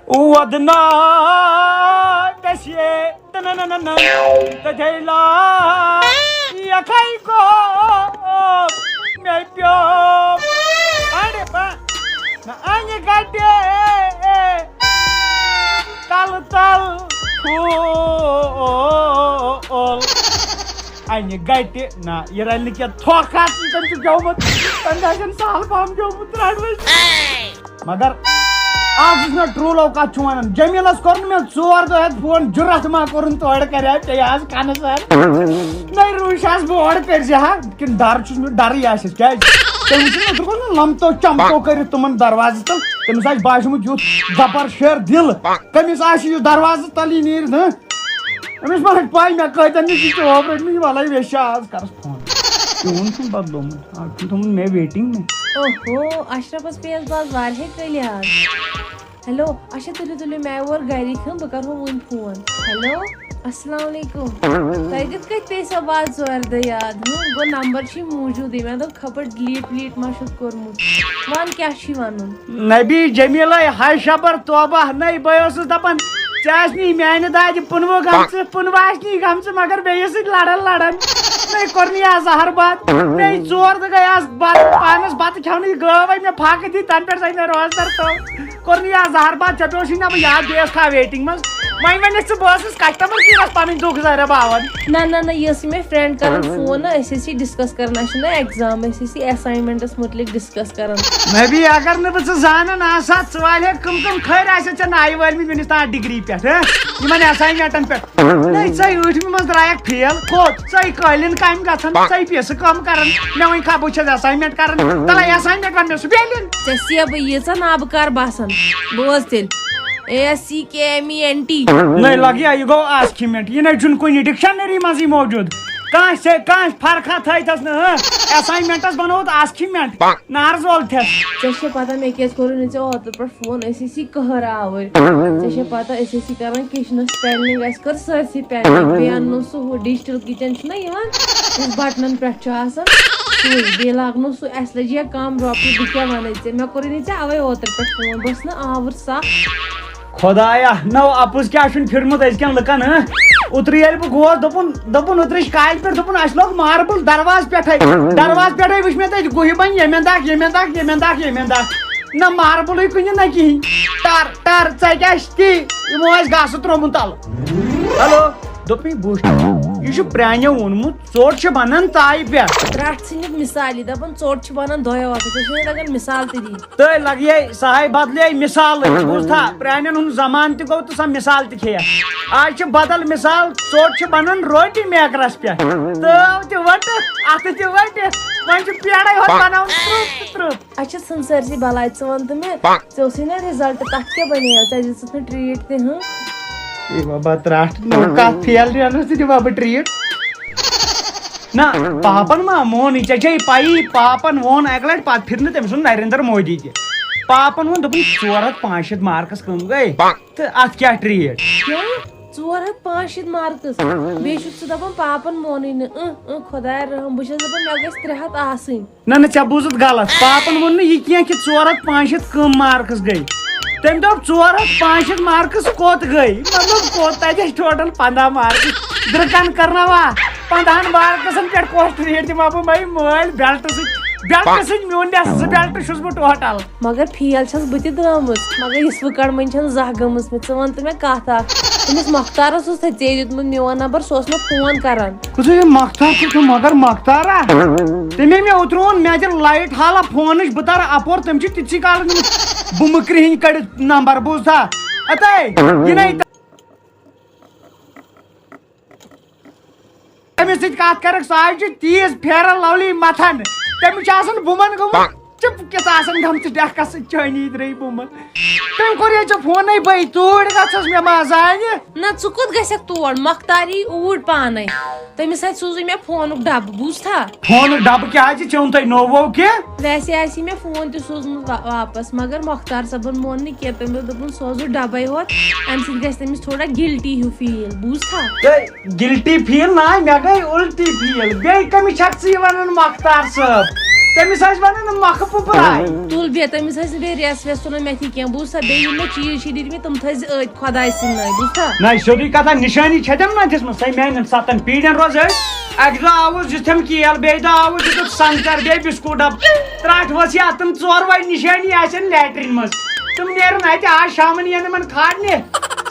ودنا تشي تنننن تجيلا يا كايكو ميبيو ارے با نا اني گاڈي تال تال فول اني گاڈي نا يرالني کیا تھوکات تم گومت تنداشن سال پام گومت راڈوس مگر آج میں ٹرول اوقات چھوان جمیلس کور میں 4 دہ فون جرات ما کرن توڑ کریا پیاز کان سر نہیں روشاس بوڑ کر جہا کن ڈر چھ میں ڈر یاس کیا تم چھ درکن لمتو چمکو کر تمن دروازہ تل تم ساج باشمت یوت زبر شیر دل تمس آش یہ دروازہ تلی نیر نا امس ما پائی میں کہتن نی چھ اوپر می والا ویشاس کرس فون فون چھن بدلوم تم میں ویٹنگ میں اوہو اشرفس پیس باز واریاہ کلی آز ہیلو اچھا تُلِو مےٚ اور گرِکۍ بہٕ کرہو وٕنۍ فون ہیلو السلام علیکم تۄہہِ کِتھ کٔٹھۍ پیٚیہِ سۄ باز 4 دۄہ یاد گوٚو نمبر چھُے موٗجوٗدٕے مےٚ دوٚپ خبر ڈِلیٖٹ ما چھُکھ کوٚرمُت وَن کیٛاہ چھُے وَنُن نبی جمیلے ہاے شبر توبہ نئی بہٕ اوسُس دپان ژےٚ آسنی میانہِ دادِ پُنوٕ پُنوٕ آسنی گٔمژٕ مگر بیٚیِس سۭتۍ لڑان نہیں کورنی آز ہر بات نہیں 4 دہ گئی آز بات پانس بات کھونی گوے میں پھاکہ دی تن پہ سائی میں روزدار تو کورنی آز ہر بات چپیوشی نا بہ یاد بیس کھا ویٹنگ مز وۄنۍ ونیٚکھ ژٕ بہٕ ٲسٕس کسٹمر کیرس پنٕنۍ دُکھ زاریا باون نہ یہِ ٲسٕے مےٚ فرٛٮ۪نٛڈ کران فون نا أسۍ ٲسی ڈسکس کران اَسہِ چھُ نا ایٚگزام أسۍ ٲسی ایساینمنٹس مُتعلق ڈسکس کران نبی اگر نہٕ بہٕ ژٕ زانان آسہا ژٕ والہِ کم کھٔرۍ آسہِ ژےٚ نایہِ وٲلمٕتۍ وٕنِس تام ڈگری پٮ۪ٹھ یِمن ایساینمنٹن پٮ۪ٹھ نہیں ژے ٲٹھمہِ منٛز درٛایکھ فیل کوٚت ژے قٲلیٖن کامہِ گژھان ژے پیسہٕ کٲم کران مےٚ وۄنۍ کھا بہٕ چھَس ایساینمنٹ کران تلے ایساینمنٹ ون مےٚ سُہ بیلِن ژےٚ سیا بہٕ ییٖژاہ نابکار باسان بوز تیٚلہِ ASCKMENT نہیں لگیا یہ گو آسکیمنٹ یہ نہیں چھُنہٕ کُنہِ ڈکشنری منٛزٕے موجوٗد کانٛہہ فرقا تھٲیتس نہٕ ایساینمنٹس بنووُت آسکیمنٹ نارٕ زول تھس ژےٚ چھے پتہ مےٚ کیٛازِ کوٚرُے نہٕ ژےٚ اوترٕ پٮ۪ٹھ فون أسۍ ٲسی قہر آوٕرۍ ژےٚ چھے پتہ أسۍ ٲسی کران کچنس پینلنگ اسہِ کٔر سٲرسٕے پینلنگ بیٚیہِ اننو سُہ ہُہ ڈِجٹل کچن چھُنہ یِوان یُس بٹنن پٮ۪ٹھ چھُ آسان سُے بیٚیہِ لاگنو سُہ اسہِ لٔجہِ ہا کم رۄپیہِ بہٕ کیٛاہ ونے ژےٚ مےٚ کوٚرُے نہٕ ژےٚ اوے اوترٕ پٮ۪ٹھ فون بہٕ ٲسٕس نا آوُر سکھ خدایا نو اپُز کیٛاہ چھُنہٕ پھِرمُت أزکٮ۪ن لُکن اوترٕ ییٚلہِ بہٕ گوس دوٚپُن اوترٕچ کالہِ پٮ۪ٹھ دوٚپُن اَسہِ لوگ ماربل دروازٕ پٮ۪ٹھے وٕچھ مےٚ تتہِ گُہہِ بنہِ ییٚمٮ۪ن دکھ نہ ماربلٕے کُنہِ نہ کِہینۍ ٹر ژےٚ کیٛاہ چھِ یِمو آسہِ گاسہٕ تروومُت تلہٕ ہیلو دوٚپُے بوٗچھ یہ چھُ پرٛانیو ووٚنمُت ژوٚٹ چھِ بنان تایہِ پٮ۪ٹھ ترٛٹھ ژھٕنِتھ مثالہِ دپان ژوٚٹ چھِ بنان دۄیو اتھو ژےٚ چھُنہٕ تگان مثال تہِ دِنۍ تہٕ لگیے سہے بدلے مثالٕے بوٗزتھا پرٛانٮ۪ن ہُنٛد زمانہٕ تہِ گوٚو تہٕ سۄ مثال تہِ کھیٚیکھ آز چھِ بدل مثال ژوٚٹ چھِ بنان روٹی میکرس پٮ۪ٹھ تٲو تہِ ؤٹہٕ اتھٕ تہِ ؤٹِتھ وۄنۍ چھُ پیڑے ہوت بناوُن ترٕپ اچھا ژھٕن سٲرسٕے بلاے ژٕ وَن تہٕ مےٚ ژےٚ اوسُے نا رِزلٹ تتھ کیٛاہ بنیو ژےٚ دِژٕتھ نہٕ ٹریٖٹ تہِ اے بابا ترٛٹھ نو کتھ فیل ریٚنس تہِ دِمہا بہٕ ٹریٖٹ نہ پاپن ما مون ژےٚ چھے پایی پاپن ووٚن اکہِ لٹہِ پتہٕ پھِر نہٕ تٔمۍ سُنٛد نریندر مودی تہِ پاپن ووٚن دوٚپُن 400-500 مارکس کم گٔے تہٕ اتھ کیٛاہ ٹریٖٹ 400-500 مارکس بیٚیہِ چھُکھ ژٕ دپان پاپن مونٕے نہٕ خۄدایا رحم بہٕ چھس دپان مےٚ گژھِ 300 آسٕنۍ نہ ژےٚ بوٗزُتھ غلط پاپن ووٚن نہٕ یہِ کینٛہہ کہِ 400-500 کم مارکس گٔے تٔمۍ دوٚپ 400-500 مارکس کوٚت گٔے مطلب کوٚت تتہِ ٲسۍ ٹوٹل 15 مارکس درکن کرناوا 15 مارکسن پٮ۪ٹھ کۄس ٹریٖٹ دِمہا بہٕ مےٚ مٲلۍ بیلٹہٕ سۭتۍ میون زٕ بیلٹہٕ چھُس بہٕ ٹوٹل مگر فیل چھس بہٕ تہِ درٛامٕژ مگر یِژھٕ کڑمٕنۍ چھنہٕ زانٛہہ گٔمٕژ مےٚ ژٕ وَن تہٕ مےٚ کتھ اکھ تٔمِس مختارس اوس ژےٚ دیُتمُت میون نمبر سُہ اوس مےٚ فون کران مختار مگر مختارا تٔمۍ مےٚ اوترٕ ووٚن مےٚ دِ لایٹ حالا فونٕچ بہٕ ترٕ اپور تٔمۍ چھِ تِتسٕے کالس نِمُت بُمکرِ ہِنٛدۍ کٔڑِتھ نمبر بوٗزتھا اتے تٔمِس سۭتۍ کتھ کرکھ سۄ حظ چھِ تیٖژ پھیرن لولی متھان تٔمِس چھِ آسان بُمن گوٚمُت چُپ کِژھ آسان گٔمژٕ ڈیکس سۭتۍ چٲنی درٛاے بُمن تٔمۍ کوٚر ژےٚ فونٕے بٔے توٗرۍ گژھس مےٚ ما زانہِ نہ ژٕ کوٚت گژھکھ تور مختار یی اوٗرۍ پانے تٔمِس اتھِ سوٗزُے مےٚ فونُک ڈبہٕ بوٗزتھا فونُک ڈبہٕ کیٛاہ حظ ژیوٚن تۄہہِ نوٚو ووٚو کینٛہہ ویسے آسی مےٚ فون تہِ سوٗزمُت واپس مگر مختار صٲبن مون نہٕ کینٛہہ تٔمۍ دوٚپُن سوزُو ڈبے ہوت امہِ سۭتۍ گژھِ تٔمِس تھوڑا گلٹی ہیوٗ فیٖل بوٗزتھا گلٹی فیٖل نہ مےٚ گٔے الٹی فیٖل بیٚیہِ کٔمِس چھکھ ژٕ یہِ ونان مختار صٲب تٔمِس ٲسۍ وَنان مکھٕ پُپراے. تُل بیٚیہِ تٔمِس ٲسۍ بیٚیہِ ریس ویس تُلان مےٚ تھی کینٛہہ بوٗزتھا بیٚیہِ یِم مےٚ چیٖز چھِ دِتمٕتۍ تِم تھٲیزِ أتھۍ خۄداے سٕنٛدۍ نٲے بوٗزتھا. نہ سیٚودُے کتھا نِشٲنی چھےٚ تٔمۍ نہ دِژمٕژ سۄ میانٮ۪ن 7 پیٖڈٮ۪ن روز أتھۍ. اَکہِ دۄہ آوُس دِژٕم کیل بیٚیہِ دۄہ آوُس دِتُکھ سنٛگتر بیٚیہِ بِسکوٗٹ ڈبہٕ ترٛٹھ ؤژھ یا تِم ژوروے نِشٲنی آسن لیٹرِن منٛز تِم نیرن اَتہِ آز شامن یِن یِمن کھالنہِ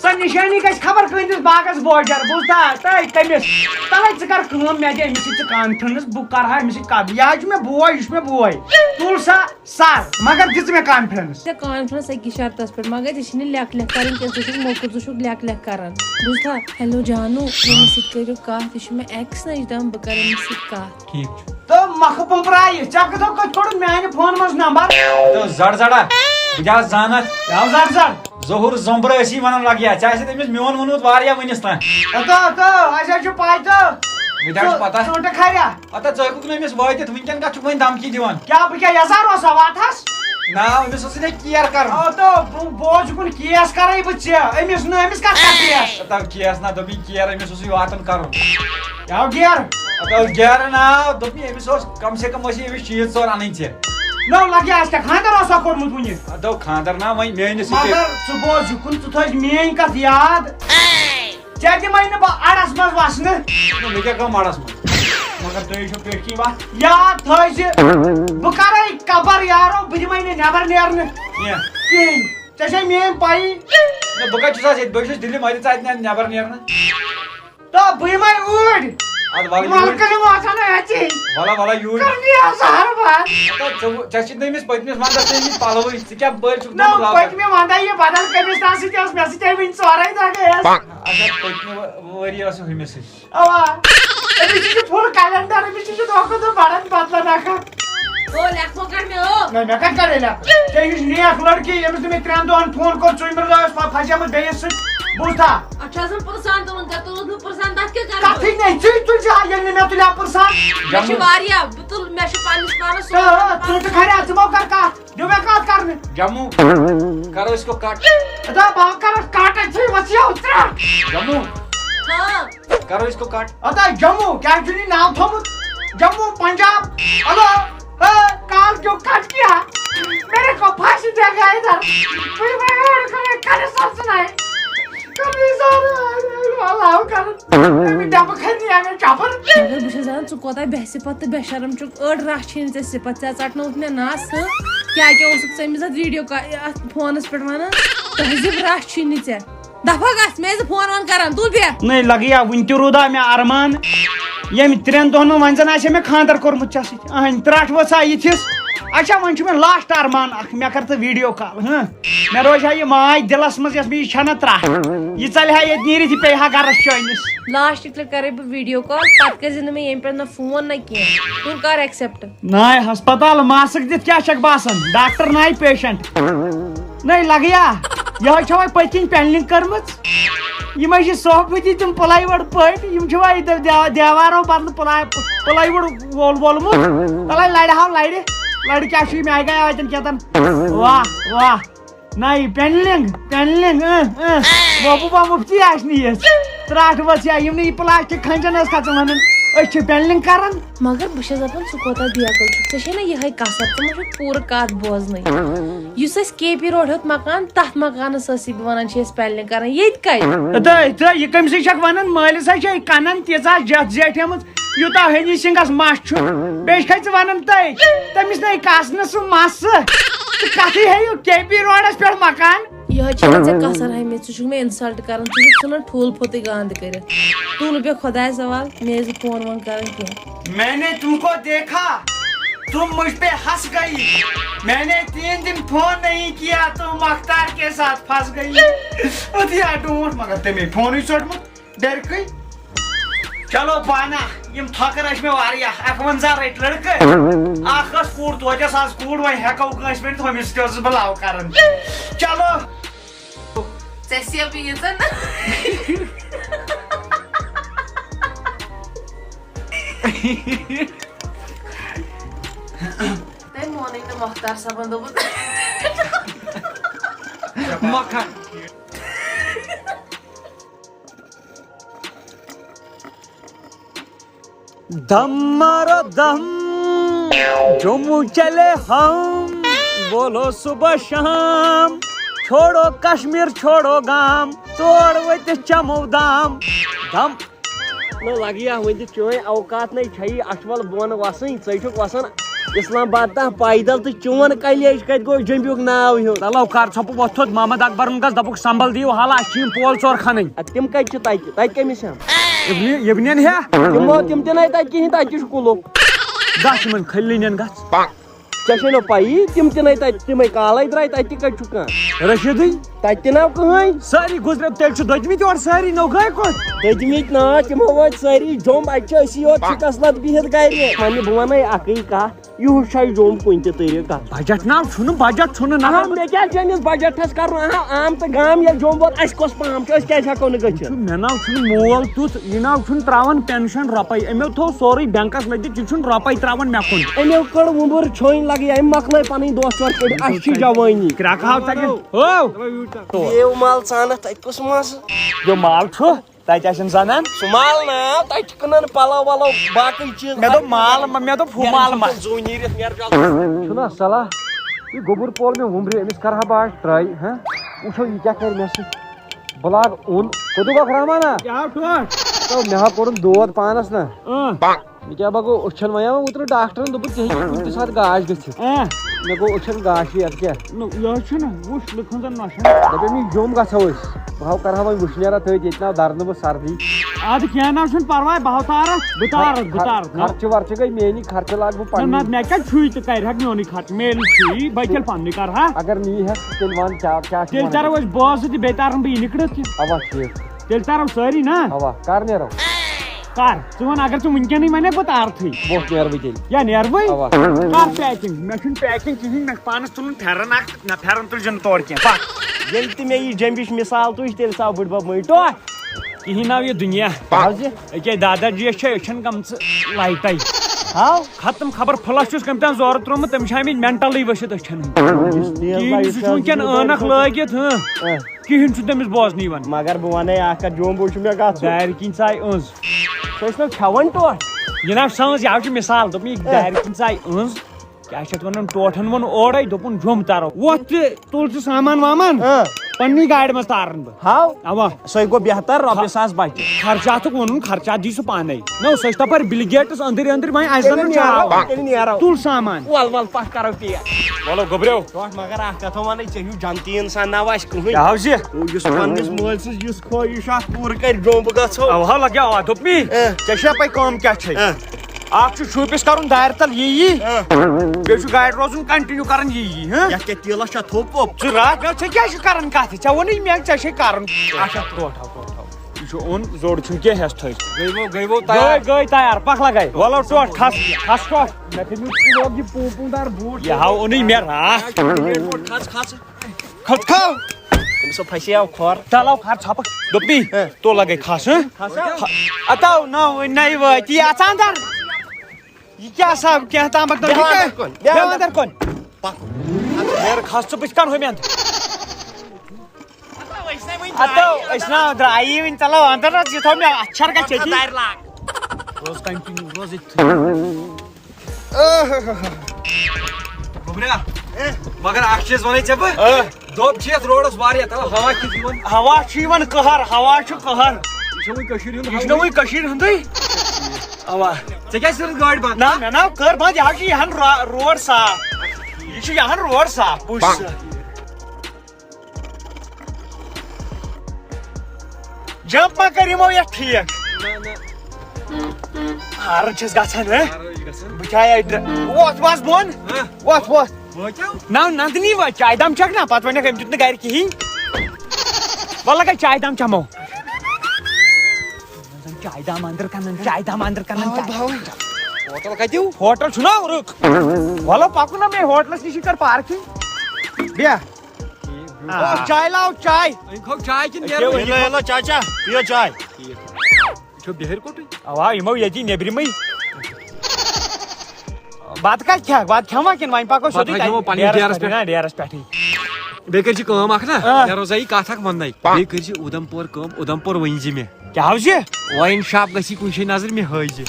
سۄ نِشٲنی گژھِ خبر کۭتِس باغس بوجر بوٗزتھا تٔے تٔمِس تَوے ژٕ کر کٲم مےٚ دِ أمِس سۭتۍ ژٕ کانفرنس بہٕ کرٕ ہا أمِس سۭتۍ کتھ یہِ حظ چھُ مےٚ بوے یہِ چھُ مےٚ بوے تُل سا سر مگر دِژ مےٚ کانفرنس. کانفرنس أکِس شرطس پٮ۪ٹھ مگر ژےٚ چھِنہٕ لیکھ لیکھ کرٕنۍ کینٛہہ ژٕ چھُکھ موقعہٕ ژٕ چھُکھ لیکھ لیکھ کران بوٗزتھا. ہیلو جانو أمِس سۭتۍ کٔرِو کتھ یہِ چھُ مےٚ ایٚکٕس نہ یہِ چھُ دپان بہٕ کرٕ أمِس سۭتۍ کتھ. ٹھیک چھُ تہٕ مکھٕ پُپرایہِ ژےٚ کتھو کتھ کوٚڑُتھ میانہِ فون منٛز نمبر. زڑ زڑا بہٕ تہِ حظ زانتھ یاو زر زر ظہوٗر زومبرٕ ٲسی ونان لگیا ژےٚ آسہِ أمِس میون ووٚنمُت واریاہ ؤنِس تام. اَسہِ حظ چھُ پاے تہٕ مےٚ تہِ حظ چھُ پتہ ژوٗنٛٹھٕ کھریا پتہ ژٕ ہیٚکُکھ نہٕ أمِس وٲتِتھ وٕنکٮ۪ن کتھ چھُکھ وۄنۍ دمکی دِوان. کیٛاہ بہٕ کیٛاہ یزار اوسا واتہس. نا أمِس اوسُے نہٕ کیر کرُن. تہٕ بہٕ اوسُس کُن کیس کرے بہٕ ژےٚ أمِس نہٕ أمِس کتھ کیس. کیس نہ دوٚپُن کیر أمِس اوسُے واتُن کرُن. یاو گیر گیرن آو دوٚپُن أمِس اوس کم سے کم ٲسی أمِس چیٖز 4 اَنٕنۍ ژےٚ. نو لگیا اَسہِ کیٛاہ خانٛدر اوسا کوٚرمُت وُنہِ. دوٚپ خانٛدر نا وۄنۍ میٲنِس مگر ژٕ بوز یہِ کُن ژٕ تھٲیزِ میٲنۍ کتھ یاد ژےٚ دِمے نہٕ بہٕ اڑس منٛز وسنہٕ. مےٚ کیٛاہ گوٚو مڑس منٛز. مگر تُہۍ چھِو پیٹھی وتھ یاد تھٲیزِ بہٕ کرے کبر یارو بہٕ دِمے نہٕ نٮ۪بر نیرنہٕ کینٛہہ کِہیٖنۍ ژےٚ چھے میٲنۍ پایی. بہٕ کتہِ چھُس آز ییٚتہِ بہٕ چھُس دِلہِ مےٚ دِ ژٕ اتہِ نٮ۪بر نیرنہٕ. تہٕ بہٕ یِمے اوٗرۍ ادٕ وَلہٕ ملکہٕ نہٕ واتن اَژی وَلہ وَلہ یوٗرۍ ژےٚ چھِ أمِس پٔتمِس ونٛدس تہِ أنمٕتۍ پلوٕے ژٕ کیٛاہ بٔلۍ چھُکھ پٔتمہِ ونٛدے یہِ بدل کٔمِس تام سۭتۍ ٲس مےٚ سۭتۍ وٕنہِ 4 دۄہ گٔیس. اچھا پٔتمہِ ؤری ٲسٕو ہُمِس سۭتۍ. اوا أمِس چھُ فُل کیلنڈر أمِس چھُ دۄہ کھۄتہٕ دۄہ بڑان بدلن اکھ نہ مےٚ کتہِ کرے لیکھ ژےٚ ہِش نیک لڑکی ییٚمِس نہٕ مےٚ 3 دۄہن فون کوٚر ژوٗرمہِ دۄہ ٲس پھسیمٕژ بیٚیِس سۭتۍ بوٗزتھا کتھٕے نہٕ ژٕے تُلزِہا ییٚلہِ نہٕ مےٚ تُلیا پٕرسان. ژوٗنٛٹھٕ کھریا ژٕ مو کر کتھ دِو مےٚ کتھ کرنہٕ. جموں کرو اس کو کٹ. بہٕ کرس کٹ ژٕے وسیو ترٛٹھ. جموں کرو اس کو کٹ. جموں کیٛازِ چھُنہٕ یہِ ناو تھوٚمُت جموں پنجاب. ہلو کال کیوں کٹ کیا میرے کو پھانسی دے گیا ادھر کرے سب سنائے مگر بہٕ چھَس دپان ژٕ کوتاہ بٮ۪سہِ پتہٕ تہٕ بے شرم چھُکھ أڑ رَچھ چھِنہٕ ژےٚ صِفت ژےٚ ژٹنووُتھ مےٚ نس کیٛاہ کیٛاہ اوسُکھ ژٕ أمِس اتھ ویٖڈیو اتھ فونس پٮ۪ٹھ ونان تہذیٖب رَچھ چھُے نہٕ ژےٚ دفا گژھ مےٚ ٲسۍ فون وون کران تُل بیٚہہ. نٔے لگیا وُنہِ تہِ روٗدا مےٚ ارمان ییٚمہِ 3 دۄہن منٛز وۄنۍ زن آسہِ مےٚ خانٛدر کوٚرمُت ژےٚ سۭتۍ اہنۍ ترٛٹھ ؤژھا یِتھِس. اچھا وۄنۍ چھُ مےٚ لاسٹ ارمان اکھ مےٚ کر ژٕ ویٖڈیو کال مےٚ روزِ ہا یہِ ماے دِلس منٛز یۄس مےٚ یہِ چھنہ ترٛٹھ یہِ ژلہِ ہا ییٚتہِ نیٖرِتھ یہِ پیٚیہِ ہا گرس چٲنِس. لاسٹٕکۍ لٹہِ کرے بہٕ ویٖڈیو کال پتہٕ کٔرزِ نہٕ مےٚ ییٚمہِ پٮ۪ٹھ نہ فون نہ کینٛہہ تُل کر ایکسپٹ. ناے ہسپتال ماسک دِتھ کیٛاہ چھکھ باسان ڈاکٹر ناے پیشنٹ. نٔے لگیا یِہوے چھا وۄنۍ پٔتۍ کِنۍ پینلنگ کٔرمٕژ یِمے چھِ صوفہٕ تِم پلاے وُڈ پٲٹھۍ یِم چھِ وۄنۍ دیوارو بدلہٕ پلاے وُڈ وولمُت تلے لرِ ہاو لرِ کیٛاہ چھُ یہِ مےٚ گٔے اتٮ۪ن کیٚتن واہ واہ نَے پینلنگ پینلنگ وۄبہٕ وۄبہٕ آسہِ نہٕ یِژھ ترٛٹھ ؤژھ یا یِم نہٕ یہِ پلاسٹِک کھنجن ٲس کھژان ونان أسۍ چھِ پینلنگ کران. مگر بہٕ چھَس دپان ژٕ کوتاہ بیقل چھُکھ ژےٚ چھے نہ یِہے کثر ژٕ ما چھُکھ پوٗرٕ کتھ بوزنٕے. یُس اَسہِ کے پی روڈ ہیوٚت مکان تتھ مکانس ٲسٕے بہٕ ونان چھِ أسۍ پینلنگ کران ییٚتہِ کتہِ. یہِ کٔمۍ سٕے چھکھ ونان مٲلِس ہا چھے کنن تیٖژاہ جتھ زیٹھیمٕژ یوٗتاہ ہنی سنگس مس چھُ بیٚیہِ چھکھے ژٕ ونان تٔمِس نَے کاسنہٕ سُہ مسہٕ ژٕ کتھٕے ہیٚیِو کے پی روڈس پٮ۪ٹھ مکان. یِہے چھےٚ ژےٚ کثر ہٲمٕژ ژٕ چھُکھ مےٚ اِنسلٹ کران ژٕ چھُکھ ژھٕنان ٹھوٗل پھوٚتٕے گانٛدٕ کٔرِتھ. تُل بیٚہہ خۄدایس حوال مےٚ ٲسۍ فون وون کران کینٛہہ. میں نے تم کو دیکھا تم مجھ پہ ہنس گئی میں نے 3 دن فون نہیں کیا تم مختار کے ساتھ پھنس گئی ڈونٹ مگر تمے فونٕے ژوٚٹمُت ڈرکٕے. چلو پانا یم تھکر ٲسۍ مےٚ واریاہ 51 رٔٹۍ لڑکہٕ اکھ ٲس کوٗر توتہِ آز کوٗر وۄنۍ ہٮ۪کو کٲنٛسہِ ؤنِتھ ہُمِس تہِ ٲسٕس بہٕ لو کران. چلو ژےٚ سیو ییٖژاہ تٔمۍ مونٕے نہٕ مۄختار صٲبن دوٚپُن مکھن دم مارو دم جموں چلے ہم بولو صبح شام چھوڑو کشمیر چھوڑو گام توڑ وت چمو دام دم لگیا ون چون اوقات نئی چھ اچھول بون وسن ٹھک وسان اسلام آباد تام پیدل تو چون کلیج کت گو جمبیک ناو ہیو چلو کر ژھوٚپُ وۄتھُت محمد اکبرن گژھ دپُک سمبل دیو حالا اَسہِ چھِ یِم پول ژور کھنٕنۍ تم کت تتہ کمس ہم یبنین ہیا تم تہ نئی تتہ کہین تتہ کلوک گژھ یِمن کھلنین گژھ ژےٚ چھے نو پی تم تہ نئی تتہ تمے کالے درٛاے تتہ کت چھُ کانٛہہ رشیدٕے تتہ تہ ناو کٕہٕنۍ سٲری گُزرے تیٚلہِ چھُ دٔدمٕتۍ یورٕ سٲری نو گٔے کوٚت دٔدمٕتۍ نا تمو وٲتۍ سٲری جوٚم اتہِ چھِ أسی یوت سِکس لت بِہِتھ گرِ وۄنۍ بہٕ ونے اکٕے کتھ یِہُس چھے جوٚم کُنہِ تہِ طریٖقہٕ بجٹ ناو چھُنہٕ بجٹ چھُنہٕ نہ مےٚ کیٛاہ چٲنِس بجٹس کرُن عام تہٕ گام ییٚلہِ جوٚم ووت اَسہِ کۄس پام چھُ أسۍ کیٛازِ ہٮ۪کو نہٕ گٔژھِتھ مےٚ ناو چھُنہٕ مول تیُتھ یہِ ناو چھُنہٕ تراوان پینشن رۄپے أمو تھوٚو سورُے بینکس لٔگِتھ یہِ چھُنہٕ رۄپے تراوان مےٚ کُن أمو کٔڑ وُمبُر چھوٚنۍ لگے أمۍ مۄکلٲے پنٕنۍ دوس ژور کٔڑ اَسہِ چھِ جوٲنی کرٛٮ۪کہٕ ہاو ژَکہِ دیو مال ژانَتھ تَتہِ کُس مزٕ یہِ مال چھُ تتہِ آسن زنان سُہ مال نا تَتہِ چھِ کٕنان پلو ولو باقٕے چیٖز مےٚ دوٚپ مال مےٚ دوٚپ ہُہ مال ما زوٗ نیٖرِتھ نیرٕ چھُنا صلاح یہِ گوٚبُر پول مےٚ وُمبرِ أمِس کرٕ ہا بہٕ آز ٹراے وٕچھو یہِ کیٛاہ کرِ مےٚ سۭتۍ بہٕ لاگہٕ اوٚن کوٚدُک اکھ رحمانا مےٚ ہا کوٚرُن دود پانس نا مےٚ کیٛاہ گوٚو أچھن وَنیٛاو اوترٕ ڈاکٹرن دوٚپُن ژےٚ ہیٚکہِ کُنہِ تہِ ساتہٕ گاش گٔژھِتھ مےٚ گوٚو أچھن گاشٕے اَدٕ کیٛاہ یہِ چھُنہ وٕچھ لُکن زن نۄشن دَپے مےٚ جوٚم گژھو أسۍ بہٕ ہاو کرٕ ہا وۄنۍ وٕشنیرا تھٲیِتھ ییٚتہِ ناو درنہٕ بہٕ سردی ادٕ کینٛہہ نہ چھُنہٕ پرواے بہٕ ہاو تارَتھ بہٕ تارَتھ خرچہٕ ورچہٕ گٔے میٛٲنی خرچہٕ لاگہٕ بہٕ پنٕنی مےٚ کیٛاہ چھُے تہٕ کرِہکھ میونٕے خرچہٕ میلہِ چھُے بہٕ تیٚلہِ پننُے کرٕہا اگر نیٖہَکھ تیٚلہِ وَن کیٛاہ چھُ تیٚلہِ ترو أسۍ بٲژ تہِ بیٚیہِ تارن بہٕ یہِ نِکڑِتھ تہِ اوا ٹھیٖک تیٚلہِ ترو سٲری نا اوا کر نیرو کر ژٕ وَن اگر ژٕ وٕنکیٚنٕے وَنکھ بہٕ تارتھٕے برونٛٹھ نیرٕ بہٕ تیٚلہِ یا نیرٕ بٕے اوا کر پیکِنگ مےٚ چھُنہٕ پیکِنگ کِہینۍ مےٚ چھُ پانس تُلُن پھیرن اکھ نہ پھیرن تُلزِ تورٕ کینٛہہ پکھ ییٚلہِ تہِ مےٚ یہِ جمبِش مِثال تُج تیٚلہِ ژاو بٕڈبب مٔٹو کِہینۍ آو یہِ دُنیا أکیاہ دادا جِیَس چھِ أچھن گٔمژٕ لایٹے ہاو ختم خبر فلش چھُس کٔمۍ تام زورٕ ترومُت تٔمِس چھِ آمٕتۍ مینٹلٕے ؤسِتھ أچھن ہٕنٛدۍ سُہ چھُ وٕنکیٚن ٲنکھ لٲگِتھ کِہینۍ چھُ تٔمِس بوزنٕے یِوان مگر بہٕ ونے اکھ کتھ جوٚم چھُ مےٚ گژھُن دارِ کِنۍ ژاے أنٛز سُہ ٲسۍ نہٕ کھٮ۪وان ٹوٹھ یہِ نا سٲنٛز یہِ چھِ مِثال دوٚپُن یہِ دارِ کِنۍ ژاے أنٛز کیٛاہ چھِ اتھ ونان ٹوٹھن ووٚن اورے دوٚپُن جوٚم ترو وۄتھ تہِ تُل ژٕ سامان وامان پننی گاڑِ منٛز تارن بہٕ ہاو اوا سۄے گوٚو بہتر رۄپیہِ ساس بچہِ خرچاتُک ووٚنُن خرچات دی سُہ پانے نو سۄ چھِ تپٲرۍ بِل گیٹس أنٛدٕرۍ أنٛدٕرۍ وۄنۍ اَسہِ زن تیٚلہِ نیرو تُل سامان ول ول پتھ کرو پیک ولو گوٚبریو ٹوٹھ مگر اکھ کتھ ونے ژےٚ ہیوٗ جنتی انسان نہ آسہِ کٕہٕنۍ کیٛاہ حظ یہِ یُس پننِس مٲلۍ سٕنٛز یُس خٲہِش آسہِ پوٗرٕ کرِ جوٚم بہٕ گژھو اوہا لگیا اوا دوٚپ مے ژےٚ چھےٚ پاے کٲم کیٛاہ چھے اکھ چھُ شوٗپِس کرُن دارِ تل یی بیٚیہِ چھُ گاڑِ روزُن کنٹِنیوٗ کران یی یتھ کیٛاہ تیٖلس چھا تھوٚپ ووٚپ ژٕ راتھ ژٕ کیٛاہ چھُکھ کران کتھ ژےٚ ووٚنُے مےٚ ژےٚ چھے کرُن اچھا ٹوٹھاو یہِ چھُ اوٚن زوٚڑ چھُنہٕ کینٛہہ ہٮ۪س تھٲیِتھ گٔے تیار پکھ لگاے ولو ٹوٹھ کھس ٹوٹھ مےٚ تھٲیمٕتۍ یہِ پوٗنٛپوٗندار بوٗٹھ یہِ ہاو اوٚنُے مےٚ راتھ کھژ کھژ کھوٚت کھو تٔمِس پھسیو کھۄر چلو کھر ژھۄپہٕ دوٚپ مے تو لگے کھس اتو نو نَیہِ وٲتۍ یہِ اژان در یہِ کیٛاہ سا کینٛہہ تامَتھ بیٚہہ اندر کُن نیرٕ کھس ژٕ بٕتھِ کن ہُمہِ اتو أسۍ نا درٛایی وٕنۍ چلو اندر حظ یہِ تھوٚو مےٚ اچھر گژھِ ییٚتی روز کنٹِنیوٗ روز گوٚبریا مگر اکھ چیٖز ونے ژےٚ بہٕ دۄب چھِ یتھ روڈس واریاہ تَوے ہوا چھُ یِوان ہوا چھُ یِوان قہر ہوا چھُ قہر یہِ چھُ وۄنۍ کٔشیٖرِ ہُنٛد یہِ چھُ نہ وٕنۍ کٔشیٖرِ ہُنٛدُے اوا ژےٚ کیٛازِ کٔرٕتھ گاڑِ بنٛد نہ مےٚ نا کٔر بنٛد یہِ حظ چھُ یِہن روڈ صاف یہِ چھُ یِہن روڈ صاف پُش جمپ ما کر یِمو یتھ ٹھیٖک ہارن چھس گژھان بہٕ چاے وۄتھ وس بۄن وۄتھ وۄتھ نہ نندنی وۄتھ چاے دام چھکھ نا پتہٕ ونکھ أمۍ دیُت نہٕ گرِ کِہینۍ وۄنۍ لگے چاے دام چمو چاے دام اندر کنن چاے دام اندر کنن ہوٹل کتیو ہوٹل چھُنہ رُک ولو پکُن نا مےٚ ہوٹلس نِش کر پارکِنگ بیٚہہ چاے لاو چاے کھو چاے کِنہٕ چاچا پیو چاے چھُ بِہِر کوٚٹُے اوا یِمو ییٚتی نیبرِمٕے بتہٕ کتہِ کھٮ۪کھ بتہٕ کھٮ۪ما کِنہٕ وۄنۍ پکو سیوٚدُے ڈیرس پٮ۪ٹھٕے بیٚیہِ کٔرۍ زِ کٲم اکھ نا مےٚ روزا یہِ کتھ اکھ وننَے بیٚیہِ کٔرۍ زِ اُدھمپور کٲم اُدھمپور ؤنۍ زِ مےٚ کیٛاہ حظ یہِ واین شاپ گژھی کُنہِ جایہِ نظر مےٚ ہٲیزِ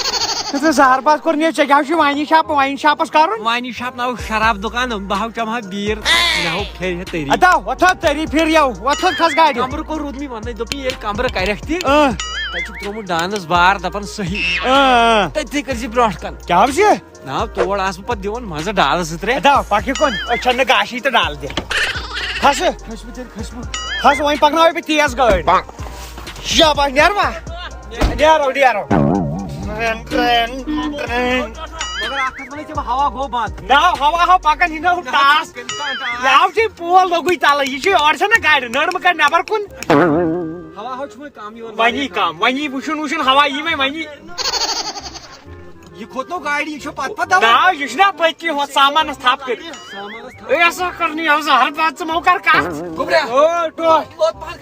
زہر باز کوٚر نہٕ ژےٚ کیٛاہ چھُ واین شاپس کرُن وانی شاپ ناو شراب دُکان بہٕ ہاو چمہٕ ہا بیٖر مےٚ ہاو پھیرِ طریٖقہٕ ادا وۄتھ تٔری پھِر یو وۄتھ کھس گاڑِ کمرٕ کوٚر روٗدمٕے وننٕے دوٚپُن ییٚلہِ کمرٕ کرٮ۪کھ تہِ تتہِ چھُکھ ترٛوومُت ڈانس بار دپان صحیح تٔتھی کٔرزِ برونٛٹھ کن کیٛاہ چھِ نا تور آسہٕ بہٕ پتہٕ دِوان مزٕ ڈالہٕ زٕ ترٛےٚ ادا پکہِ کُن أسۍ چھنہٕ گاشی تہٕ ڈال دِ کھس کھٔسمہٕ تیٚلہِ کھٔسمہٕ کھس وۄنۍ پکناوے بہٕ تیز گٲڑۍ شاباش نیروا نیرو مگر اکھ کتھ ونے ژےٚ بہٕ ہوا گوٚو بنٛد نا ہوا پکان یہِ نو ٹاس یاو چھِ پول لوگُے تلہٕ یہِ چھُ یورٕ چھنہ گاڑِ نٔڑمہٕ کڑِ نٮ۪بر کُن ہوا ہو چھُ وۄنۍ کم یِوان وۄنی کم وۄنی وٕچھُن ہوا یی وۄنی یہِ کھوٚت نو گاڑِ یہِ چھُ پتہٕ پتہٕ نا یہِ چھُنا پٔتۍ ہُتھ سامانس تھپ کٔرِتھ اے ہسا کرنی ہو زہر باد ژٕ مو کر کتھ گوٚبرا او ٹوٹھ لوت پہن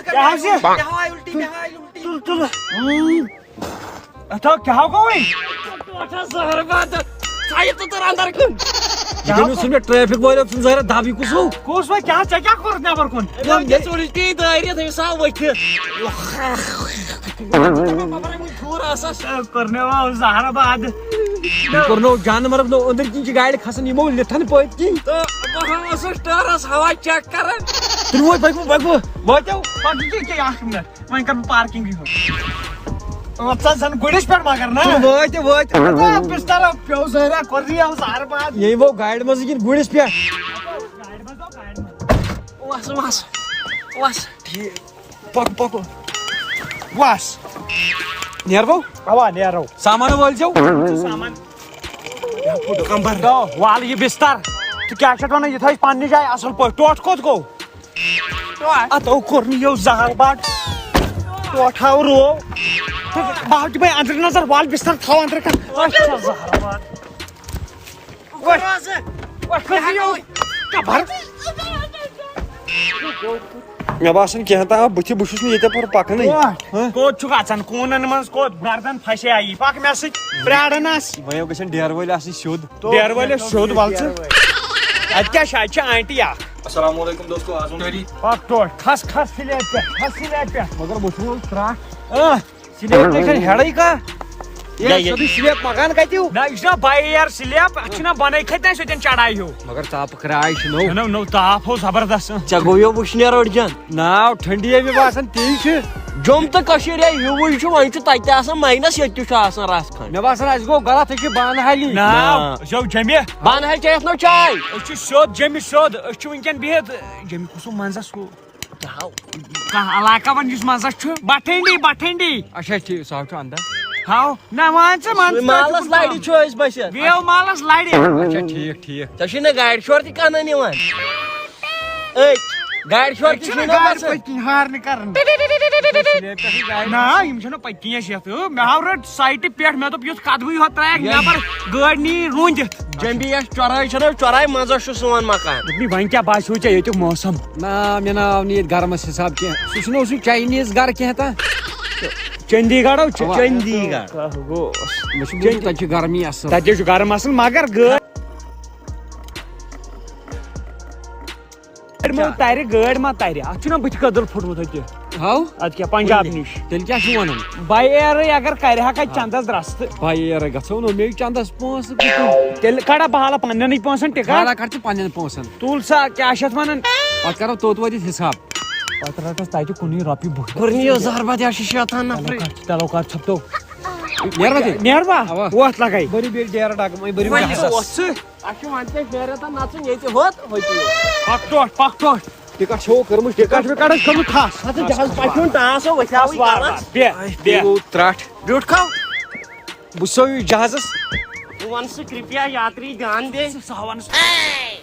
کر کیٛاہ حظ چھِ؟ مےٚ ہاے الٹی مےٚ ہاے الٹی تُل اتھو کیٛاہ گوٚوٕے زہر باد ژایہِ ژٕ اندر کُن یہِ گٔے نہٕ سُہ مےٚ ٹریفِک وٲلۍ ژٕ زہر دب یہِ کُس ہو کُس وۄنۍ کیٛاہ ژےٚ کیٛاہ کوٚرُتھ نٮ۪بر کُن مےٚ ژٕ الٹی دٲرِتھ أمِس آو ؤتھِتھ ٹھوٗر آسس کوٚرنو زہر باد یہِ کوٚرنو جانور نو أنٛدٕرۍ کِنۍ چھِ گاڑِ کھسان یِمو لِتھن پٔتۍ کِنۍ تہٕ بہٕ اوسُس ٹٲرس ہوا چیک کران ترٛووے پٔکوٕ وٲتِو پکہِ کیٛاہ اکھ مِنٹ وۄنۍ کر بہٕ پارکنگٕے ہُنٛد ژٕ زن گُرِس پٮ۪ٹھ مگر نا وٲتۍ بستر پیو زہرا کوٚرنی ہو زہر باد ییٚمۍ وو گاڑِ منٛز کِنہٕ گُرِس پٮ۪ٹھ گاڑِ منٛز آو گاڑِ منٛز وس ٹھیٖک پکو وس نیرو اوا نیرو سامان وٲلۍ زیو سامان وال یہِ بستر ژٕ کیٛاہ چھکھ ونان یہِ تھٲیِو پننہِ جایہِ اصل پٲٹھۍ ٹوٹھ کوٚت گوٚو اتو کوٚرنی ہو زہر باد ٹوٹھ آو رو بہٕ ہاو تِمے أنٛدرٕ نظر وال بستر تھاو أنٛدرٕ کن زہر باد مےٚ باسان کینٛہہ تام بٕتھِ بہٕ چھُس نہٕ ییٚتہِ پٮ۪ٹھ پکنٕے کوٚت چھُکھ اژان کوٗنن منٛز کوٚت گردن پھسے آیی پک مےٚ سۭتۍ پرٛارنس وۄنۍ گژھن ڈیرٕ وٲلۍ آسٕنۍ سیوٚد ڈیرٕ وٲلِس سیوٚد ول ژٕ اتہِ کیٛاہ چھِ اتہِ چھِ آنٹی اکھ السلام علیکم دوستو آز پک ٹوٹھ کھس سلیب پٮ۪ٹھ مگر بہٕ چھُس ترٛٹھ سلیب پٮ۪ٹھ چھنہٕ ہیڑٕے کانٛہہ سیوٚدُے سلیپ مکان کتہِ نہ یہِ چھُنا باے اِیر سلیب اتھ چھُنا بۄنٕے کھٔتۍ نہ سیٚودٮ۪ن چڑایہِ ہیوٗ مگر تاپہٕ کراے چھِ نو نو تاپھ ہو زبردست ژےٚ گوٚو یو وٕشنیر أڑجن ناو ٹھنڈی مےٚ باسان تی چھُ جوٚم تہٕ کٔشیٖر ہیوٗوٕے چھُ وۄنۍ چھُ تتہِ تہِ آسان ماینس ییٚتہِ تہِ چھُ آسان رس کھنٛڈ مےٚ باسان اسہِ گوٚو غلط أسۍ چھِ بانہٕ حالی ناو أسۍ چھِ جمہِ بانہٕ حل چیٚیَتھ نو چاے أسۍ چھِ سیوٚد جمہِ سیوٚد أسۍ چھِ وٕنکیٚن بِہِتھ جمہِ کُسُم منٛزس ہُہ کانٛہہ علاقہ ون یُس منٛزس چھُ بٹھنڈی اچھا ٹھیٖک سُہ چھُ اندر ہاو نہ مان ژٕ مالس لڑِ چھُ أسۍ بٔسِتھ ویو مالس لڑِ اچھا ٹھیٖک ژےٚ چھُے نہٕ گاڑِ شور تہِ کانٛہہ نِوان گاڑِ شور تہِ چھُے نہٕ باسان پٔتۍ کِنۍ ہارنہِ کران نہ یِم چھِنہ پٔتۍ کِنۍ اَسہِ یتھ مےٚ ہاو رٔٹ سایٹہِ پٮ۪ٹھ مےٚ دوٚپ یُتھ قدمٕے ہوت ترایکھ نٮ۪بر گٲڑۍ نی روٗنٛدِتھ جمبی یۄس چوراے چھنہ چوراے منٛزس چھُ سون مکان دوٚپنہِ وۄنۍ کیٛاہ باسیو ژےٚ ییٚتیُک موسم نا مےٚ ناو نہٕ ییٚتہِ گرمس حساب کینٛہہ سُہ چھُنہٕ سُہ چاینیٖز گرٕ کینٛہہ تام چندی گڑھ چندی گڑھ مےٚ چھُ بوٗزمُت تتہِ چھُ گرمی اصل تتہِ چھُ گرم اصل مگر گٲڑۍ ما ترِ اتھ چھُنہ بٕتھِ کٔدٕل پھُٹمُت اتہِ ہاو ادٕ کیٛاہ پنجاب نِش تیٚلہِ کیٛاہ چھُ ونان باے اِیرٕے اگر کرِہکھ اتہِ چندس رستہٕ باے اِیرٕے گژھو نہٕ مےٚ چندس پونٛسہٕ تیٚلہِ کڑا بہٕ حالا پننٮ۪نٕے پونٛسن ٹِکٹ کر ژٕ پننٮ۪ن پونٛسن تُل سا کیٛاہ چھِ اتھ ونان پتہٕ کرو توٚت وٲتِتھ حساب پتہٕ رٹس تتہِ کُنُے رۄپیہِ بہہ کوٚرنِیو زہرباد یا چھِ شیطان نفرٕے چلو کر ژھپتو نیروا تیٚلہِ نیروا اوا. وۄتھ لگے بٔرِو بیٚیہِ ڈیرٕ ڈاکہٕ وۄنۍ بٔرِو اَسہِ چھُ وۄنۍ ژےٚ شیرٮ۪تن نژُن ییٚتہِ ہوٚت پک ٹوٹھ ٹِکٹ چھو کٔرمٕژ ٹِکٹ وِکٹ ٲسۍ کھٔمٕژ کھس جہاز پکیُن ٹاسو ؤتھیاوٕے کران گوٚو ترٛٹھ بیوٗٹھ کھو بہٕ سوٚو جہازس بہٕ وَنہٕ سُہ کرپیا یاتری دھیان دے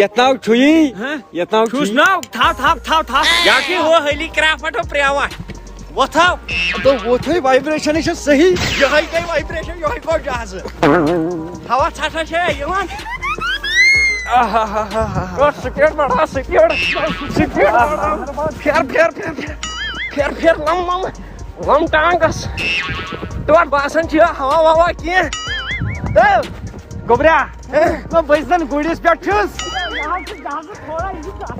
یتھ ناو چھُیی یتھ ناو چھُس چھُیی ناو تھاو یا کہ وہ ہیلی کرافٹ ہو پریوٹ وہ تھاو وۄتھٕے وایبریشنٕے چھِ صحیح یہے گئی وائبریشن یہے گوٚو جہاز ہوا ژھٹھا چھے یِوان سپیڈ بڑھا پھیر لم ٹانگس تور باسان چھِ ہوا ووا کینٛہہ گوبرا بہٕ زن گُرِس پٮ۪ٹھ چھُس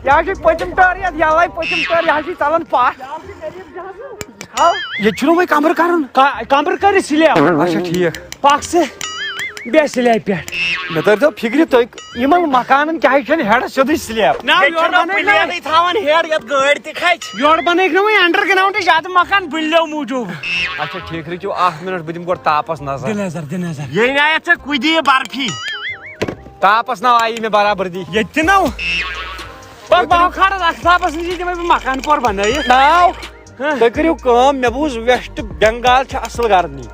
یہ پتم ٹر یل پتم ٹر یہ ژلان پتھ یہ وی کمر کرن کمبر کر سلیپ اچھا ٹھیک پک سے بے سلیپ پہ مے تر تو فکر تھی مکانن کیا ہیڈ سیودے سلیپ یور بنائک نا وی انڈر گراؤنڈ زیادہ مکان بلو موجود اچھا ٹھیک رچو 1 منٹ بہ دم گۄڈٕ تاپس نظر نظر یہ نایت ژےٚ کُدی برفی تاپس نا آئی مے برابردی یہ نو بہو کھڑا اختابس نش دمے بہ مکان پور بنائیت ناو تُہۍ کٔرِو کٲم مےٚ بوٗز ویسٹ بنگال چھِ اصل گرنی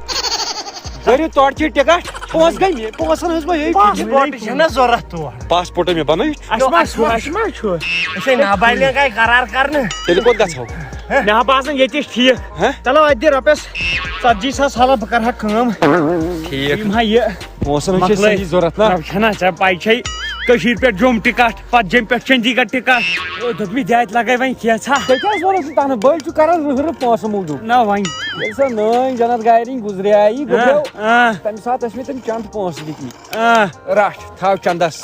کٔرِو تورچی ٹکٹ پونٛسہٕ گٔے مےٚ پونٛسن ہٕنٛز ما پاسپورٹ چھنا ضروٗرت تور پاسپورٹ مےٚ بنٲیِتھ اسے نابالغ آئی قرار کرنہٕ تیٚلہِ کوٚت گژھو مے باسان یہ ٹھیک چلو اتہ دی رۄپیس 40,000 حالہ بہ کرہا کٲم ٹھیک یم ہا یہ پونٛسن ہٕنٛز چھِ صحیح ضروٗرت نا چھنا ژےٚ پاے چھے کشیر پہ جوم ٹکٹ پتہ جم پہ چندی گڑھ ٹکٹ دپی دیت لگے وۄنۍ کینٛژھا تُہۍ کیٛازِ وَنو سُہ تنہٕ بٔلۍ چھُ کران رٕہہ پونٛسہٕ موٗجوٗب نہ وۄنۍ ییٚلہِ سۄ نٲنۍ جنت گارِنۍ گُزریٛاے گُزریو تمہِ ساتہٕ ٲسۍ مےٚ تِم چند پونٛسہٕ دِتمٕتۍ رٹھ تھاو چندس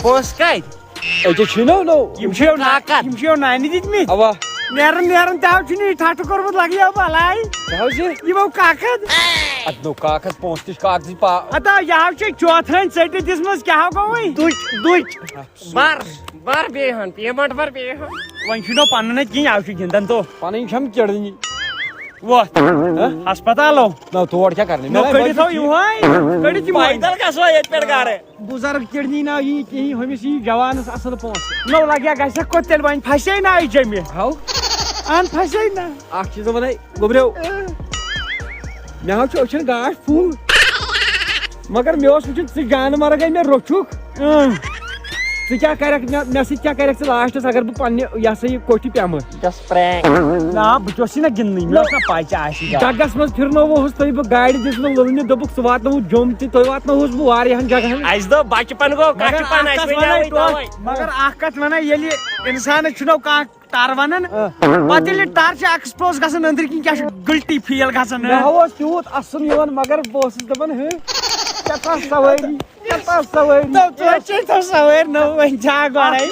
پونٛسہٕ کتہِ أکے چھُنو نو یم چھِ نانہِ دِتمٕتۍ اوا نیرن تہ چھُنہٕ ٹھٹھ کوٚرمُت لگیو بلاے کیٛاہ حظ چھِ یمو کاکد اتھ نو کاغذ پونٛسہٕ تہِ چھِ کاغذی پا اتا یہ چھِ چوتھن ژٔٹِتھ دِژمٕژ کیٛاہ گوٚو وۄنۍ بر بیٚیہِ ہن پیمنٹ بر بیٚیہِ ہن وۄنۍ چھُنو پنُن اتہِ کِہیٖنۍ یَوٕ چھُ گِنٛدان تو پنٕنۍ چھم چڑنی وۄتھ ہسپتالو نو تور کیٛاہ کرنہِ نو کٔڑِتھ تھاو یِہوے کٔڑِتھ یِموے پیدل گژھو ییٚتہِ پٮ۪ٹھ گرٕ بُزرگ چڑنی نا یی کِہیٖنۍ ہُمِس یی جوانس اصل پونٛسہٕ نو لگیا گژھِ کوٚت تیٚلہِ وۄنۍ پھسے نا یہِ جمہِ ہاو ان پھسے نا اکھ چیٖز ونے گوٚبریو مےٚ حظ چھُ أچھن گاش فُل مگر مےٚ اوس وٕچھُن ژٕ جانہٕ مےٚ روٚچھُکھ ژٕ کیٛاہ کرکھ مےٚ سۭتۍ کیٛاہ کرکھ ژٕ لاسٹس اگر بہٕ پننہِ یہ سا یہِ کوٹھِ پیمہٕ نا بہٕ چھُس نا گِنٛدنٕے مےٚ ٲس نا پاے ژےٚ آسی جگس منٛز پھرنووُس تُہۍ بہٕ گاڑِ دِژمٕژ لٔنہِ دوٚپُکھ ژٕ واتنووُتھ جوٚم تہِ تُہۍ واتنووُس بہٕ واریاہن جگہن اسہِ دوٚپ بچپن گوٚو کچپن اسہِ وَنیٛاوٕے تَوَے مگر اکھ کتھ ونان ییٚلہِ انسانس چھُنو کانٛہہ ٹر ونان پتہٕ ییٚلہِ ٹر چھِ ایکسپوز گژھان أنٛدرۍ کِنۍ کیٛاہ چھُ گلٹی فیل گژھان مےٚ اوس تیوٗت اصٕل یِوان مگر بہٕ اوسُس دپان سوٲری سوٲرۍ نو وۄنۍ چھا گۄڈے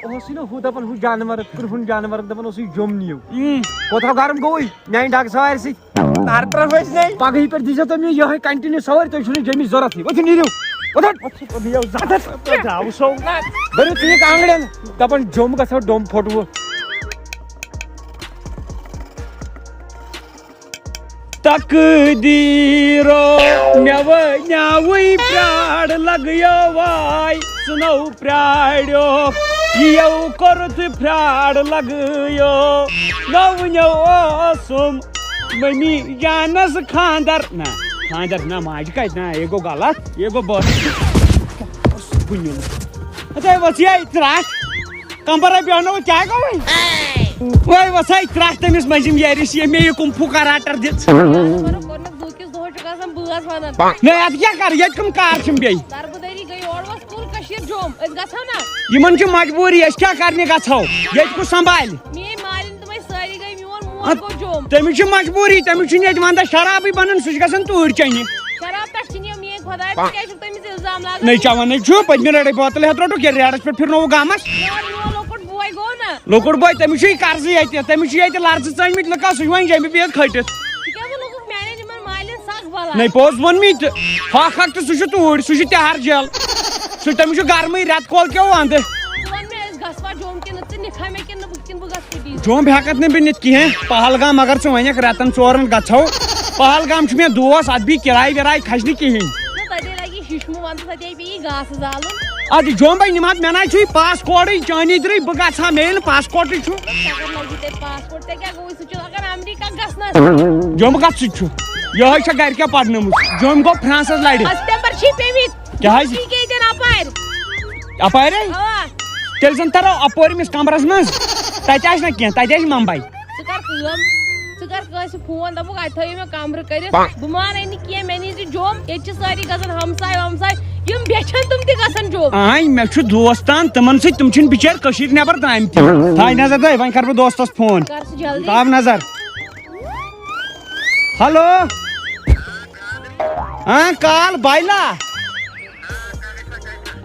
اوسُے نا ہُہ دپان ہُہ جانور کرٛہُن جانور دپان اوسُے جوٚم نِیِو کوتاہ گرم گوٚوُے میانہِ ڈاکہٕ سوارِ سۭتۍ پگہٕے پٮ۪ٹھ دیٖزیو تُہۍ مےٚ یِہوے کنٹِنیو سوٲرۍ تُہۍ چھُو نہٕ جیٚمِچ ضروٗرتھٕے ؤتھِو نیٖرِو بٔرِو ژٕ آنگڑٮ۪ن دپان جوٚم گژھو ڈوٚم پھوٚٹوٕ تقدیٖرو مےٚ ونیاوٕے پرٛار لگیو واے ژٕنو پرٛاریو یِیو کوٚرُتھ پرٛار لگیو نہ وٕنیو اوسُم مٔمی جانس خاندر نہ خاندر نہ ماجہِ کتہِ نہ یہِ گوٚو غلط یہِ گوٚو بہٕ وسیے ترٛٹھ کمبرے بیٚہنو کیٛاہ گوٚو وۄنۍ وساے ترٛٹھ تٔمِس مٔنٛزِم یٲرِس یہِ مےٚ یہِ کُم فُکراٹر دِژ نہ اتھ کیٛاہ کر ییٚتہِ کٕم کار چھِم بیٚیہِ یِمن چھِ مجبوٗری أسۍ کیٛاہ کرنہِ گژھو ییٚتہِ کُس سنبھالہِ تٔمِس چھِ مجبوٗری تٔمِس چھُنہٕ ییٚتہِ ونٛدس شرابٕے بنان سُہ چھُ گژھان توٗرۍ چنہِ نٔے چٮ۪وان چھُ پٔتمہِ لٹہِ بوتل ہٮ۪تھ روٚٹُکھ ییٚلہِ ریڈس پٮ۪ٹھ پھِرنووُکھ گامس لۄکُٹ بوے تٔمِس چھُے قرضہٕ ییٚتہِ تٔمِس چھِ ییٚتہِ لرزٕ ژٲنمٕتۍ لُکو سُہ چھُ وۄنۍ جیٚمہِ بِہِتھ کھٔٹِتھ نٔے پوٚز ووٚنمے تہٕ ہۄکھ تہٕ سُہ چھُ توٗرۍ سُہ چھُ تہار جیل سُہ تٔمِس چھُ گرمٕے رٮ۪تہٕ کول کیو ونٛدٕ جوٚم ہٮ۪کتھ نہٕ بہٕ نِتھ کِہینۍ پہلگام اگر ژٕ ونکھ رٮ۪تن 4 گژھو پہلگام چھُ مےٚ دوس اتھ بیٚیہِ کِراے وِراے کھسہِ نہٕ کِہینۍ ادٕ جوٚم بے نِمہٕ مےٚ نہ چھُے پاسپورٹٕے چٲنی درٕے بہٕ گژھٕ ہا مےٚ ییٚلہِ پاسپورٹٕے چھُ جوٚم کتھ سۭتۍ چھُ یِہوے چھےٚ گرِ کیٛاہ پرنٲومٕژ جوٚم گوٚو فرانسس لرِ کیٛاہ حظ اپٲرے تیٚلہِ زن ترو اپور أمِس کمرس منٛز تتہِ آسہِ نہ کینٛہہ تتہِ آسہِ ممباے فون دپُکھ اتہِ تھٲیِو مےٚ کمرٕ کٔرِتھ بہٕ مانے نہٕ کینٛہہ مےٚ نیٖزِ جوٚم ییٚتہِ چھِ سٲری گژھان ہمساے ومساے یِم بیچھن تِم تہِ گژھن جوٚم آے مےٚ چھُ دوستان تِمن سۭتۍ تِم چھِنہٕ بِچٲرۍ کٔشیٖرِ نٮ۪بر درٛامٕتۍ تھاے نظر تُہۍ وۄنۍ کرٕ بہٕ دوستس فون کر ژٕ جلدی تھاو نظر ہلو کال بایلا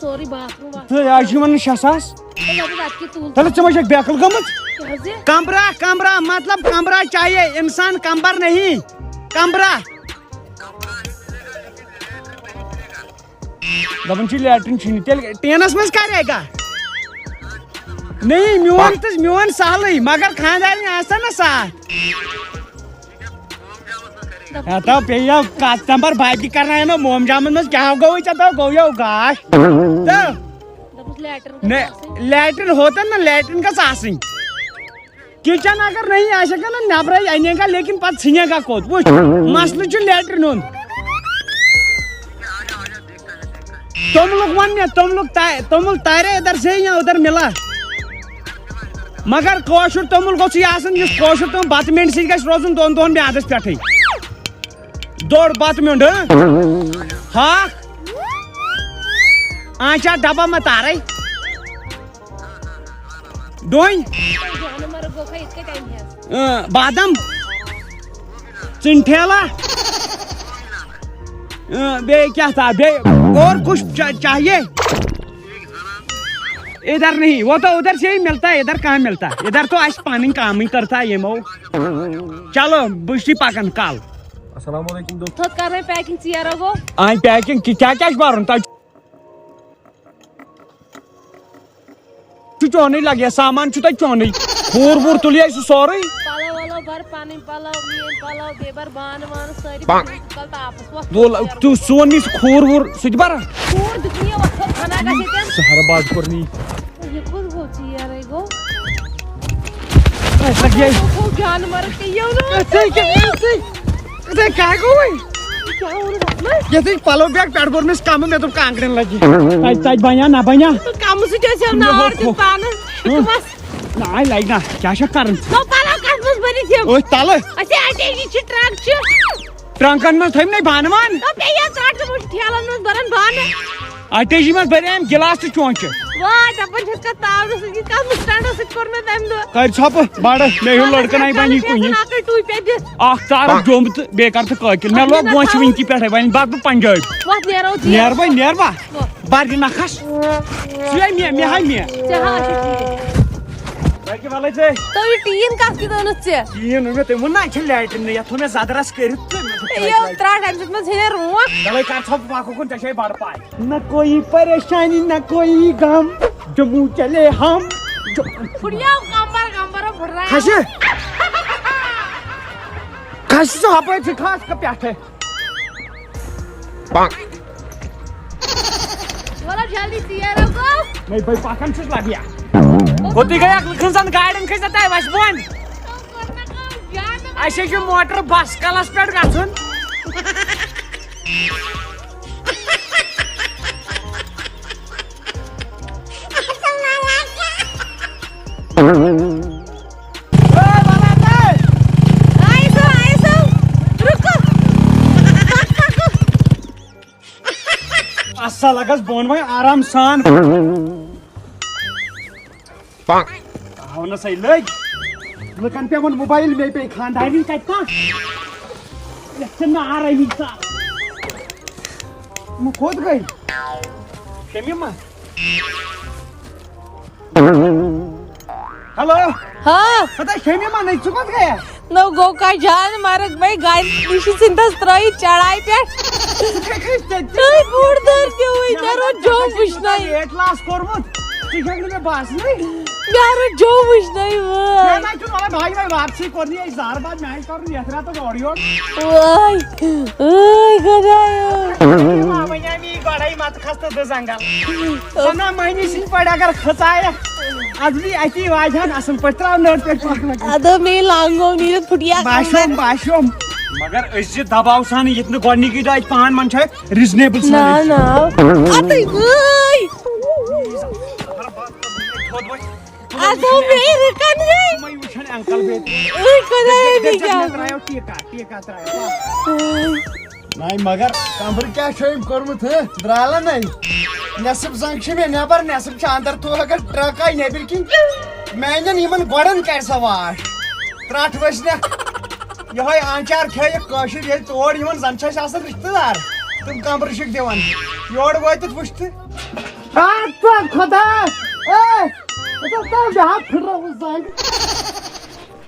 سورُے باتھ روٗم تو آج چھِ وَنان 6,000 تیٚلہِ ژٕ ما چھکھ بیکل گٔمٕژ کمرہ مطلب کمرہ چاہیے انسان کمبر نہیں کمرہ دپان چھِ لیٹرین چھُنہٕ تیٚلہِ ٹینس منٛز کرے گا نہیں میون سہلٕے مگر خاندارنہِ آسان نا ساتھ تو پیو کسٹمر باقی کرنا نا موم جامن مز کیا گو تو گو گاش لیٹرین ہوتا نا لیٹرین گھس آسن کچن اگر نہیں آسے گا نا نبر انے گا لیکن پتہ ژھنے گا کوت وچ مسلہ چھ لیٹرین ہند توملک ون مے تومل تارے ادھر سے یا ادھر ملا مگر کوشر تومل گوٚژھ یہِ آسن یُس کوشر تومل بتہٕ مینڈ سۭتۍ گژھِ روزُن 2 دۄہن میادس پٮ۪ٹھٕے دوڑ بتہٕ میوٚنڈ ہاکھ آنچار ڈبہ ما تارے ڈوٗنۍ بادام ژِنٹھیلا بیٚیہِ کیٛاہ تھا بیٚیہِ اور کچھ چاہیے ادھر نہیں وہ تو ادھر سے ہی ملتا ہے ادھر کہاں ملتا ادھر تو آج پانی کام ہی کرتا ہے یمو چلو بشی پکن کال السلام علیکم دوست تھوت کر پیکنگ ژیر گو آئی پیکنگ کیا برن تہ چونے لگے سامان تہ چونے پور تلیا سہ سورے پلو ولو بر پن پلو مین پلو بی بر بان وان ساری تاپس تو سون یہ کھور سہ برا کھور دکھنی وقت کھانا گژھِ سہارا باز کرنی یہ کس گو ژیر گو لگے جانور کیو کیا گوئی پلو بیگ پہ کورمس کم مے دپ کانگرین لگی تت بنیا نہ بنیا کم سہ نار دِتھ پانس ناے لگہِ نا کیا کرن پلو کس مز بٔرِتھ یِم أتھۍ تلہٕ اچھا اٹیچی چھ ٹرک چھ ٹرنکن مز تھٲوۍ نَے بانہٕ وانہٕ بیٚیہِ ژٹ ژٕ ٹھیلن مز بران بانہٕ اٹیجی مز بریام گلاس تہ چونچہ واہ دپان چھس کتھ تاونہٕ سۭتۍ کتھ سٹینڈو سۭتۍ کوٚر مےٚ تمہِ دۄہ کر ژھۄپہٕ بڑٕ مےٚ ہیوٗ لڑکہٕ نَے بنی کُنہِ ٹوٗپۍ دِتھ اکھ ژار جوٚم تہٕ بیٚیہِ کر ژٕ قٲکِل مےٚ لوگ وونٛچھ وٕنکی پٮ۪ٹھے وۄنۍ بر بہٕ پنجٲبۍ وتھ نیرو نیر با بر دِ نکھس ژٕ مےٚ ہاے مےٚ باقی والے ژے تُہۍ ٹیٖن کتھ کہِ دٲنَس ژےٚ ٹیٖن مےٚ تٔمۍ ووٚن نا چھِ لیٹرین یتھ تھوٚو مےٚ زدرس کٔرِتھ تہٕ ترٛٹھ اَمہِ سۭتۍ ما ژھٕنہِ رونٛٹھ چلے کر ژھۄپہٕ پکھ کُن ژےٚ چھے بڑٕ پاے نہ کوئی پریشانی نہ کوئی غم جموں چلے ہم پھُٹیو کمبر پھُٹراو کھس ژٕ ہپٲرۍ ژٕ کھس پٮ۪ٹھٕ وَلہٕ جلدی ژیر گوٚو میں بھائی پکان چھُس لگیا کوٚتٕے گٔے کھنٛزن گاڑٮ۪ن کھٔسۍ تۄہہِ وَسہِ بۄن اَسے چھُ موٹر بس کلس پٮ۪ٹھ گژھُن اصل لگس بۄن وۄنۍ آرام سان ہاونس لٔگۍ لُکن پیوان موبایل مے پے خاندانی کتہِ کانٛہہ یتھ چھِ نار أمِچ کوٚت گٔے شمیٖما ہیلو ہاں پتہ شمیٖما نٔے ژٕ کوٚت گٔیَکھ نو گو کا جان مرگ بھائی گاڑی نِش ژھٕنتس ترٲیِتھ چڑایہِ پٮ۪ٹھ بوٚڑ دٲر تہِ ہوے مےٚ روٗد جوم وٕچھنَے ویٹ لاس کوٚرمُت ژٕ چھکھ نہٕ مےٚ باسنٕے مےٚ روٗد جوم وٕچھنَے وٲے بھائی بھائی واپسی کرنی ہے زار بات میچ کرن یتھ راتس اورٕ یور وٲے خۄدایا وَنیٛامی گۄڈَے مت کھس تہٕ دٕ زنٛگل سنا مٔہنی سٕنٛدۍ پٲٹھۍ اگر کھژایکھ ادبی اتی واجہن اصل پٲٹھۍ تراو نٔر پٮ۪ٹھ پکھ ادٕ مے لانگو نیٖرِتھ پھُٹیا باشوم مگر أسۍ چھِ دباو سان ییٚتہِ نہٕ گۄڈنِکی دۄہ اَتہِ پان من چھُ اَتہِ ریزنیبل سان اتے وای ادو میرے کنے وٕچھان انکل ٹیکا تراو ناے مگر کمبر کیا چھُ أمۍ کوٚرمُت درٛالا ناے نٮ۪صٕف زنٛگ چھِ مےٚ نٮ۪بر نٮ۪صٕف چھِ اندر تو اگر ٹرک آیہِ نٮ۪بٕرۍ کِنۍ میانٮ۪ن یِمن گۄڈن کرِ سۄ واش ترٛٹھ ؤسنکھ یِہوے آنچار کھیٚیِکھ کٲشِر ییٚلہِ تور یِوان زن چھِ اَسہِ آسان رِشتہٕ دار تِم کمبرٕ چھِکھ دِوان یورٕ وٲتِتھ وٕچھ تہٕ خۄدا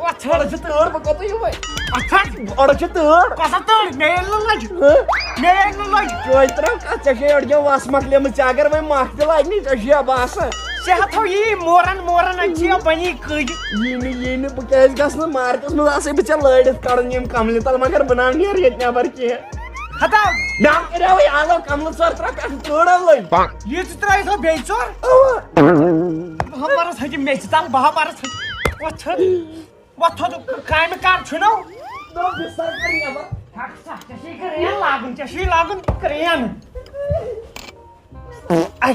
What Orang cetur begitu ya, Boy. Apa? Orang cetur. Kau cetur? Ngelul lagi. Ngelul lagi. Coy terang kaca kayak orang was makhluk mencagar, Boy makhluk lagi nih kaca bahasa. Sehat tau ini moran aja banyak kerja. Ini bekas gasnya markas nu asal bicara ledet karena yang kamli tal magar benangnya riatnya barki. Hata. Dam kira Boy alo kamli suar terang kan turun loh. Ye citra itu becor. Bahaparas aja mecital bahaparas. What to crime card you know? No besar kan ya, Pak. Taksa, jadi lagun keren. Ay,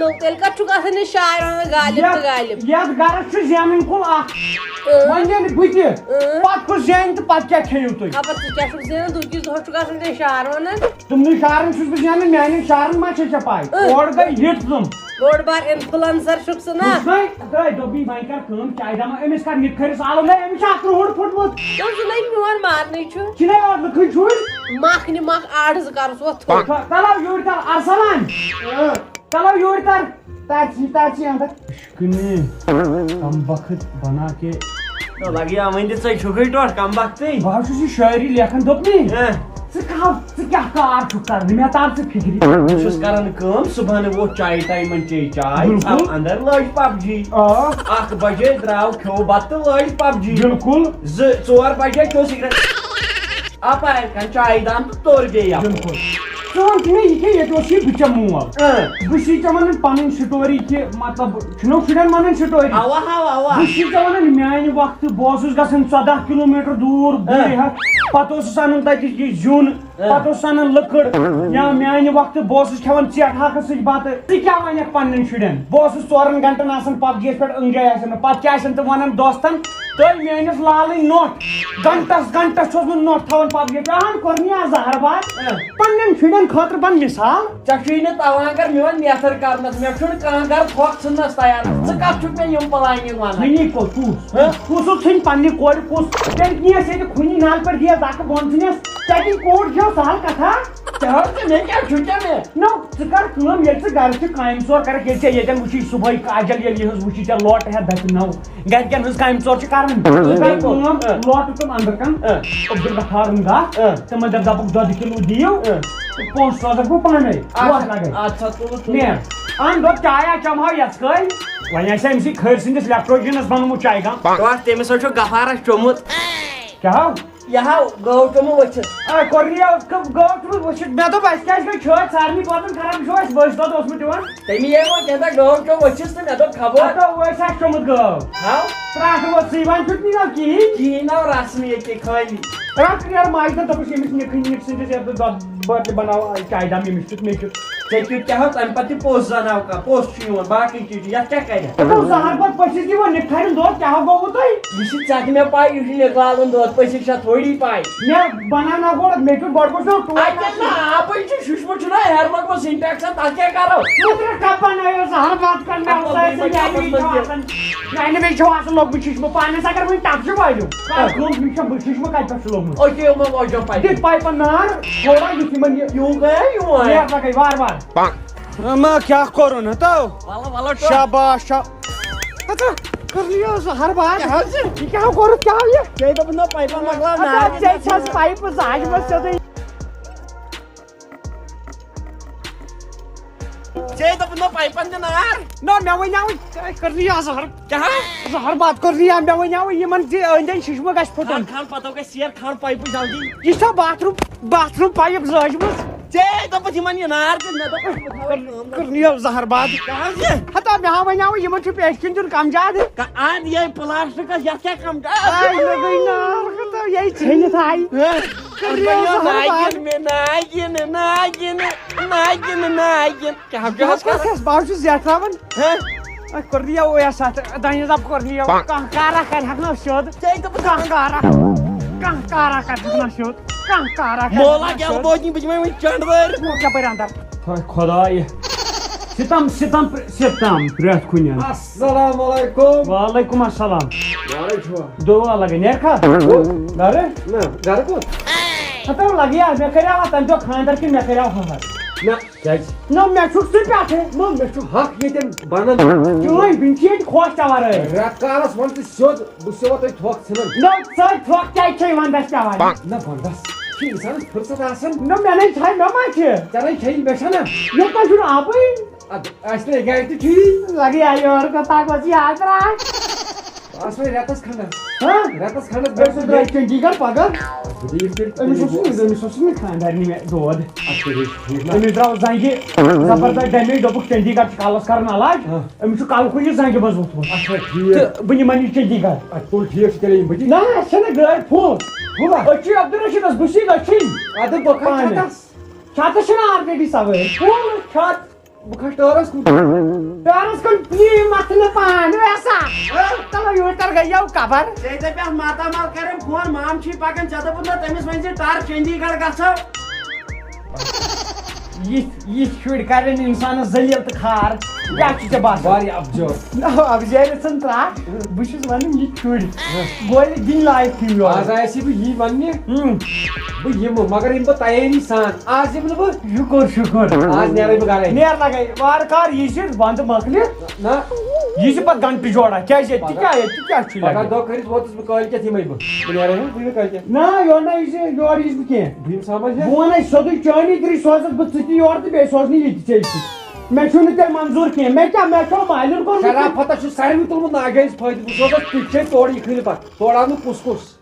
نو تیل کت چھُ گژھان یہِ شاعر ونان غالب تہٕ غالب یتھ گرس چھُ زینٕنۍ کُل اکھ وۄنۍ زینہٕ بہٕ تہِ پتہٕ کُس زینہِ تہٕ پتہٕ کیٛاہ کھیٚیِو تُہۍ خبر ژٕ کیٛاہ چھُکھ زینان دُکِس دۄہس چھُ گژھان تیٚلہِ شعر ونان تِمنٕے شہرن چھُس بہٕ زینان میانٮ۪ن شہرن ما چھےٚ ژےٚ پاے اورٕ گٔے ہِٹ تِم بوٚڑ بار انفلنسر چھُکھ ژٕ نا دوٚپی وۄنۍ کر کٲم چاے دما أمِس کر نِکھٔرِس آلو ہے أمِس چھُ اکھ روٗڈ پھُٹمُت ژٕ لٔگۍ میون مارنٕے چھُ چھِنَے اور لٕکھٕنۍ شُرۍ مکھ نہِ مکھ آڑ زٕ کرُس وۄتھ تھوٚد تلو یوٗرۍ تل ارسلان چلو یوٗرۍ تر تَتہِ اندر کم وقت بنا کے لگیا ؤنۍ ژٕ چھُکھٕے ٹوٹھ کم وقتٕے بہٕ حظ چھُس یہِ شٲعری لیکھان دوٚپنی ژٕ کیٛاہ کار چھُکھ کران مےٚ تار ژٕ فِکرِ بہٕ چھُس کران کٲم صبحن ووت چایہِ ٹایمن چے چاے ژاو اندر لٲج پب جی آ 1 بجے درٛاو کھیوٚو بتہٕ لٲج پب جی بِلکُل 2-4 بجے کھیوٚو سِگریٹ اپارِ کھن چایہِ دام تہٕ توٚر بیٚیہِ بِلکُل ژٕ وَن تہِ مےٚ یہِ کیٛاہ ییٚتہِ اوس یہِ بہٕ ژےٚ مول بہٕ چھُسے ژےٚ ونان پنٕنۍ سٹوری کہِ مطلب چھُنو شُرٮ۪ن ونان سٹوری اوا اوا بہٕ چھُسے ژےٚ ونان میانہِ وقتہٕ بہٕ اوسُس گژھان 14 کِلوٗمیٖٹر دوٗر بُرِ ہٮ۪تھ پتہٕ اوسُس انان تتہِ یہِ زیُن پتہٕ اوسُس انان لٔکٕر یا میانہِ وقتہٕ بہٕ اوسُس کھٮ۪وان ژیٹہٕ ہاکس سۭتۍ بتہٕ ژٕ کیٛاہ ونکھ پننٮ۪ن شُرٮ۪ن بہٕ اوسُس 4 گنٹن آسان پب جی پٮ۪ٹھ أنٛگجاے آسان مےٚ پتہٕ کیٛاہ آسان تِم ونان دوستن تُہۍ میٲنِس لالٕنۍ نوٚٹھ گنٹس چھُس بہٕ نوٚٹھ تھاوان پب جی پٮ۪ٹھ کوٚر مےٚ زہر باد پننٮ۪ن شُرٮ۪ن خٲطرٕ بن مِثال ژےٚ چھُے نہٕ تَوانگر میون میتھر کرنس مےٚ چھُنہٕ کانٛہہ گرٕ تھۄکھ ژھٕننس تیار ژٕ کتھ چھُکھ مےٚ یِم پلانِنٛگ ونان کھنی کُس ژھٕنۍ پننہِ کورِ کُس تیٚلہِ نِیَس ییٚتہِ کھُنی نالہٕ پٮ۪ٹھ دِیَس دکہٕ بۄن ژھٕنٮ۪س ژےٚ کوٗر کھیٚو سہل کتھا مےٚ کیٛاہ چھُ مےٚ نو ژٕ کر کٲم ییٚلہِ ژٕ گرِ چھِ کامہِ ژور کرکھ ییٚلہِ ژےٚ ییٚتٮ۪ن وٕچھی صبحٲے کاجل ییٚلہِ یِہٕنٛز وٕچھی ژےٚ لوٹہٕ ہٮ۪تھ دپہِ نو گرِکٮ۪ن ہٕنٛز کامہِ ژور چھِ کران ژٕ کر کٲم لوٹہٕ تِم انٛدر کن عبدالغفارُن گژھ تِمن دپُکھ 2 کِلوٗ دِیِو تہٕ پونٛسہٕ سوزکھ بہٕ پانے نیر ان دوٚپ چایا چمہو یژکٲلۍ وۄنۍ آسہِ أمسٕے کھٔرۍ سٕنٛدِس لیپٹوجنس بنومُت چایہِ گام تٔمِس حظ چھُ غفارس چوٚمُت کیٛاہ یہِ ہاو گٲو چوٚمُت ؤچھِتھ کوٚر گٲو چھُ وٕچھِتھ مےٚ دوٚپ اَسہِ کیٛازِ گٔے چھٲتۍ سارنٕے بٲژن خراب یہِ چھُ اَسہِ ؤسۍ دۄد اوسمُت دِوان تٔمی یے وۄنۍ کینٛژھا گٲو چوٚم ؤچھِس تہٕ مےٚ دوٚپ خبر ؤسۍ آسہِ چوٚمُت گٲو ہاو ترٛٹھ ؤژھٕے وۄنۍ چھُکھ نہٕ کِہیٖنۍ کِہیٖنۍ ناو رسمٕے ییٚتہِ خٲلی ترٛٹھ نیر ماجہِ تہٕ دوٚپُس ییٚمِس نِکہٕ نِک سٕنٛدِس یَتھ دۄد بٲتلہِ بناو چایہِ دام ییٚمِس تیُتھ مےٚ کیُتھ ژےٚ کیُتھ کیٛاہ ہوٚو تَمہِ پتہٕ تہِ پوٚژھ زناو کانٛہہ پوٚژھ چھُ یِوان باقٕے چیٖز چھِ یتھ کیٛاہ کرِ زہر پتہٕ پٔژھِس دِوان نِکھارٮ۪ن دۄد کیٛاہ گوٚوُ تۄہہِ یہِ چھِ ژےٚ تہِ مےٚ پاے یہِ چھُ نِکالُن دۄد پٔژھِس چھےٚ تھوڑی پاے مےٚ بناوناو گۄڈٕ مےٚ کیُتھ گۄڈٕ گوٚژھ آبٕے چھُ شُشمُت چھُنہ ہیر مۄکمُت سِنٹیکسن تتھ کیٛاہ کرو کپ بنٲیو زہر باد میانہِ مےٚ چھُ آسان لوگمُت شِشمہٕ پانس اگر وۄنۍ ٹپ چھُ واجو شِشمہٕ کتہِ پٮ۪ٹھ چھُ لوگمُت أکیٛاہ یِمن وٲجو پاے دِتھ پایپن نار تھوڑا یُتھ یِمن یوٗ گٔے یوٗ لگے وار وار کیٛاہ کوٚرُن ہتو شاباش زہر باد یہِ کیٛاہ کوٚرُتھ کیٛاہ یہِ ژےٚ دوٚپُن نہ پایپن مۄکلاو ژےٚ چھَس پایپہٕ زاجہِ منٛز سیوٚدُے ژےٚ دوٚپُن نہ پایپن دِ نار نہ مےٚ وَنیٛاوٕے کٔرنی زہر کیٛاہ زہر باد کٔرنی مےٚ وَنیٛاوٕے یِمن تہِ أنٛدۍ أنٛدۍ شِشمہٕ گژھِ پھُٹُن کھان پتہٕ گژھِ سیر کھان پایپہٕ جلدی یہِ چھا باتھ روٗم پایپ زٲجمٕژ ژےٚ دوٚپُتھ یِمن یہِ نار دِ مےٚ دوٚپ کٔرنی زہر باد ہتا مےٚ ہا وَنیٛاوٕے یِمن چھُ پیش کِنۍ دیُن کم زیادٕ اد یہِ پلاسٹِکس یتھ کیٛاہ کم لگے نار یہِ ژھیٚنِتھ آیہِ بہٕ حظ چھُس زیٹھراوان کٔرنی اوس اتھ دانہِ دب کٔرنی کانٛہہ کارا کرِ ہٮ۪کہٕ نا سیوٚد کانٛہہ کارا کرِ ہٮ۪کہٕ نا سیوٚد کانٛہہ کارا مولا گٮ۪ل بوزنی بہٕ دِمے وۄنۍ چنڈوٲرۍ کپٲرۍ اندر خۄداے ستم پرٛٮ۪تھ کُنہِ السلام علیکم وعلیکُم السلام گرے چھُوا دُعا لگے نیرکھا گرٕ نہ گرٕ کوٚت ہتو لگیا مےٚ کریاو تمہِ دۄہ خاندر کِنہٕ مےٚ کریاو ہہر نہ کیٛازِ نہ مےٚ چھُکھ ژٕ پٮ۪ٹھٕ مےٚ چھُ حق ییٚتٮ۪ن بنان چٲنۍ بیٚنہِ چھِ ییٚتہِ خۄش ژےٚ ورٲے رٮ۪تہٕ کالس وَن ژٕ سیوٚد بہٕ سیوا تۄہہِ تھۄکھ ژھٕنان نہ ژٕ تھۄکھ کیٛازِ چھے ونٛدس پٮ۪وان نہ ونٛدس چھِ اِنسانس فرصت آسان نہ مےٚ نَے چھے مےٚ ما چھِ ژےٚ نَے کھیٚیہِ مےٚ چھَنا ییٚتہِ ما چھُنہٕ آبٕے ادٕ آسہِ نہٕ گرِ تہِ ٹھیٖک لگیا یورٕ کوٗتاہ گوٚژھ یاد ترٛاش آس وۄنۍ رٮ۪تس کھنٛڈس رٮ۪تس کھنٛڈس بیٚیہِ سُہ درٛاے چنڈی گڑھ پگہہ أمِس أمِس اوس نہٕ خاندارنہِ مےٚ دود أمِس درٛاو زنٛگہِ زبردست ڈیمیج دوٚپُکھ چنڈی گڑھ چھِ کالس کران علاج أمِس چھُ کلہٕ کُنہِ زنٛگہِ منٛز ووٚتھمُت تہٕ بہٕ نِمن یہِ چنڈی گڑھ اَدٕ تُل ٹھیٖک چھُ تیٚلہِ یِمہٕ بہٕ نہ اَسہِ چھَنہٕ گٲڑۍ فُل أسۍ چھِ عبدالرشیٖدس بہٕ چھُسے دٔچھِنۍ اَدٕ بہٕ کھسہٕ چھَکس چھتس چھِنہ آلریڈی سوٲرۍ فُل چھت بہٕ کھسہٕ ٹٲرس کُن پیارس کن یہ مسئلہ پان ایسا چلو یہ کر گئی کبر ژےٚ دپیٛاس ماتامال کریم فون مام چھی پکان ژےٚ دوٚپُتھ نہ تٔمِس ؤنۍ زِ ٹر چندی گڑھ گژھو یہ شُرۍ کرن انسانس ذلیل تو خار کیا ژےٚ باسان واریاہ ابزور ابزیرِ ژھن تراک بہٕ چھُس ونان یہ شُرۍ گوٚو دِنۍ لایق تھی آز آیس بہٕ یی وننہِ بہٕ یِمہٕ مگر یِمہٕ بہٕ تیٲری سان آز یِمہٕ نہٕ بہٕ شُکر شُکر آز نیرے بہٕ گرے نیر لگے وارٕ کار یہِ چھِ ونٛدٕ مۄکلِتھ نہ یہ چھِ پتہٕ گنٹہٕ جوڑا کیٛازِ ییٚتہِ کیٛاہ چھُ پگہہ دۄہ کٔرِتھ ووتُس بہٕ کٲلۍکٮ۪تھ یِمے بہٕ نیرے نہ بہٕ کٲلۍکٮ۪تھ نہ یور یہِ یور یِس بہٕ کینٛہہ بہٕ یِمہٕ سمجھ بہٕ ونے سیوٚدُے چٲنی ترٛی سوزَکھ بہٕ ژٕ تہِ یور تہٕ بیٚیہِ سوزنہٕ یہِ تہِ ژےٚ سۭتۍ مےٚ چھُنہٕ تیٚلہِ منظوٗر کینٛہہ مےٚ چھُ مالیُن کوٚرمُت شرافت چھُ ساروی تُلمُت ناجٲیز فٲیدٕ بہٕ سوزَکھ پِچھے تورٕ یہِ کھٕنہِ پتہٕ تورٕ اَنہٕ بہٕ کُس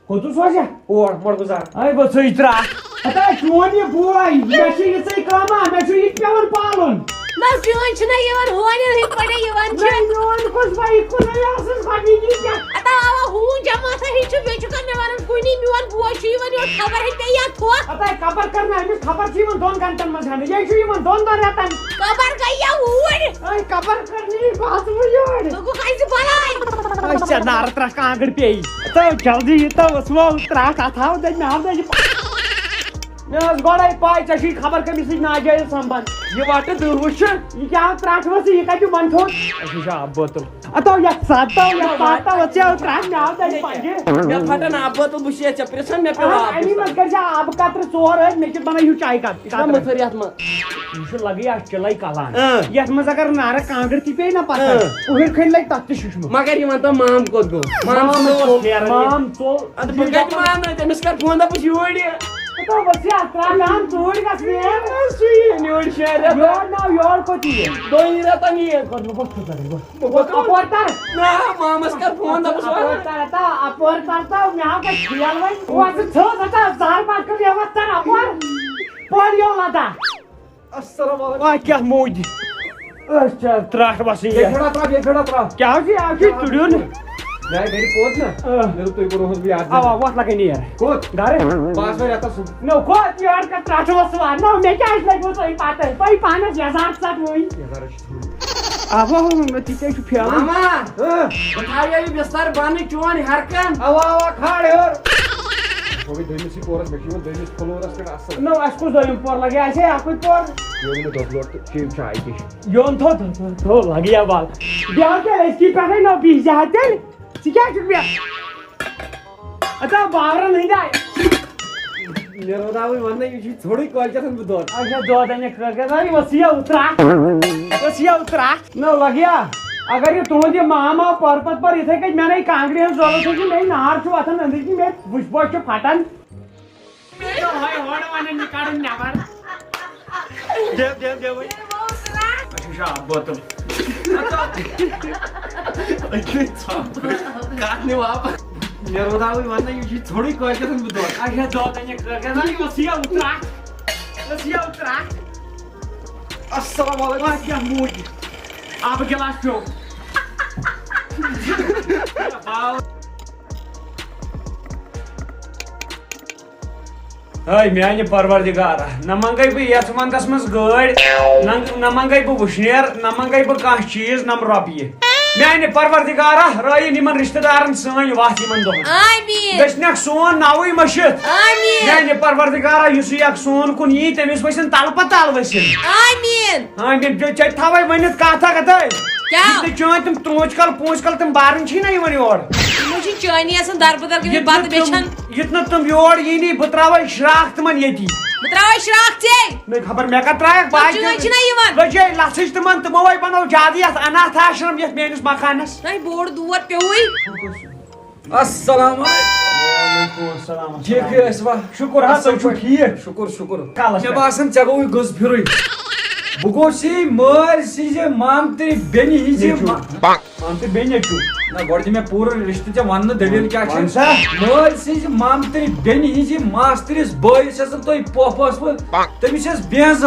کوٚتُس سوزیا اور مۄڑگُزار اے بہٕ ژٕے ترٛاکھ ہتا چون یہِ بوے مےٚ چھِ یِژٕے کٲما مےٚ چھُ یہِ تہِ پیٚوان پالُن نہ چون چھُنہ یِوان ہونٮ۪ن ہٕنٛدۍ پٲٹھۍ یِوان چھِ میون کُس بھائی کُنُے ٲسٕس گۄڈنِچی کیٛاہ اتا اوا ہوٗن جماعتھا ہیٚچھُ بیٚیہِ چھُکھ مےٚ وَنان کُنی میون بوے چھُ یِوان یور خبر ہے پیٚیہِ یا تھوٚکھ ہتا خبر کرنہٕ أمِس خبر چھِ یِوان 2 گنٹن منٛز ہٮ۪نہٕ یے چھُ یِوان 2 رٮ۪تن خبر گٔے یا اوٗرۍ اے خبر کرنہِ بہٕ ہسا بہٕ یور ژٕ گوٚو اَسہِ بلاے ژےٚ نارٕ ترٛکھ کانٛگٕر پیٚیہِ تو جلدی یہِ تو وٕژھمو ترٛکھ اَتھ ہاو دَپہِ مےٚ ہاو دَپہِ مےٚ ٲس گۄڈے پاے ژےٚ چھُے خبر کٔمِس سۭتۍ ناجٲیز سمبنٛد یہِ وَٹہٕ دٕہ چھُ یہِ کیٛاہ ترٛکھ ؤژھ یہِ کَتہِ وۄنۍ تھوٚد اَسہِ چھُ آب بٲتل اتو یتھ ساتو ژےٚ ترٛکھ مےٚ ہاو دَپہِ پنٛجہِ مےٚ پھٹان آبہٕ بٲتل بہٕ چھُس ژےٚ پرٛژھان مےٚ پیٚو آب امی منٛز کٔرۍ زِ آبہٕ قطرٕ 4 ٲسۍ مےٚ چھِ بنٲیِو چاے کپ مٔتھٕر یتھ منٛز یہِ چھُ لگٕے اَتھ چِلے کلان یتھ منٛز اگر نارٕ کانٛگٕر تہِ پیٚیہِ نا پتہٕ اُہٕرۍ کھٔنۍ لگہِ تتھ تہِ شُشمہٕ مگر یہِ ونتو مام کوٚت گوٚو مام مام ژوٚل ادٕ بہٕ کتہِ مانہٕ تٔمِس کر فون دپُس یوٗرۍ یہِ تو ؤژھیا ترٛکھ ژوٗرۍ گژھِ سُہ یِن یوٗرۍ 6 رٮ۪تھ یور ناو یور کوٚت یِیہِ 2 رٮ۪تن یِن اپور تر نہ مامس کر فون دپُس اپور تر تو مےٚ ہاو کتہِ کھیل وۄنۍ ژھٕن ہتا زال پتھ کٔر یوت تر اپور پولیو لداخ السلام علیکم وۄنۍ کیٛاہ موٗدۍ أسۍ چھِ ترٛٹھ وسٕے بیٚیہِ پھِرا تراو بیٚیہِ پھِرا تراو کیٛاہ چھُ تُڑیُن مےٚ آیہِ گرِ پوٚت نا مےٚ دوٚپ تُہۍ کوٚرہوس بہٕ یاد اوا وۄتھ لگے نیر کوٚت گرٕ 5 رٮ۪تس نو کھوت یور کر ترٛٹھ وس نو مےٚ کیٛازِ لگوٕ تۄہہِ پتہٕ تۄہہِ پانس یزار ژٹ وٕنۍ اوا تہِ کیٛاہ چھُ پھیران ماما بہٕ تھاوٕ یہِ بستر بنٕے چون ہرکن اوا اوا کھاڑ ہیوٚر وۄنۍ گٔے دٔیمِسٕے پورس مےٚ چھُ یِوان دٔیمِس فلورس پٮ۪ٹھ اصل نو اَسہِ کُس دوٚیِم پور لگے اَسے اکُے پور یہِ اوٚن مےٚ دۄد لوٹ تہٕ چیٚیِو چاے تہِ یون تھوٚو لگیا بال بیٛاکھ کیٛاہ أزکی پٮ۪ٹھے نو بیٚیہِ زیادٕ تیٚلہِ ژٕ کیٛاہ چھُکھ مےٚ اتا باورن ہٕنٛدۍ آے مےٚ روٗداوٕے وننَے یہِ چھُے ژھوٚرُے کٲلۍکٮ۪تھ اَنہٕ بہٕ دۄد اچھا دۄد اَنٮ۪کھ کٲلۍکٮ۪تھ ؤسِو ترٛٹھ نو لگیا اگر یہِ تُہُنٛد یہِ مام آو پٔر پتہٕ پٔر یِتھے کٔنۍ مےٚ نَے کانٛگرِ ہٕنٛز ضروٗرت چھِ مےٚ نار چھُ وۄتھان أنٛدٕرۍ کِنۍ مےٚ بٕتھِ پوش چھُ پھٹان وَنان یہِ کڑُن نٮ۪بر دِو وۄنۍ اَسہِ چھُ آب بٲتل مےٚ روٗداوٕے وننَے یہِ چھُے ژھوٚرُے کٲلۍکٮ۪تھ اَنہٕ بہٕ دۄد اچھا دۄد اَنٮ۪کھ کٲلۍکٮ۪تھ ؤسِو ترٛٹھ السلام علیکم وۄنۍ کیٛاہ موٗدۍ آبہٕ گِلاس پیوٚو ہے میانہِ پروردِگارا نہ منگے بہٕ یتھ ونٛدس منٛز گٲڑۍ نہ منگے بہٕ وٕشنیر نہ منگے بہٕ کانٛہہ چیٖز نم رۄپیہِ میانہِ پروردِگارا رٲیِن یِمن رِشتہٕ دارن سٲنۍ وتھ یِمن دۄہن آمیٖن گٔژھنکھ سون ناوٕے مٔشِتھ آمیٖن میانہِ پروردِگارا یُس یکھ سون کُن یی تٔمِس ؤسِن تلہٕ پتہٕ تل ؤسِن آمیٖن ژےٚ تھاوے ؤنِتھ کتھ اکھ ہتٲے کیٛاہ چٲنۍ تِم ترٛوٗچ کل پوٗنٛچ کل تِم بارٕنۍ چھی نا یِوان یور تِمو چھِ چٲنی آسان دربدر گٔمٕتۍ بتہٕ بیچھان یِتھ نہٕ تِم یور یی بہٕ تراوے شراکھ تِمن ییٚتی بہٕ تراوے شراکھ ژے مےٚ خبر مےٚ کتھ ترایکھ چٲنۍ چھِنا یِوان بجے لژھٕج تِمن تِمو ہے بنوو زیادٕ یتھ اناتھ آشرم یتھ میٲنِس مکانس نَے بوٚڑ دور پیوٚوُے السلام السلام ٹھیٖکھٕے ٲسوا شُکُر حظ تُہۍ چھِو ٹھیٖک شُکُر شُکُر کالس مےٚ باسان ژےٚ گوٚوُے غٕز پھِرُے بہٕ گوٚوسٕے مٲلۍ سٕنٛزِ مامتٕرِ بیٚنہِ ہِنٛزِ تہٕ بیٚیہِ چھُ نہ گۄڈٕ دِ مےٚ پوٗرٕ رِشتہٕ ژےٚ وننہٕ دٔلیٖل کیٛاہ وَن چھِ سا مٲلۍ سٕنٛزِ مامتٕرِ بیٚنہِ ہِنٛزِ ماستٕرِس بٲیِس ٲسٕن تۄہہِ پۄپھ ٲسمٕژ تٔمِس ٲس بینٛز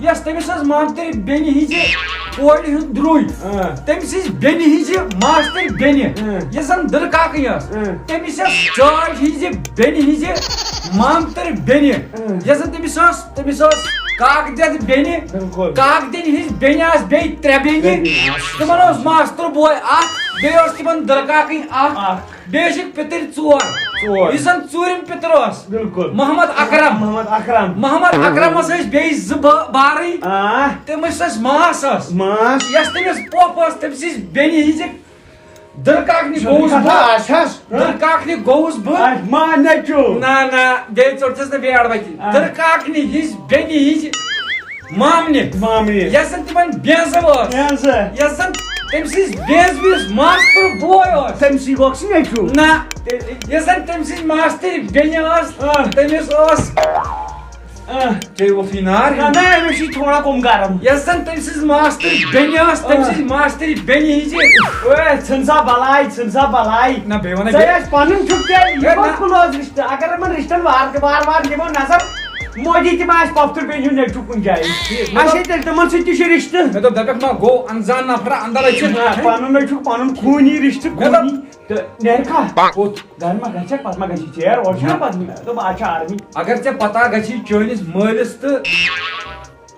یۄس تٔمِس ٲس مامتٕرِ بیٚنہِ ہِنٛزِ کورِ ہُنٛد درٛوے تٔمِس ٲسۍ بیٚنہِ ہِنٛزِ ماستٕرِ بیٚنہِ یۄس زن دٕرٕ کاکٕنۍ ٲس تٔمِس ٲس چاج ہِنٛزِ بیٚنہِ ہِنٛزِ مامتٕرِ بیٚنہِ یۄس زن تٔمِس ٲس کاک دِتھ بیٚنہِ بالکل. کاک دِنہِ ہِنٛز بیٚنہِ آسہٕ بیٚیہِ 3 بیٚنہِ تِمن اوس ماستُر بوے اکھ بیٚیہِ اوس تِمن دٕرکاکٕنۍ اکھ بیٚیہِ چھِکھ پِتٕرۍ 4 یُس زن ژوٗرِم پِتٕر اوس بالکل. محمد اکرم محمد اکرم اکرمس ٲسۍ بیٚیہِ 2 بارٕنۍ تٔمِس ٲس ماس ماس یۄس تٔمِس پۄپھ ٲس تٔمۍ سٕنٛز بیٚنہِ ہِنٛزِ دٕرکاکنہِ گوٚوُس بہٕ دٕرکاکنہِ گوٚوُس بہٕ ما نیچو نہ بیٚیہِ ژوٚٹھُس نہٕ بیٚیہِ اڑبَتہِ دٕرکاکنہِ ہِنٛز بیٚنہِ ہِنٛزِ مامنہِ یۄس زن تِمن بیٚنزٕ ٲس یۄس زن تٔمۍ سٕنٛز بیٚنزٕ یُس ماستُر بوے اوس تٔمسٕے گوٚکھ نیچو نہ یۄس زن تٔمۍ سٕنٛز ماستٕرۍ بیٚنہِ ٲس تٔمِس اوس چیٚیہِ وۄتھٕے نار أمِس چھِ تھوڑا کم گرم یۄس زن تٔمۍ سٕنٛز ماستٕرۍ بیٚنہِ ٲس تٔمۍ سٕنٛز ماستٕرۍ بیٚنہِ ہِنٛزِ ژھٕن سا بلاے نہ بیٚیہِ وَنَے ژےٚ ٲسۍ پنُن چھُکھ ژےٚ کلوز رشتہٕ اگر یِمن رشتن وار دِمو نظر موجی تہِ ما آسہِ پۄپھتٕر بیٚنہِ ہُنٛد نیچو کُنہِ جایہِ اچھا تیٚلہِ تِمن سۭتۍ تہِ چھُ رشتہٕ مےٚ دوٚپ دَپٮ۪کھ ما گوٚو انزان نفرا اندر أژِتھ پنُن ہے چھُکھ پنُن خوٗنی رشتہٕ خوٗنی تہٕ نیرکھا کوٚت گرِ ما گژھکھ پتہٕ ما گژھی ژیر اورٕ چھُنہ پتہٕ مےٚ دوٚپ آز چھِ آرمی اگر ژےٚ پتہ گژھی چٲنِس مٲلِس تہٕ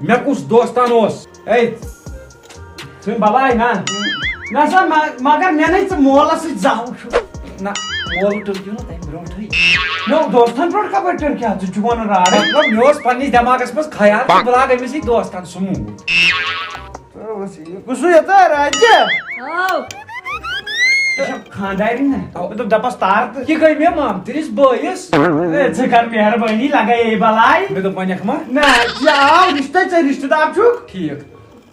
مےٚ کُس دوستان اوس ہے ژھٕن بلاے نہ سا مگر مےٚ نَے ژٕ مولس سۭتۍ زاو چھُ نہ مول ٹٔرکیو نہ تمہِ برونٛٹھٕے مےٚ دوستن پٮ۪ٹھ کپٲرۍ ٹٔرکیا ژٕ چھُکھ ونان راڑے مطلب مےٚ اوس پننِس دٮ۪ماغس منٛز خیال کہِ بہٕ لاگہٕ أمِس سۭتۍ دوستان سموٗتھ کُسُے یَتہٕ راجہِ آو خاندارٮ۪ن نہ بہٕ دوٚپ دپس تار تہٕ یہِ گٔے مےٚ مامتٕرِس بٲیِس ژٕ کر مہربٲنی لگاے بلاے مےٚ دوٚپ وۄنیٚکھ ما نہ یہِ آو رشتہٕ ژےٚ رشتہٕ دار چھُکھ ٹھیٖک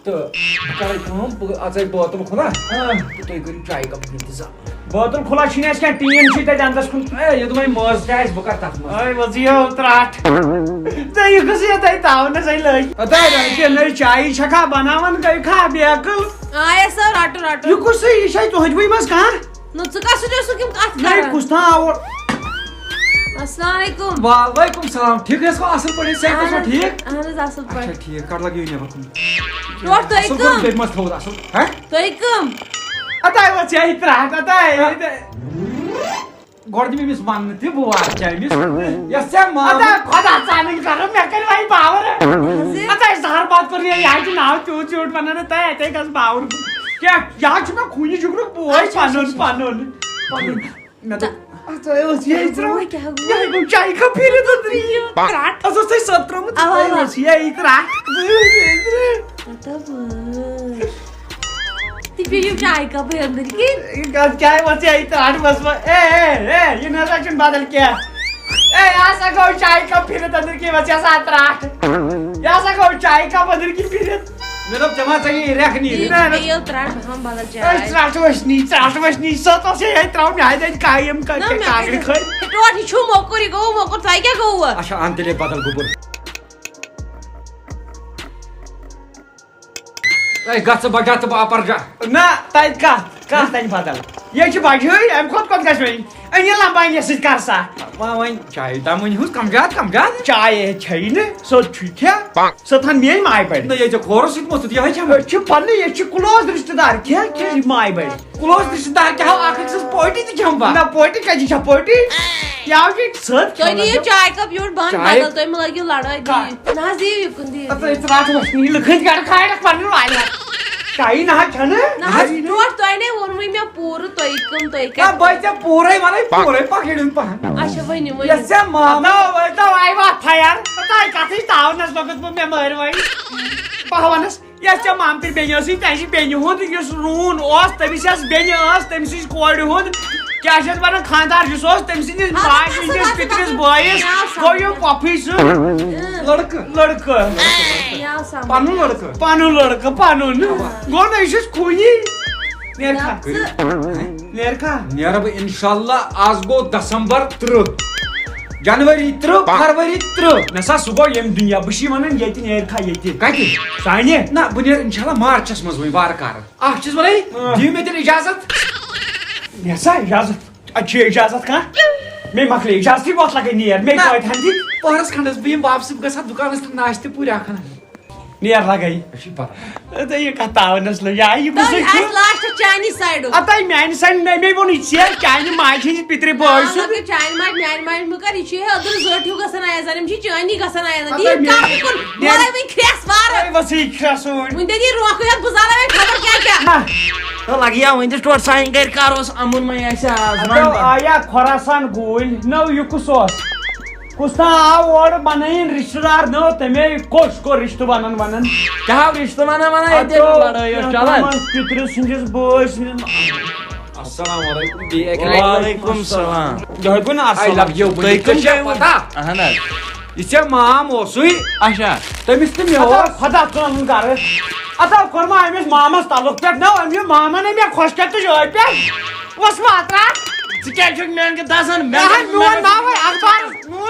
تہٕ بہٕ کرے کٲم بہٕ اژے بٲتل کھُلا تہٕ تُہۍ کٔرِو چایہِ کپ انتظام بٲتل کھُلا چھُنہٕ اَسہِ کینٛہہ ٹیٖن چھُے تتہِ اندس کُن اے یہِ دوٚپ مٲز تہِ آسہِ بہٕ کرٕ تتھ منٛز وزیو تراٹھ ژےٚ یہِ گٔژھ یتَے تاونس ہے لٔگۍ اوتانۍ نٔے چایی چھکھا بناوان گٔے کھا بیکٕل آیا سا رٹو یہِ کُس یہِ چھے تُہنٛدوٕے منٛز کانٛہہ نہ ژٕ کس سۭتۍ اوسُکھ یِم کتھ نٔے کران کُس تام آوُر السلام علیکم وعلیکُم سلام ٹھیٖک ٲسوا اصٕل پٲٹھۍ صحت اوسوا ٹھیٖک اہن حظ اصل اچھا پٲٹھۍ ٹھیٖک کر لگیو نٮ۪بر کُن ٹوٹھ تُہۍ اصٕل کٕم پٲٹھۍ بیٚیہِ منٛز تھوٚوُت اصٕل ہہ تُہۍ کٕم اوتانۍ وۄژھ یہِ تراٹھ اوتانۍ گۄڈٕ دِ مےٚ أمِس وننہٕ تہِ بہٕ واتہٕ أمِس یۄس ژےٚ مامہٕ اوتانۍ خۄدا ژانٕنۍ کرو مےٚ کٔرۍ وۄنۍ باور اوتانۍ زہر باد کوٚر یہِ ہا چھُ ناو تیوٗت زیوٗٹھ ونان اوتانۍ اتے گژھ باور کیٛاہ یہِ حظ چھُ مےٚ خوٗنی جُگرُک بوے پنُن مےٚ دوٚپ اوتانۍ اوس یہِ تراوان کیٛاہ گوٚو یہِ گوٚو چایہِ کپ پھِرِتھ أنٛدری ترٛٹھ اتھ اوس تۄہہِ سۄد ترٛومُت اوا اوس یہِ تراٹھ تہِ پیٚیِو چاے کپٕے أنٛدٕرۍ کِنۍ کیٛاہ وۄژھ یہِ تراٹھ وۄژھ اے یہِ نہ سا چھُنہٕ بدل کینٛہہ اے یہِ ہسا گوٚو چایہِ کپ پھِرِتھ أنٛدٕرۍ کِنۍ وۄژھ یہِ ہسا تراٹھ یہِ ہسا گوٚو چایہِ کپ أنٛدٕرۍ کِنۍ پھِرِتھ مےٚ دوٚپ ژےٚ ما ژَگی ریٚکھ نیٖرِتھ پیٚیِو ترٛٹھ بہٕ ہاوٕ بدل چاے تراٹھ وٕچھنی سۄ اوس یہِ تراوُن مےٚ ہاے کایم کاکرِ کھٔلۍ ٹوٹھ یہِ چھُ موٚکُر یہِ گوٚو موٚکُر تۄہہِ کیٛاہ گوٚوٕ اچھا ان تیٚلے بدل گوٚبُر اے گژھ ژٕ بجا تہٕ بہٕ اپرجا نہ تتہِ کتھ تانۍ بدل یہِ چھِ بجٲے امہِ کھۄتہٕ کوٚت گژھِ وۄنۍ أنۍ یہِ لمبانہِ سۭتۍ کر سا وۄنۍ چایہِ تام ؤنۍہوٗس کم زیادٕ چاے چھیی نہٕ سیوٚد چھُے کھٮ۪ہ سۄ تھن میٲنۍ ماے بڑِ نہ ییٚتہِ ژےٚ کھورس سۭتۍ موٚتھُت یِہوے چھےٚ أسۍ چھِ پننہِ ییٚتہِ چھِ کلوز رشتہٕ دار کھٮ۪ہ ماے بڑِ کلوز رشتہٕ دار کیٛاہ أکۍ سٕنٛز پوٹی تہِ کھٮ۪م بہٕ نہ پوٹی کَتہِ چھےٚ پوٹی یہِ آو چھِ سۭتۍ تُہۍ دِیِو چاے کپ یورٕ بنٛد چاے؟ بدل تُہۍ مہ لٲگِو لڑٲے دِیِو نہ حظ دِیِو یُکُن دِیِو تراٹھ وٕچھنی لٕکھٕنۍ گرٕ کھالکھ پنٕنۍ والہِ چایی نہ حظ چھنہٕ نہ حظ ٹوٹھ تۄہہِ نے ووٚنوٕے مےٚ پوٗرٕ تُہۍ کٕم تُہۍ نہ کیٛاہ بہٕ ژےٚ پوٗرَے وَنَے پوٗرَے پکڑُن پہن اچھا ؤنِو ؤنِو یۄس ژےٚ مامہٕ آیہِ وَتھ فَیَر تۄہہِ کَتھٕے تاونَس لوٚگُس بہٕ مےٚ مٲرۍ وۄنۍ بہٕ وَنَس یۄس ژےٚ مامتٕر بیٚنہِ ٲسٕے تَمہِ سٕنٛزِ بیٚنہِ ہُنٛد یُس روٗن اوس تٔمِس یۄس بیٚنہِ ٲس تٔمۍ سٕنٛزِ کورِ ہُنٛد کیٛاہ چھِ اَتھ وَنان خانٛدار یُس اوس تٔمۍ سٕنٛدِس ماجہِ ہٕنٛدِس پِترِس بٲیِس گوٚو یِم پۄپھٕے سُنٛد لڑکہٕ یہِ آو سمجھ پنُن لڑکہٕ پنُن لڑکہٕ پنُن گوٚو نہ یہِ چھُس خوٗنی نیرکھا نیرکھا نیرٕ بہٕ اِنشاءاللہ آز گوٚو دسمبر 30 جنؤری 30 فروری 30 نہ سا سُہ گوٚو ییٚمہِ دُنیا بہٕ چھُے وَنان ییٚتہِ نیرکھا ییٚتہِ کتہِ سانہِ نہ بہٕ نیرٕ اِنشاءاللہ مارچس منٛز وۄنۍ وارٕ کارٕ اکھ چیٖز وَنَے دِیِو مےٚ تیٚلہِ اِجازت مےٚ سا اِجازت اَتہِ چھُ اِجازت کانٛہہ مےٚ مۄکلے اِجازتٕے ووٚتھ لگے نیر مےٚ کۭتۍ ہن دِتۍ پہرس کھنڈس بہٕ یِمہٕ واپسہٕ بہٕ گژھٕ ہا دُکانس تہٕ ناشتہٕ پوٗرٕ اکھ نیر لگائی یہ کتاونس لگ لاسٹ چانی سائڈ اتائی میانہ سائڈ نمی وون یہ چانہ ماجہ ہند پتر بوے چانی ماج میانہ ماج مگر یہ ادر زٹ ہیو گژھان آیزان یم چانی گژھان آیزان کھریس وار وسیع کھرسون ون دی روکھ بزالا خبر کیا کیا تو لگیا ون دس ٹوٹ سان گھر کاروس امن میں آسہ آیا خوراسان گول نو یہ کس کس آو اور بنائن رشتہ دار نو تمے کوش کو رشتہ ونن ونن کیا رشتہ ونان لڑائی چلان پتر سندس بوس السلام علیکم وعلیکم السلام یہ گو نا اہن یہ ژےٚ مام اوسُے اچھا تٔمِس تہِ مےٚ خدا اوس خدا ژون گر اتو کورما امس مامس تعلق پہ نو ام ماما نے مے خوش کر تو جوے پہ وس ماترا ژٕ میان کے دسان میون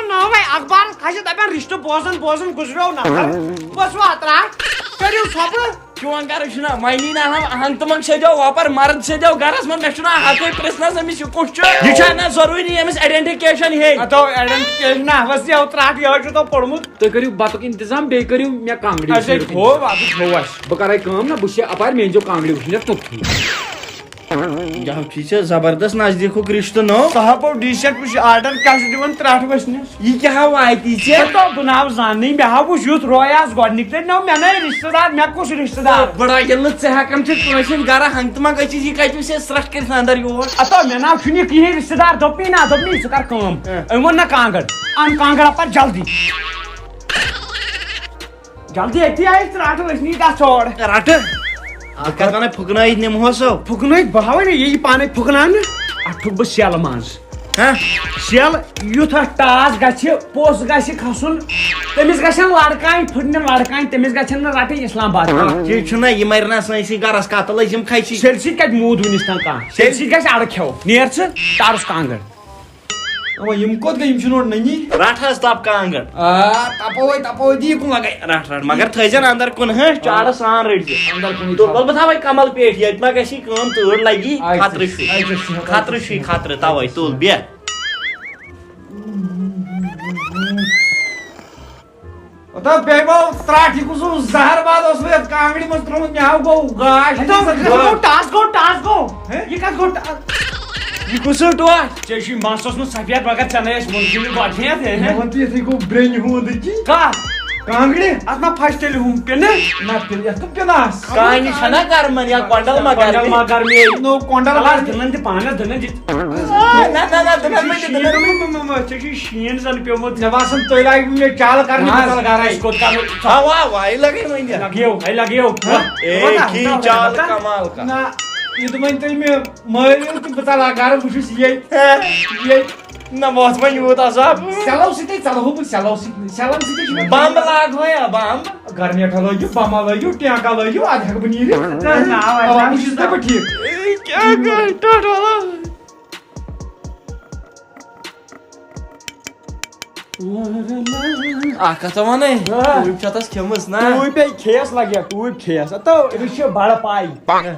ناو ہے اخبار کھسہ دپان رشتہ بوزن بوزن گزریو نفر وس ماترا کریو سب چون گر چھُنا وۄنی نا ہنگ تمنگ سیدیو وپر مرد سیدیو گرس من مےٚ چھُنا حقے پرژھنس أمِس یہِ کُس چھُ یہِ چھا نا ضروٗری أمِس آیڈنٹِفِکیشن ہیٚنۍ اتو ایڈنٹیفکیشن حوس یہ تراٹ یہ چھو تو پڑمت تُہۍ کٔرِو بتُک انتظام بیٚیہِ کٔرِو مےٚ کانٛگرِ اچھا ہو بات ہو اس بہٕ کرے کٲم نا بہٕ چھُس اپارِ مےٚ أنۍزیو کانٛگرِ وٕچھنہِ توٚتھٕے یہ زبردست نزدیک رشتہ نو صاحب ڈی شرٹ پہ آرڈر کیا دن تراٹ وسنس یہ کیا واتی تو بہ نا زان مے ہا وچ یوت رویاس گۄڈنِک لٹہِ نو مے نئے رشتہ دار مے کُس رشتہ دار بڑا ییٚلہِ نہٕ ژٕ ہٮ۪کان چھُکھ کٲنٛسہِ ہُنٛد گرٕ ہنگ تہٕ منٛگ أژِتھ یہِ کتہِ وٕچھ سرٛٹھ کٔرِتھ اندر یور اتو مے نا چھُنہٕ کِہیٖنۍ رشتہ دار دوٚپنی نا دوٚپنی ژٕ کر کٲم أمۍ ووٚن نا کانٛگٕر ان کانٛگٕر اپر جلدی جلدی أتی آیہِ تراٹ وسنی گژھ چھوڑ رٹہٕ بہٕ کتھ ونان پھُکنٲیِتھ نِمہوسو پھُکنٲیِتھ بہٕ ہاوے نا یہِ پانے پھُکناونہٕ اتھ ٹھُک بہٕ سیل منٛز سیل یُتھ اتھ ٹاس گژھِ پوٚژھ گژھِ کھسُن تٔمِس گژھن لڑکانۍ پھٕٹنہِ لڑکانۍ تٔمِس گژھن نہٕ رٹٕنۍ اسلام آباد یہِ چھُنہ یہِ مرِ نا سٲنسٕے گرس قتل ٲسۍ یِم کھسہِ سیل سۭتۍ کتہِ موٗد وُنِس تام کانٛہہ سیل سۭتۍ گژھِ اڑٕ کھٮ۪و نیر ژٕ تارُس کانٛگٕر وۄنۍ یِم کوٚت گٔے یِم چھِ نوٚڑ نٔنی رٹ حظ تپ کانٛگٕر تپوے دی کُن لگے رٹ مگر تھٲیزٮ۪ن اندر کُن چاڑٕ سان رٔٹزِ اندر کُنٕے تُل بہٕ تھاوے کمل پیٹھ ییٚتہِ ما گژھی کٲم تۭر لگی خطرٕ چھُے خطرٕ توے تُل بیٚہہ بیٚیہِ گوٚو تراٹ یہِ کُس اوس زہر باد اوس مےٚ یتھ کانٛگرِ منٛز ترومُت مےٚ ہاو گوٚو گاش ٹاس گوٚو یہِ کتھ گوٚو یہِ کُس ٹوٹھ ژےٚ چھُے مس اوسمُت سفید مگر ژےٚ نَے ٲسۍ ووٚنمُت گۄڈنٮ۪تھ مےٚ ووٚن تہٕ یِتھٕے گوٚو برٛنہِ ہُنٛد کتھ کانٛگرِ اتھ ما پھچ تیٚلہِ ہُم پِنہٕ نہ پِنہٕ یتھ کٔم پِنہٕ آسہٕ کانہِ چھنا کرمن یا کۄنڈل ما کۄنڈل ما کر مے نوٚو کۄنڈل دٕنن تہِ پانس دٕنن دِتھ ژےٚ چھُے شیٖن زن پیوٚمُت مےٚ باسان تُہۍ لاگہِ مےٚ چال کرنہِ بدل گرے کوٚت کرو لگے وۄنۍ لگیو چال کمال نہ یہِ دوٚپن تیٚلہِ مےٚ مٲرِو تہٕ بہٕ ژلہٕ گرٕ بہٕ چھُس ییٚتہِ نہ وۄتھ وۄنۍ یوٗت عذاب سیلو سۭتی ژلہو بہٕ سیلو سۭتۍ سیلن سۭتی چھُ مےٚ بمب لاگہو یا بمب گرنیٹھا لٲگِو بمہ لٲگِو ٹینکا لٲگِو ادٕ ہٮ۪کہٕ بہٕ نیٖرِتھ بہٕ چھُس دپان ٹھیٖک اکھ کتھ ونے چھتس کھیمٕژ نا پے کھیس لگیا ٹوٗپۍ کھیس تو أمِس چھِ بڑٕ پاے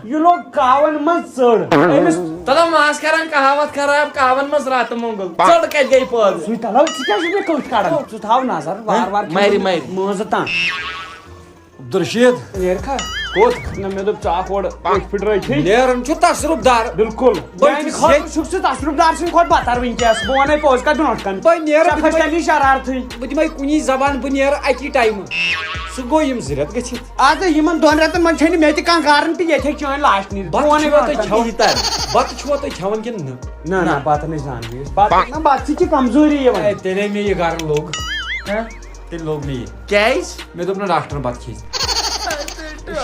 یہِ لوگ کاون منٛز ژٔر أمِس تلو ماس کران کہاوت خراب کہاون منٛز راتہٕ مونگل ژٔر کتہِ گٔے پٲدٕ سُے تلو ژٕ کیٛاہ چھُکھ مےٚ کٔٹھۍ کڑان ژٕ تھاو نظر وار وار مارِ مٲنٛزٕ تام عبدالرشید نیرکھا کوٚت نہ مےٚ دوٚپ ژٕ اکھ اورٕ أتھۍ پھٕٹرٲیتھٕے نیران چھُ تصرُف دار بِلکُل میانہِ خٲطرٕ چھُکھ ژٕ تصرُف دار سٕنٛدِ کھۄتہٕ بدتر وٕنکیٚس بہٕ ونے پوٚز کتھ برونٛٹھ کن بہٕ نیرٕ ژےٚ کھٔژ تیٚلی شرارتھٕے بہٕ دِمے کُنی زبان بہٕ نیرٕ اکی ٹایمہٕ سُہ گوٚو یِم 2 رٮ۪تھ گٔژھِتھ اَدٕ یِمن 2 رٮ۪تن منٛز چھےٚ نہٕ مےٚ تہِ کانٛہہ گارنٹی ییٚتہِ ہیٚکہِ چٲنۍ لاش نیٖرِتھ بہٕ ونے بتہٕ چھُوا تُہۍ کھٮ۪وان کِنہٕ نہ نہ بتہٕ نٕے زانوٕے أسۍ بتہٕ سۭتۍ چھِ کمزوری یِوان تیٚلے مےٚ یہِ گرٕ لوٚگ تیٚلہِ لوٚگ مےٚ یہِ کیازِ مےٚ دوٚپ نہٕ ڈاکٹرن بتہٕ کھیٚزِ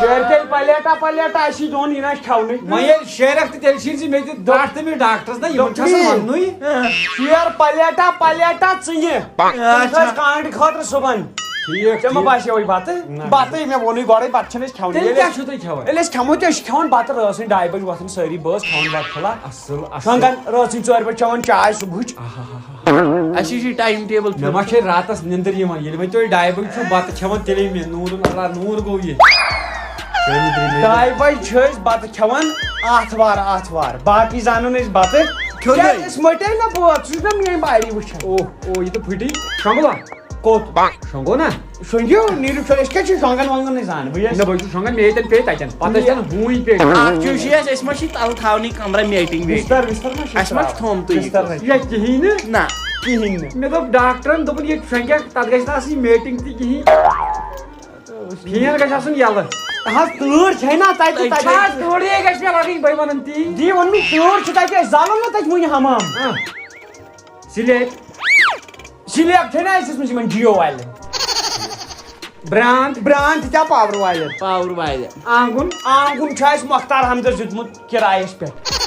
شیر تیٚلہِ پلیٹا اسی دۄن یہِ نہ چھِ کھٮ۪ونٕے وۄنۍ ییٚلہِ شیرکھ تہٕ تیٚلہِ شیٖرزِ مےٚ تہِ دَٹھ تٔمِس ڈاکٹرس نہ یِمن چھُ آسان وننُے شیر پلیٹا ژٕنہِ کانٛگرِ خٲطرٕ صُبحن ٹھیٖک ژےٚ ما باسیوٕے بتہٕ مےٚ ووٚنُے گۄڈے بتہٕ چھِنہٕ أسۍ کھٮ۪وان تیٚلہِ کیٛاہ چھُو تُہۍ کھٮ۪وان ییٚلہِ أسۍ کھٮ۪مو تہِ أسۍ چھِ کھٮ۪وان بتہٕ رٲژٕنۍ 2 بجہِ وۄتھان سٲری بٲژ کھٮ۪وان بتہٕ پھوٚلا اصٕل شۄنٛگان رٲژٕنۍ 4 بجہِ چٮ۪وان چاے صُبحٕچ اَسہِ چھُ ٹایم ٹیبل مےٚ ما چھِ راتس نِندٕر یِوان ییٚلہِ وۄنۍ تُہۍ 2 بجہِ چھُو بتہٕ کھٮ۪وان تیٚلے مےٚ نوٗر گوٚو یہِ 2 بجہِ چھِ أسۍ بتہٕ کھٮ۪وان آتھوار باقٕے زانان أسۍ بتہٕ أسۍ مٹے نہ بٲژ ژٕ چھُکھ نہ میٲنۍ باری وٕچھان اوہ یہِ تہٕ پھٕٹی شۄنٛگلا کوت شونگو نا شونگیو نیرو چھو أسۍ کیٛاہ چھِ شونگان وونگان نہٕ زانہٕ بہٕ نہ بہٕ چھُس شونگان مے تن پے تتٮ۪ن پتہٕ ٲسۍ تن ہوٗنۍ پے اکھ چیٖز چھُ اَسہِ ما چھِ تَلہٕ تھاونٕے کمرٕ میٹِنگ ویٹِنگ اَسہِ ما چھُ تھومتُے یہِ یا کِہیٖنۍ نہٕ نہ کِہیٖنۍ نہٕ مےٚ دوٚپ ڈاکٹرن دوٚپُن ییٚتہِ شونگیکھ تتھ گژھِ نہٕ آسٕنۍ میٹِنگ تہِ کِہیٖنۍ فین گژھِ آسُن یَلہٕ حظ تۭر چھے نا تتہِ تھوڑی گژھِ مےٚ لگٕنۍ بہٕ ونان تی دی ووٚن مےٚ تۭر چھِ تتہِ أسۍ زالو نا تتہِ وٕنہِ حمام سلیپ سلیب چھے نا اَسہِ ٲسمٕژ یِمن جِیو والٮ۪ن برٛانٛد برٛان تہِ کیٛاہ پاور والٮ۪ن پاور واریاہ آنٛگُن آنگُن چھُ اَسہِ مۄختار حمدس دیُتمُت کِرایس پٮ۪ٹھ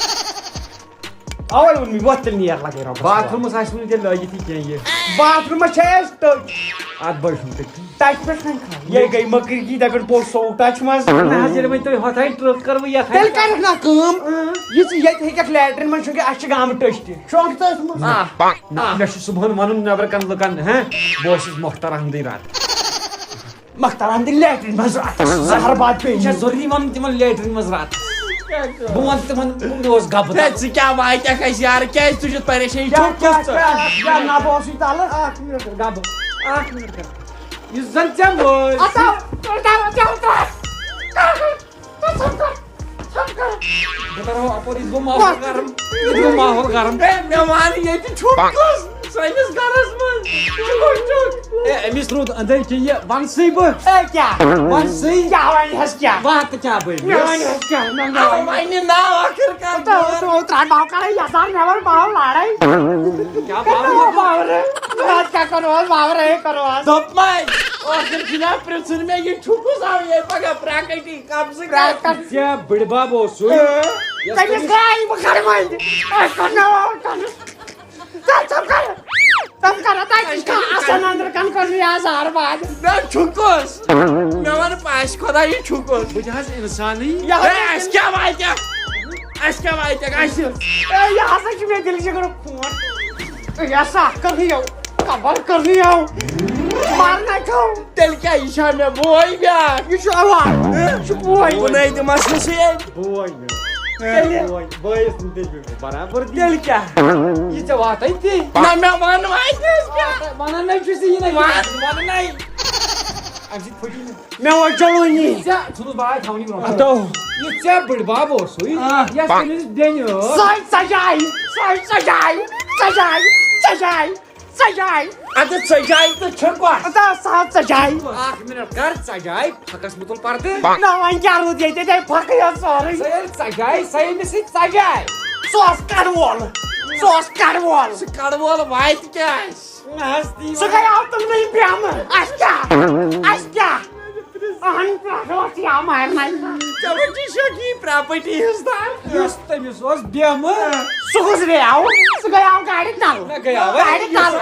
اَوے ووٚن مےٚ وۄتھ تیٚلہِ نیر لگے رۄبس باتھ روٗمس آسہِ نہٕ تیٚلہِ لٲگِتھ یہِ کیٚنٛہہ یہِ باتھ روٗمس چھِ اَسہِ تٔج اتھ بٲشُن تہِ تتہِ پٮ۪ٹھ کھنہِ کھا یے گٔے مٔکٕرۍ کی دپن پوٚز سوُکھ ٹچ منٛز نہ حظ ییٚلہِ وۄنۍ تُہۍ ہۄتھے ٹرٛپ کٔروٕ یتھ تیٚلہِ کرکھ نا کٲم یہِ ژٕ ییٚتہِ ہیٚککھ لیٹرِن منٛز چھُکھ اَسہِ چھِ گامہٕ ٹٔچ تہِ شونٛگ تٔتھۍ منٛز مےٚ چھُ صُبحن ونُن نیٚبرٕ کن لُکن بہٕ اوسُس مۄختار احمدٕے رات مختار احمدٕنۍ لیٹرِن منٛز زہر باد یہِ چھا پیٚیہِ ضروٗری ونُن تِمن لیٹرِن منٛز رات بہٕ ونہٕ تِمن مےٚ اوس گبہٕ ہے ژٕ کیٛاہ واتٮ۪کھ اَسہِ یارٕ کیٛازِ تُہۍ چھُتھ پریشٲنی چھُکھ کُس ژٕ نبہٕ اوسُے تلہٕ اکھ مِنٹ گبہٕ اکھ مِنٹ کر یُس زن ژےٚ وٲژ بہٕ کرہو اپور یہِ گوٚو ماحول گرم یہِ گوٚو ماحول گرم ہے مےٚ وَن ییٚتہِ چھُکھ کُس سٲنِس گرس منٛز اے أمِس روٗد أنٛدٕرۍ کِنۍ یہِ ونسٕے بہٕ اے کیٛاہ ونسٕے کیٛاہ وَنہِ حظ کیٛاہ واتہٕ کیٛاہ بٔلۍ مےٚ وَنہِ حظ کیٛاہ وَنہِ ناو آخر کار ترٛاٹ باو کرے یژھان مےٚ ووٚن باو لڑاے کیٛاہ باو کیٛاہ کرو حظ باورے کرو حظ دوٚپمَے ٲخر چھُنہ پرٛژھُن مےٚ یہِ چھُکُس آو یے پگاہ پرٛاکَٹی کَبزٕ ژےٚ بٕڈِ بب اوسُے تٔمِس گٔے بہٕ کرٕ وۄنۍ اَصل أنٛدرٕ کَن کٔر مےٚ آز زہر باد مےٚ چھُکُس مےٚ وَن پاسہِ خۄدا یہِ چھُکُس بہٕ تہِ حظ اِنسانٕے ہے اَسہِ کیٛاہ واتٮ۪کھ اَسہِ کیٛاہ واتٮ۪کھ اَسہِ یہِ ہسا چھُ مےٚ دِلہِ شِگرُک خوٗن یہِ ہسا کٔرنٕے یو کبر کٔرنٕے یو مارنا چھُو تیٚلہِ کیٛاہ یہِ چھا مےٚ بوے بیٛاکھ یہِ چھُ اوا یہِ چھُ بوے بُنَے دِمَس نہٕ سُہ ییٚتہِ بوے مےٚ بوے بٲیِس نہٕ تیٚلہِ برابر تیٚلہِ کیٛاہ یہِ ژےٚ واتے تی نہ مےٚ وَن واتہِ کیٛاہ ونان نَے چھُس یہِ نَے وَنٕنَے اَمہِ سۭتۍ پھٕٹی نہٕ مےٚ وۄنۍ چلوٕنی ژےٚ ژھٕنُس باے تھاونی برونٛہہ ہتو یہِ ژےٚ بٕڈِ بب اوسُے یَس تٔمِس بیٚنہِ ٲس سۄے سجاے سجاے سجاے سجاے سجاے اَدٕ ژَجاے تہٕ چھُکھ سا سجاے اکھ مِنٹ کر ژجاے پھکس مُتُل پردٕ نہ وۄنۍ کیٛاہ روٗد ییٚتہِ تے پھکٕے یوت سورُے سۄ ییٚلہِ ژجاے سۄ ییٚمِس سۭتۍ ژجاے سُہ اوس کڑوول سُہ اوس کڑوول سُہ کَڑٕ وول واتہِ کیٛاہ اَسہِ نہ حظ تی سُہ گٔیاو تُلنٕے بیٚہمہٕ اَسہِ کیٛاہ اہن پٮ۪ٹھ اوس یہِ آو مارنَے ژےٚ وٕچھی شوقی پراپرٹی ہٕنٛز تار یُس تٔمِس اوس بیٚہمہٕ سُہ گُزریاو سُہ گٔیاو گاڑِ تل نہ گٔیاو گاڑِ تل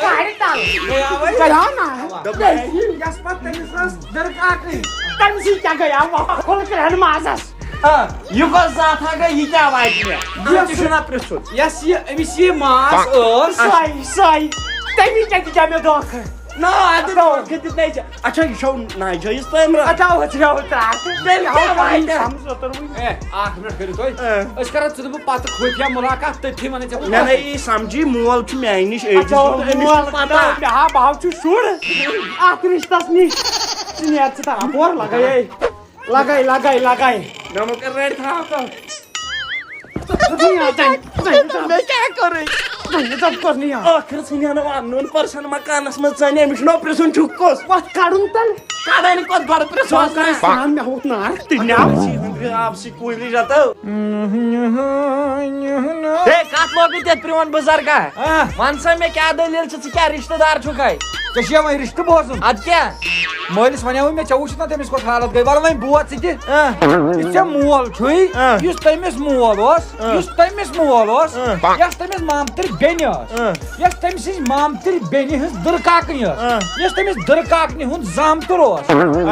گاڑِ تل گٔیاو نا یس پتہٕ تٔمِس ٲس دٕرکاکٕے تَمہِ سۭتۍ کیٛاہ گٔیاو کھُلکرٛٮ۪ن مازس یہِ کۄس ذاتھا گٔے یہِ کیٛاہ واتہِ مےٚ یہِ تہِ چھُنہ پرٛژھُن یس یہِ أمِس یہِ ماس ٲس سۄے تَمی ژےٚ دِژاو مےٚ دھوکہٕ نا اَدٕ دھوکہٕ دِتنَے ژےٚ اچھا یہِ چھو ناجٲیِز تٲمرا اچھا ہُتھریو ترٛاتھ تیٚلہِ کیٛاہ واتہِ اے اکھ مِنٹ کٔرِو تُہۍ أسۍ کرو ژٕ تہٕ بہٕ پتہٕ خُفیہ مُلاقات تٔتھی وَنَے ژےٚ مےٚ نَے یی سمجھی مول چھُ میٛانہِ نِش أڑِس مےٚ ہا بہو چھُ شُر اتھ رِشتس نِش ژٕ نیر ژٕ تر اپور لگے لگے مےٚ مہ کر ریڈ تھاو مےٚ کیٛاہ کوٚرُے کٔرنٕے ٲخر ژھٕنہِ نہٕ وَنُن پٔرسن مکانس منٛز ژَنہِ أمِس چھُنو پرٛژھُن چھُکھ کُس وَتھ کڑُن تیٚلہِ کَڑان کۄس بڑٕ پرٛژھُن مےٚ ہووُکھ نار آبسٕے کُلۍ رَتو ہے کَتھ لوگُے تَتھ پرٛون بُزرگا وَن سا مےٚ کیٛاہ دٔلیٖل چھِ ژٕ کیٛاہ رِشتہٕ دار چھُکھ اَتہِ ژےٚ چھُیا وۄنۍ رِشتہٕ بوزُن اَدٕ کیٛاہ مٲلِس وَنیوے مےٚ ژےٚ وٕچھُتھ نا تٔمِس کۄس حالت گٔے وَلہٕ وۄنۍ بوز ژٕ تہِ یُس ژےٚ مول چھُے یُس تٔمِس مول اوس یۄس تٔمِس مامتٕر بیٚنہِ ٲس یۄس تٔمۍ سٕنٛزِ مامتٕر بیٚنہِ ہٕنٛز دٕرکاکنہِ ٲس یۄس تٔمِس دٕرکاکنہِ ہُنٛد زامتُر اوس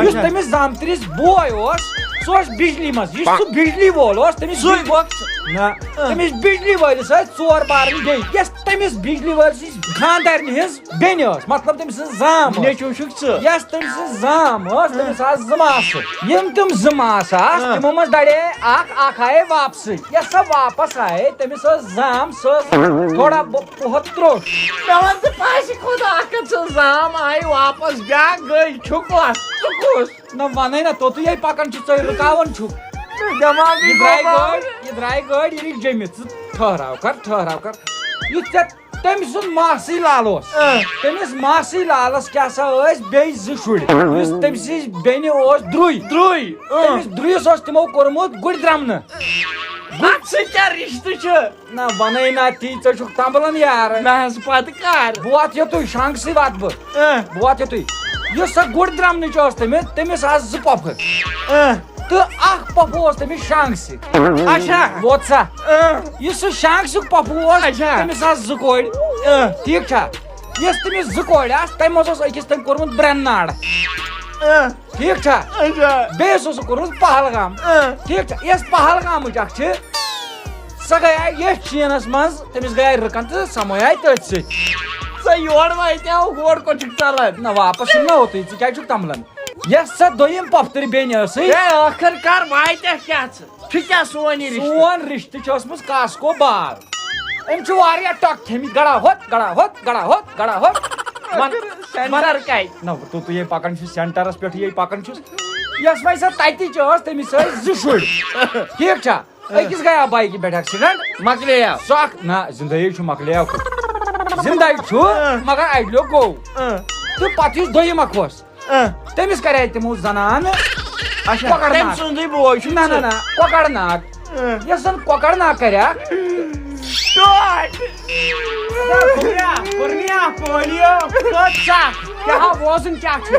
یُس تٔمِس زامتٕرِس بوے اوس سُہ اوس بِجلی منٛز یُس سُہ بِجلی وول اوس تٔمِس نہ تٔمِس بجلی وٲلِس ٲسۍ 4 بارنہِ بیٚیہِ یۄس تٔمِس بجلی وٲلۍ سٕنٛز خانٛدارنہِ ہٕنٛز بیٚنہِ ٲس مطلب تٔمۍ سٕنٛز زام نیچو چھُکھ ژٕ یۄس تٔمۍ سٕنٛز زام ٲس تٔمِس آسہٕ 2 ماسہٕ یِم تِم 2 ماسہٕ آسہٕ تِمو منٛز دَڑے اکھ آیے واپسٕے یۄس سۄ واپس آیے تٔمِس ٲس زام سۄ ٲس تھوڑا بہت تروٚش مےٚ وَن ژٕ پاسہِ خۄدا اکھ ژٕ زام آیہِ واپس بیٛاکھ گٔے چھُکوس ژٕ کُس نہ وَنٕے نہ توٚتُے پَکان چھُ ژٕ رُکاوان چھُکھ دٮ۪ماغی یہِ درٛاے گٲڑۍ یہِ جٔمِتھ ژٕ ٹھہراو کر یُتھ ژےٚ تٔمۍ سُنٛد ماسٕے لال اوس تٔمِس ماسٕے لالس کیٛاہ سا ٲسۍ بیٚیہِ 2 شُرۍ یُس تٔمۍ سٕنٛز بیٚنہِ اوس درُے تٔمِس درُیِس اوس تِمو کوٚرمُت گُرۍ درٛمنہٕ اتھ سۭتۍ کیٛاہ رِشتہٕ چھُ نہ وَنٕے نہ تی ژٕ چھُکھ تمبلان یارٕ مےٚ حظ پتہٕ کر بہٕ واتہٕ یوٚتُے شنٛگسٕے واتہٕ بہٕ واتہٕ یوٚتُے یُس سۄ گُرۍ درٛمنٕچ ٲس تٔمِس آسہٕ 2 پۄپھٕ تہٕ اکھ پۄپھٕ اوس تٔمِس شانٛگسہِ اچھا ووت سا یُس سُہ شانٛگسُک پۄپھٕ اوس تٔمِس آسہٕ 2 کورِ ٹھیٖک چھا یۄس تٔمِس 2 کورِ آسہٕ تَمہِ منٛز اوس أکِس تٔمۍ کوٚرمُت برٛٮ۪ن ناڑٕ ٹھیٖک چھا بیٚیِس اوسُکھ کوٚرمُت پہلگام ٹھیٖک چھا یۄس پہلگامٕچ اکھ چھِ سۄ گٔیے ییٚتھۍ شیٖنس منٛز تٔمِس گٔیے رٕکن تہٕ سۄ مویے تٔتھۍ سۭتۍ ژٕ یور واتیو ہور کوٚت چھُکھ ژلان نہ واپس یِم نہ اوتُے ژٕ کیٛازِ چھُکھ تمبلان یۄس سۄ دوٚیِم پۄپھتٕر بیٚنہِ ٲسٕے ٲخٕر کار واتیٚکھ کیٛاہ ژٕ چھُ کیٛاہ سون یہِ رِشتہٕ سون رِشتہٕ چھِ ٲسمٕژ کاسکو بال أمۍ چھُ واریاہ ٹۄکھ کھیٚمٕتۍ گڑا ہوٚت سینٹر کتہِ نہ توٚتُے پکان چھُ سینٹرس پٮ۪ٹھ پکان چھُس یۄس وۄنۍ سۄ تتِچ ٲس تٔمِس ٲسۍ 2 شُرۍ ٹھیٖک چھا أکِس گٔیاو بایکہِ پٮ۪ٹھ ایکسِڈنٹ مۄکلیو سُہ اکھ نہ زندگی چھُ مۄکلیو زندے چھُ مگر اَڈلیو گوٚو تہٕ پتہٕ یُس دوٚیِم اکھ اوس تٔمِس کرے تِمو زنانہٕ تٔمۍ سُنٛدُے بوے چھُ نہ کۄکر ناگ یۄس زن کۄکر ناگ کریکھ بوزُن کیٛاہ چھُ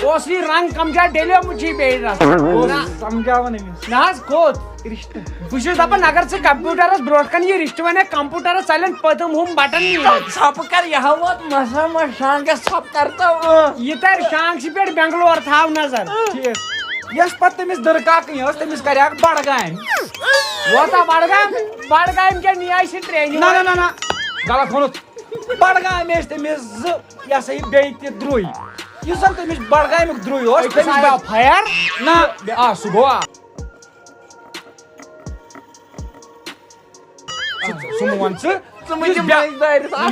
اوس یہِ رنٛگ کمجا ڈیلیومُت بیٚیہِ سمجاوان أمِس نہ حظ کوٚت رِشتہٕ بہٕ چھُس دپان اگر ژٕ کمپیوٗٹرس برونٛٹھ کَنہِ یہِ رِشتہٕ وَنکھ کمپیوٗٹرس ژَلن پٔتِم ہُم بٹن ژھۄپہٕ کر یہِ ووت مسا ما شانٛگس ژھۄپہٕ کر تو یہِ ترِ شانٛگسہِ پٮ۪ٹھ بنگلور تھاو نظر ٹھیٖک یۄس پتہٕ تٔمِس دٕرکاکٕنۍ ٲس تٔمِس کریکھ بڈگامہِ ووتا بڈگامہِ کیٛاہ نیاے سُہ ٹرینہِ نہ غلط ووٚنُتھ بڈگامہِ ٲسۍ تٔمِس 2 یہِ ہسا یہِ بیٚیہِ تہِ درُے یُس زن تٔمِس بڈگامیُک درُے اوس تٔمِس آو فایر نہ سُہ گوٚو سُہ وَن ژٕ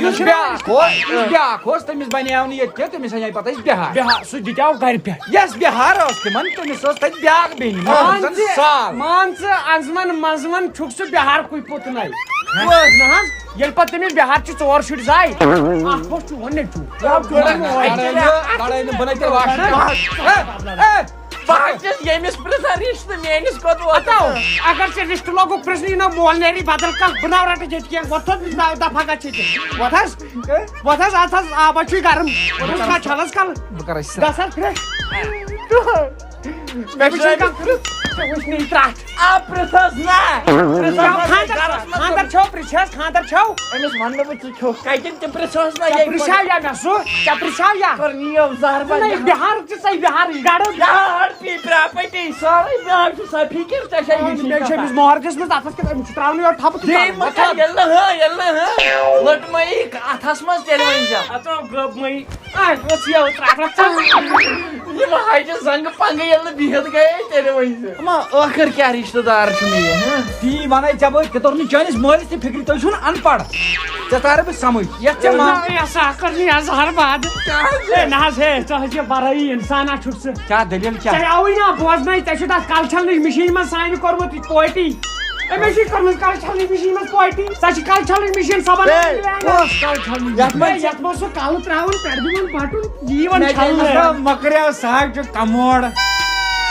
یُس بیٛاکھ اوس تٔمِس بنیو نہٕ ییٚتہِ کینٛہہ تٔمِس اَنے پتہٕ أسۍ بِہار سُہ دِتیو گرِ پٮ۪ٹھ یۄس بِہار ٲس تِمن تٔمِس ٲس تتہِ بیٛاکھ بیٚنہِ سال مان ژٕ انزمن منٛزمن چھُکھ سُہ بِہار کُے پوٚتنٕے نہ حظ ییٚلہِ پتہٕ تٔمِس بِہار چہِ 4 شُرۍ زاے اکھ اوس چون نیٚچوٗ لڑٲے نہٕ بنٲے تیٚلہِ واشنگ بہٕ چھَس ییٚمِس پرٛژھان رِشتہٕ میٲنِس کوٚت واتو اگر ژےٚ رِشتہٕ لوگُکھ پرٛژھنہِ یہِ نہ مول نیری بدل کانٛہہ بہٕ ناو رٹہٕ ییٚتہِ کینٛہہ وۄتھ دفعہ گژھِ ییٚتہِ وۄتھ حظ اتھ حظ آبا چھُے گرم چھلس کلہٕ بہٕ کرے گژھ حظ فرٛٮ۪ش مےٚ وٕچھ ژےٚ وٕچھنٕے ترٛٹھ پرٛژھس نہ خانٛدر چھو پرٛژھس خانٛدر چھو أمِس ونہٕ بہٕ ژٕ چھُکھ کتٮ۪ن تہِ پرٛژھوس نہ پرٛژھاو یا مےٚ سُہ ژےٚ پرٛژھاو یا نیو زہربل بِہار چھِ ژےٚ بِہار گاڑو بِہار پراپرٹی سورُے بِہار چھُ سۄ فِکِر ژےٚ چھےٚ مےٚ چھِ أمِس مہرگس منٛز اَتھس کیٛاہ أمِس چھُ ترٛاونہٕ یورٕ تھپہٕ ییٚلہِ نہٕ لٔٹمٲیی اتھس منٛز تیٚلہِ ؤنۍ یِم ہاجہِ زنٛگہٕ پنٛگہٕ ییٚلہِ نہٕ بِہِتھ گٔیے تیٚلہِ ؤنۍ ما ٲخٕر کیٛاہ رِشتہٕ دار چھُ مےٚ یہِ تی وَنے ژےٚ بہٕ تہِ توٚر نہٕ چٲنِس مٲلِس تہِ فِکرِ تُہۍ چھُو نہٕ ان پڑھ ژےٚ تارٕ بہٕ سمجھ یتھ ژےٚ زہر باد نہ حظ ہے ژٕ حظ چھِ برٲیی اِنسانا چھُکھ ژٕ کیٛاہ دٔلیٖل کیٛاہ ژےٚ آوٕے نا بوزنَے ژےٚ چھُ تتھ کلہٕ چھلنٕچ مِشیٖن منٛز سانہِ کوٚرمُت یہِ پویٹی أمۍ چھِ کٔرمٕژ کلہٕ چھلنٕچ مِشیٖن منٛز پویٹی سۄ چھِ کلہٕ چھلنٕچ مِشیٖن صبر یتھ منٛز سُہ کلہٕ تراوُن پٮ۪ٹھٕ دِوان بٹُن یِوان چھلنہٕ مۄکریو ساگ چھُ کموڈ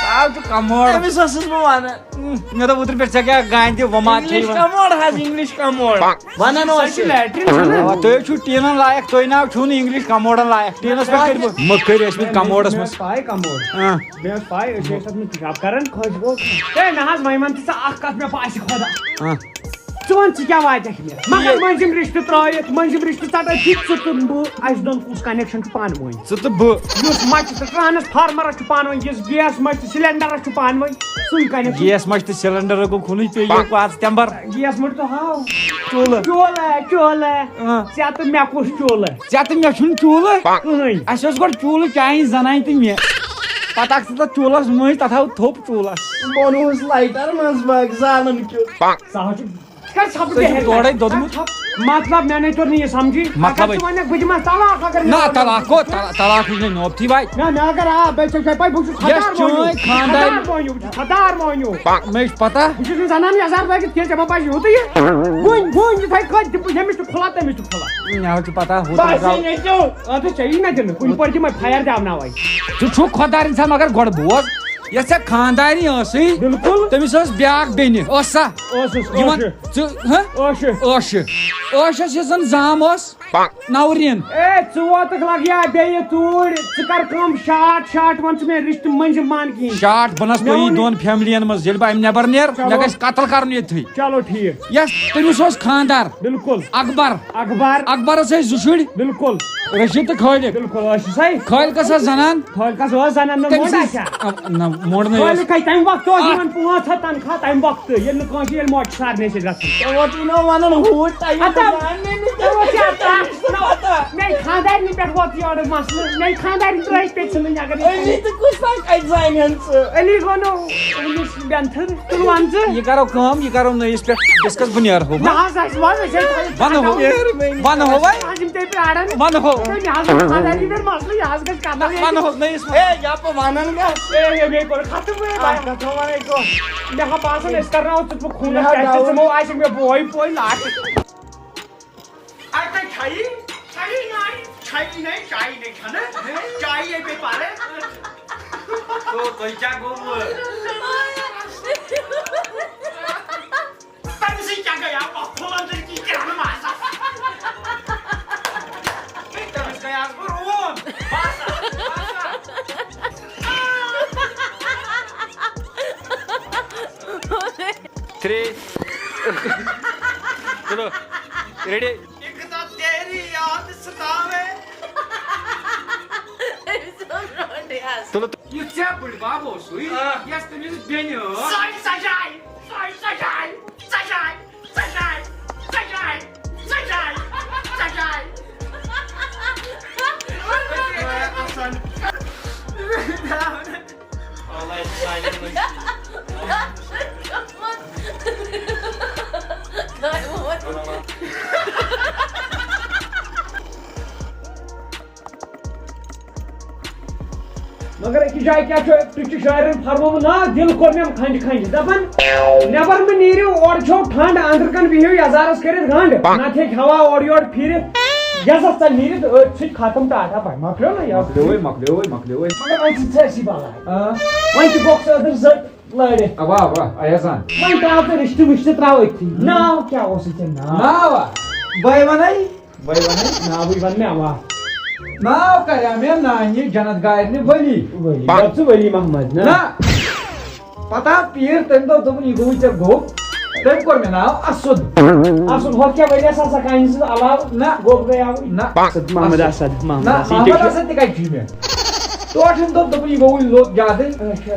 ساگ چھُ کموڈ أمِس ٲسٕس بہٕ ونان مےٚ دوٚپ اوترٕ پٮ۪ٹھ ژےٚ کیٛاہ گاندِ وۄما انگلش کموڈ حظ انگلش کموڈ ونان اوس تُہۍ چھُو ٹیٖنن لایق تُہۍ ناو چھُو نہٕ انگلش کموڈن لایق ٹیٖنس پٮ۪ٹھ کٔرِو مٔکٕرۍ ٲسمٕتۍ کموڈس منٛز پاے کموڈ مےٚ ٲس پاے أسۍ ٲسۍ تتھ منٛز پِشاب کران خۄش گوٚو ہے نہ حظ وۄنۍ ون تہٕ ژٕ اکھ کتھ مےٚ باسہِ خۄدا ژٕ کیٛاہ واتٮ۪کھ مےٚ مگر مٔنٛزِم رِشتہٕ ترٛٲیِتھ مٔنٛزِم رِشتہٕ ژَٹٲیِتھ ژٕ تہٕ بہٕ اَسہِ دۄن کُس کَنٮ۪کشَن چھُ پانہٕ ؤنۍ ژٕ تہٕ بہٕ یُس مَچہِ تہٕ ٹرٛانسفارمَرَس چھُ پانہٕ ؤنۍ یُس گیس مَچہِ تہٕ سِلینڈَرَس چھُ پانہٕ ؤنۍ سُے کَنٮ۪کشَن گیس مچ تہٕ سِلینڈر کو کھُنٕے تہٕ یہِ پَتہٕ تَمبر گیس مٔٹ تہٕ ہاو چوٗلہٕ چولہٕ ژےٚ تہٕ مےٚ کُس چولہٕ ژےٚ تہٕ مےٚ چھُنہٕ چوٗلہٕ کٕہٕنۍ اَسہِ اوس گۄڈٕ چوٗلہٕ چانہِ زنانہِ تہٕ مےٚ پتہٕ اکھ ژٕ تتھ چوٗلس مٔنٛزۍ تتھ آو تھوٚپ چوٗلس بونوس لایٹر منٛز باغ زالن کیُتھ سُہ حظ چھُ تورے دوٚدمُت مطلب مےٚ نَے توٚر نہٕ یہِ سمجھی مطلب ژٕ وَنکھ بہٕ دِمس طلاق اگر نہ طلاق کو طلاق ہٕچ نہٕ نوبتھٕے واتہِ مےٚ اگر بیٚیہِ چھےٚ پاے بہٕ چھُس خدار مٲنِو مےٚ چھِ پتہ بہٕ چھُس نہٕ زنان یزار لٲگِتھ کینٛہہ ژےٚ ما پَزِ یوٗتٕے یہِ وٕنۍ یِتھٕے کٲٹھۍ ییٚمِس چھُ کھُلا تٔمِس چھُ کھُلا مےٚ حظ چھِ پتہ اَدٕ ژےٚ یی مےٚ دِنہٕ کُنہِ پٲٹھۍ دِمے فایر دیٛاوناوَے ژٕ چھُکھ خۄدار اِنسان مگر گۄڈٕ بوز یۄس ژےٚ خاندارنۍ ٲسٕے بِلکُل تٔمِس ٲس بیٛاکھ بیٚنہِ ٲس سا ٲسٕس یِمن ژٕ ٲشہِ ٲشس یُس زن زام اوس نورین اے ژٕ ووتُکھ لگیا بیٚیہِ توٗرۍ ژٕ کر کٲم شاٹ وَن ژٕ مےٚ رِشتہٕ مٔنٛزِم مان کِہیٖنۍ شاٹ بنسپٔتی دۄن فیملین منٛز ییٚلہِ بہٕ امہِ نٮ۪بر نیرٕ مےٚ گژھِ قتل کرُن ییٚتھٕے چلو ٹھیٖک یس تٔمِس اوس خاندار بِلکُل اکبر اکبرس ٲسۍ زٕ شُرۍ بِلکُل رشیٖد تہٕ خٲلِق بِلکُل ٲسۍ خٲلِقس ٲس زنان خٲلِقس ٲس زنان نہ موڑنٕے خٲلِقے تَمہِ وقتہٕ اوس یِوان 500 تنخواہ تَمہِ وقتہٕ ییٚلہِ نہٕ کٲنٛسہِ ییٚلہِ موچہِ سارنٕے سۭتۍ گژھان مےٚ خاندارنہِ پٮ۪ٹھ ووت یورٕ مسلہٕ مےٚ خاندارنہِ ترٛٲیِس پیٚٹہِ ژھٕنٕنۍ اگر علی گوٚو نہٕ أمِس بٮ۪نتھٕر تُل وَن ژٕ یہِ کرو کٲم یہِ کرو نٔیِس پٮ۪ٹھ ڈِسکس بہٕ نیرٕ ہو نہ حظ اَسہِ ونہو وۄنۍ حظ یِم تیٚلہِ پرٛاران ونہو مےٚ حظ خاندارنہِ پٮ۪ٹھ مسلہٕ یہِ حظ گژھِ کَتھ ونہو نٔیِس بیٚیہِ کوٚر ختم مےٚ ہا باسان أسۍ کرناوو ژٕ بہٕ خوٗنس ٹٮ۪سٹ ژٕ آسہِ مےٚ بوے پوے لاٹ چلو ریڈی یہِ ژےٚ بٕڈۍ بب اوسُے یۄس تٔمِس بیٚنہِ مگر أکِس جایہِ کیٛاہ چھُ تُہۍ چھِو شاعرن فرمومُت نا دِل کوٚر مےٚ کھنٛجہِ دَپان نٮ۪بر مہٕ نیٖرِو اورٕ چھو ٹھنٛڈ أنٛدرٕ کَن بِہِو یزارس کٔرِتھ گنٛڈ نتہٕ ہیٚکہِ ہوا اورٕ یورٕ پھِرِتھ گیسس تل نیٖرِتھ أتھۍ سۭتۍ ختم ٹاٹا باے مۄکلیو نا مۄکلیو مگر وۄنۍ چھِ ژٲرسٕے بلاے وۄنۍ چھِ بۄکسہٕ أدٕر زٔٹ لٲرِتھ وۄنۍ تراو ژٕ رِشتہٕ وِشتہٕ تراو أتھی ناو کیٛاہ اوسُے ژےٚ ناو بٲے ونے ناوٕے وَن مےٚ اوا ناو کریٛا مےٚ نانہِ جنت گارنہِ ؤلی ژٕ ؤلی محمد نہ پتہٕ آو پیٖر تٔمۍ دوٚپ یہِ گوٚوُے ژےٚ گوٚب تٔمۍ کوٚر مےٚ ناو اسُد ہۄتھ کیٛاہ ؤلیس آسان کانہِ سٕنٛز علاوٕ نہ گوٚب گٔیاوٕے نہ محمد اسد محمد اسد تہِ کتہِ چھُ مےٚ ٹوٹھن دوٚپ یہِ گوٚوُے لوٚت زیادٕ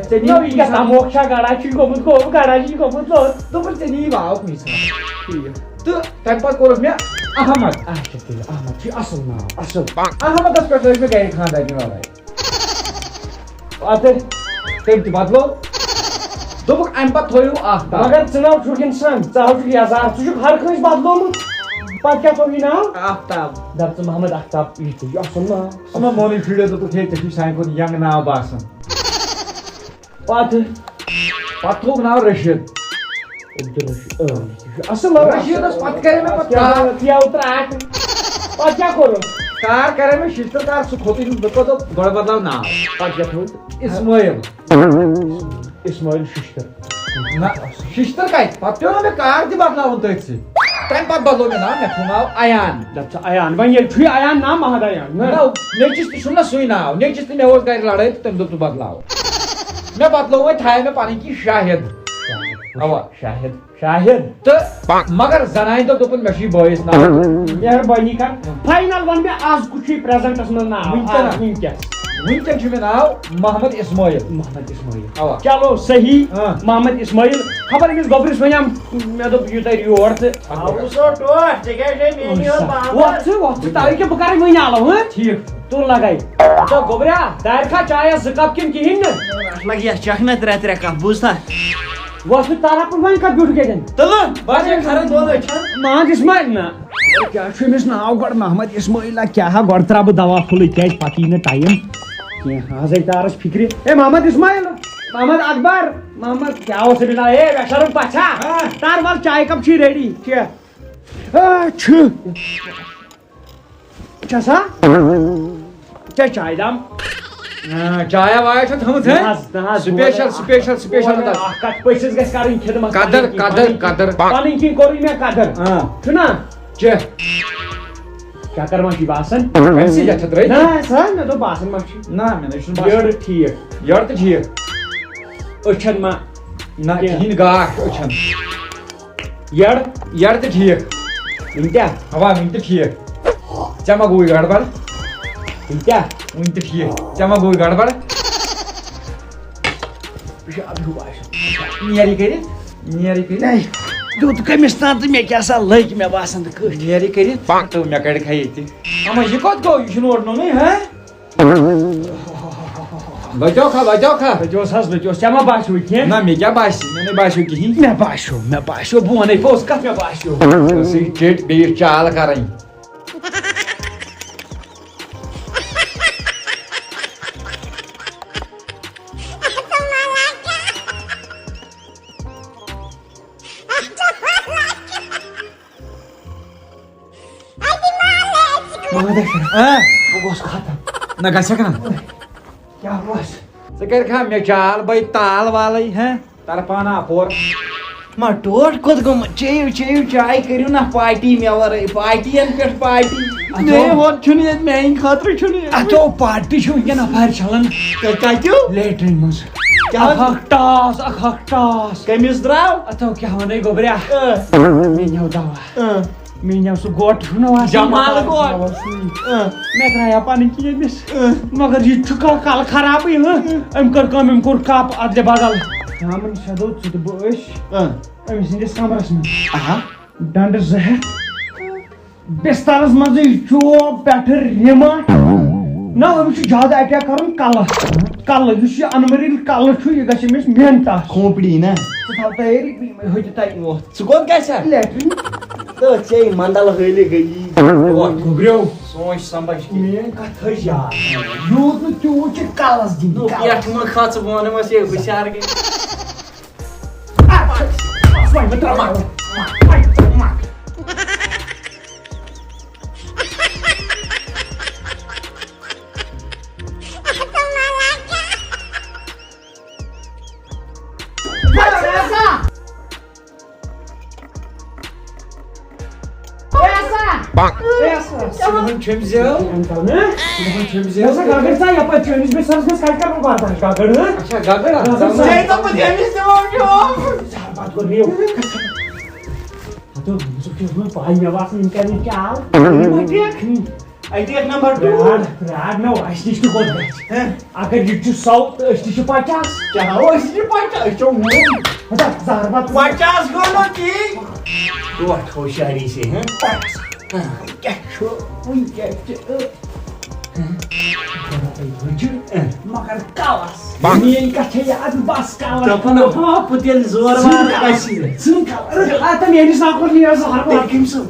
ژےٚ موکھا گڑا چھُے گوٚمُت گوٚب گڑا چھُے گوٚمُت لوٚت دوٚپُن ژےٚ نی واو کُنہِ ساتہٕ تہٕ تَمہِ پتہٕ کوٚرُکھ مےٚ احمد احمد چھُ اصٕل ناو اصٕل احمدس پٮ۪ٹھ لٲج مےٚ گرِ خاندارنہِ وَلٲے پتہٕ تٔمۍ تہِ بدلو دوٚپُکھ اَمہِ پتہٕ تھٲیِو آفتاب مگر ژٕ ناو چھُکھ اِنسان ژٕ حظ چھُکھ یزار ژٕ چھُکھ ہر کٲنٛسہِ بدلومُت پتہٕ کیٛاہ تھوٚوُے ناو آفتاب دپ ژٕ محمد آفتاب یہِ چھُ اصٕل ناو سُہ ما مونُے شُرٮ۪و دوٚپُکھ ہے ژےٚ چھُے سانہِ کھۄتہٕ ینٛگ ناو باسان پتہٕ تھوٚوُکھ ناو رشیٖد اصٕل رشیٖدس پتہٕ کرے مےٚ ترٛاٹ پتہٕ کیٛاہ کوٚرُکھ کار کرے مےٚ شِشتٕر کار سُہ کھوٚتُے نہٕ بہٕ دوٚپ گۄڈٕ بدلاو ناو پتہٕ کیٛاہ تھوٚو اسمٲیل اسمٲیل شِشتٕر نہ شِشتٕر کتہِ پتہٕ پیوٚو نہ مےٚ کار تہِ بدلاوُن تٔتھۍ سۭتۍ تمہِ پتہٕ بدلو مےٚ ناو مےٚ تھوٚو ناو ایان دپ ژٕ ایان وۄنۍ ییٚلہِ چھُے ایان ناو محمد ایان نیٚچِس تہِ چھُم نہ سُے ناو نیٚچِس تہِ مےٚ اوس گرِ لڑٲے تہٕ تٔمۍ دوٚپ ژٕ بدلاو مےٚ بدلو وۄنۍ تھایے مےٚ پنٕنۍ کِنۍ شاہد اوا شاہد شاہد تہٕ مگر زنانہِ دوٚپُن مےٚ چھُ یہِ بٲیِس ناو مہربٲنی کر فاینل ون مےٚ آز کُس چھُے پریزنٹس منٛز ناو وٕنکٮ۪نس چھُ مےٚ ناو محمد اسماعیل محمد اسماعیل اوا چلو صحیح محمد اسماعیل خبر أمِس گوٚبرِس وَنیٛام مےٚ دوٚپ یہِ تَرِ یور تہٕ وۄتھ ژٕ تَوے کہِ بہٕ کَرے وٕنۍ آلو ٹھیٖک تُل لگاے دَپ گوٚبریا دارِ کھا چایس 2 کپ کِنہٕ کِہیٖنۍ نہٕ لگی چکھنا 3 کپ بوٗزتھا وۄتھ ژٕ طرف وۄنۍ کَتھ بیوٗٹھ کَتٮ۪ن تلہٕ بہٕ چھُس کھران دۄن محمد اسماعیل نہ کیٛاہ چھُ أمِس ناو گۄڈٕ محمد اسماعیل کیٛاہ ہا گۄڈٕ ترٛاوٕ بہٕ دوا پھوٚلٕے کیٛازِ پتہٕ یی نہٕ ٹایم کینٛہہ آز آے تارس فِکرِ اے محمد اسماعیل محمد اکبر محمد کیٛاہ اوس أمِس ناو اے ویشرم پچھا تار ول چاے کپ چھُے ریڈی کیٛاہ چھُ چھسا ژےٚ چاے دام چایا وایا چھو تھٲمٕژ سپیشل اکھ کتھ پٔژھِس گژھِ کَرٕنۍ خدمت قدر پنٕنۍ کِنۍ کوٚرُے مےٚ قدر چھُنا چیٚہ چکر ما چھُے باسان کَمسٕے یتھ ترٛٲیِتھ نہ سا مےٚ دوٚپ باسان ما چھُ نہ مےٚ نَے چھُنہٕ باسان یٔڑ ٹھیٖک یٔڑ تہِ ٹھیٖک أچھن ما نہ کِہیٖنۍ گاش أچھن یٔڑ یٔڑ تہِ ٹھیٖک وٕنۍ کیٛاہ اوا وٕنہِ تہِ ٹھیٖک ژےٚ ما گوٚوُے گڑبڑ وٕنۍ کیٛاہ وٕنہِ تہِ ٹھیٖک ژےٚ ما گوٚوُے گڑبڑ نیرٕے کٔرِتھ دیُت کٔمِس تام تہٕ مےٚ کیٛاہ سا لٔگۍ مےٚ باسان تہٕ کٔٹھۍ نیرٕے کٔرِتھ تہٕ مےٚ کڑِکھا ییٚتہِ اما یہِ کوٚت گوٚو یہِ چھُنہٕ اورٕ نوٚنُے ہا لٔجوکھا لٔجوس حظ لٔجوس ژےٚ ما باسیو کینٛہہ نہ مےٚ کیٛاہ باسہِ مےٚ نَے باسیو کِہیٖنۍ مےٚ باسیو بہٕ وَنَے پوٚز کَتھ مےٚ باسیو ٲسٕے ٹِٹ بیٚیِس چال کَرٕنۍ بہٕ گوس ختم نہ گژھکھ نا کیٛاہ اوس ژٕ کَرِکھا مےٚ چال بٔے تال والٕے ہہ طرفانہ اپور ما ٹوٹھ کوٚت گوٚمُت چیٚیِو چاے کٔرِو نا پارٹی مےٚ وَرٲے پارٹِیَن پٮ۪ٹھ پارٹی ہوت چھُنہٕ ییٚتہِ میٛانہِ خٲطرٕ چھُنہٕ اَتھو پارٹی چھُ وٕنکٮ۪ن اَپارِ چلان کَتیو لیٹرِن منٛز اکھ اکھ ٹاس کٔمِس درٛاو اَتھو کیٛاہ وَنَے گوٚبریا مےٚ نِیو دوا مےٚ نِیو سُہ گوٹھ چھُنہ جمال گوٹ مےٚ ترٛایو پَنٕنۍ کِنۍ أمِس مگر یہِ چھُ کَلہٕ خرابٕے أمۍ کٔر کٲم أمۍ کوٚر کپ اَدلہِ بدل شامَن 6 ژٕ تہٕ بہٕ ٲسۍ أمۍ سٕنٛدِس کمرس منٛز ڈنٛڈٕ 2 ہتھ بِسترس منٛزٕے چوب پٮ۪ٹھٕ رِمٹ نہ أمِس چھُ زیادٕ اٹیک کَرُن کلہٕ یُس یہِ اَنمٔرِل کلہٕ چھُ یہِ گژھِ أمِس محنت کھوپڑی نا ژٕ تھاو تیٲری بہٕ ہُتہِ تَتہِ ژٕ کوٚت گژھکھ لیٹرِن تہٕ ژےٚ مندل ہٲلہِ گٔیی گوٚبریو سونٛچ سمبج میٲنۍ کتھ تھٲے یاد یوٗت نہٕ تیوٗت چھِ کلس دِنۍ پٮ۪ٹھ مہ کھژ وونمس ہے ہُشار گٔے نمبر 2 اگر یہ 100 تو 50 ٹوٹھ ہوشیاری سے مگر کلس میٲنۍ کتھ چھےٚ یاد بس کلس پٔتِل زور میٲنِس ناکُن نیرِ زہر کٔمۍ سُنٛد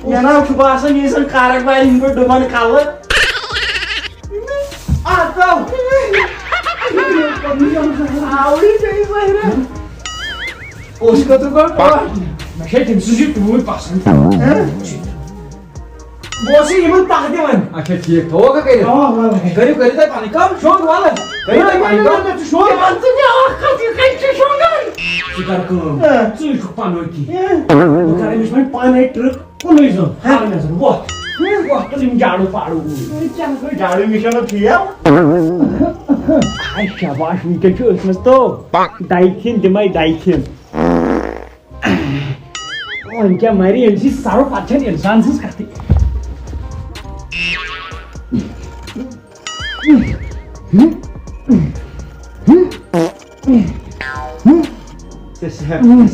مےٚ چھُ باسان یہِ زن کارک والٮ۪ن پٲٹھۍ ڈُبان کلہٕ کُس خٲطرٕ گوٚو مےٚ چھے تٔمۍ سٕنٛز یہِ تیوٗت پسنٛد بہت یمن تہ دِوان اچھا ٹھیک تھوکا کٔرِتھ کٔرِو تُہۍ پنٕنۍ کٲم شونٛگ والہٕ کٔرِو تُہۍ پنٕنۍ کٲم ژٕ کر کٲم ژٕ چھُکھ پنوتی بہٕ کرٕ أمِس وۄنۍ پانے ٹرک کُنُے زوٚن ہاو نظر وۄتھ وۄتھ تُل یِم جاڑو پاڑو جاڑو مِشن ٹھیک ہاے شاباش وٕنکٮ۪ن چھُ أتھۍ منٛز تو دَہہِ کھٮ۪ن دِمے دَہہِ کھٮ۪ن وۄنۍ کیٛاہ مَرِ ییٚمہِ سۭتۍ سَرو پَتہٕ چھَنہٕ اِنسان سٕنٛز کَتھٕے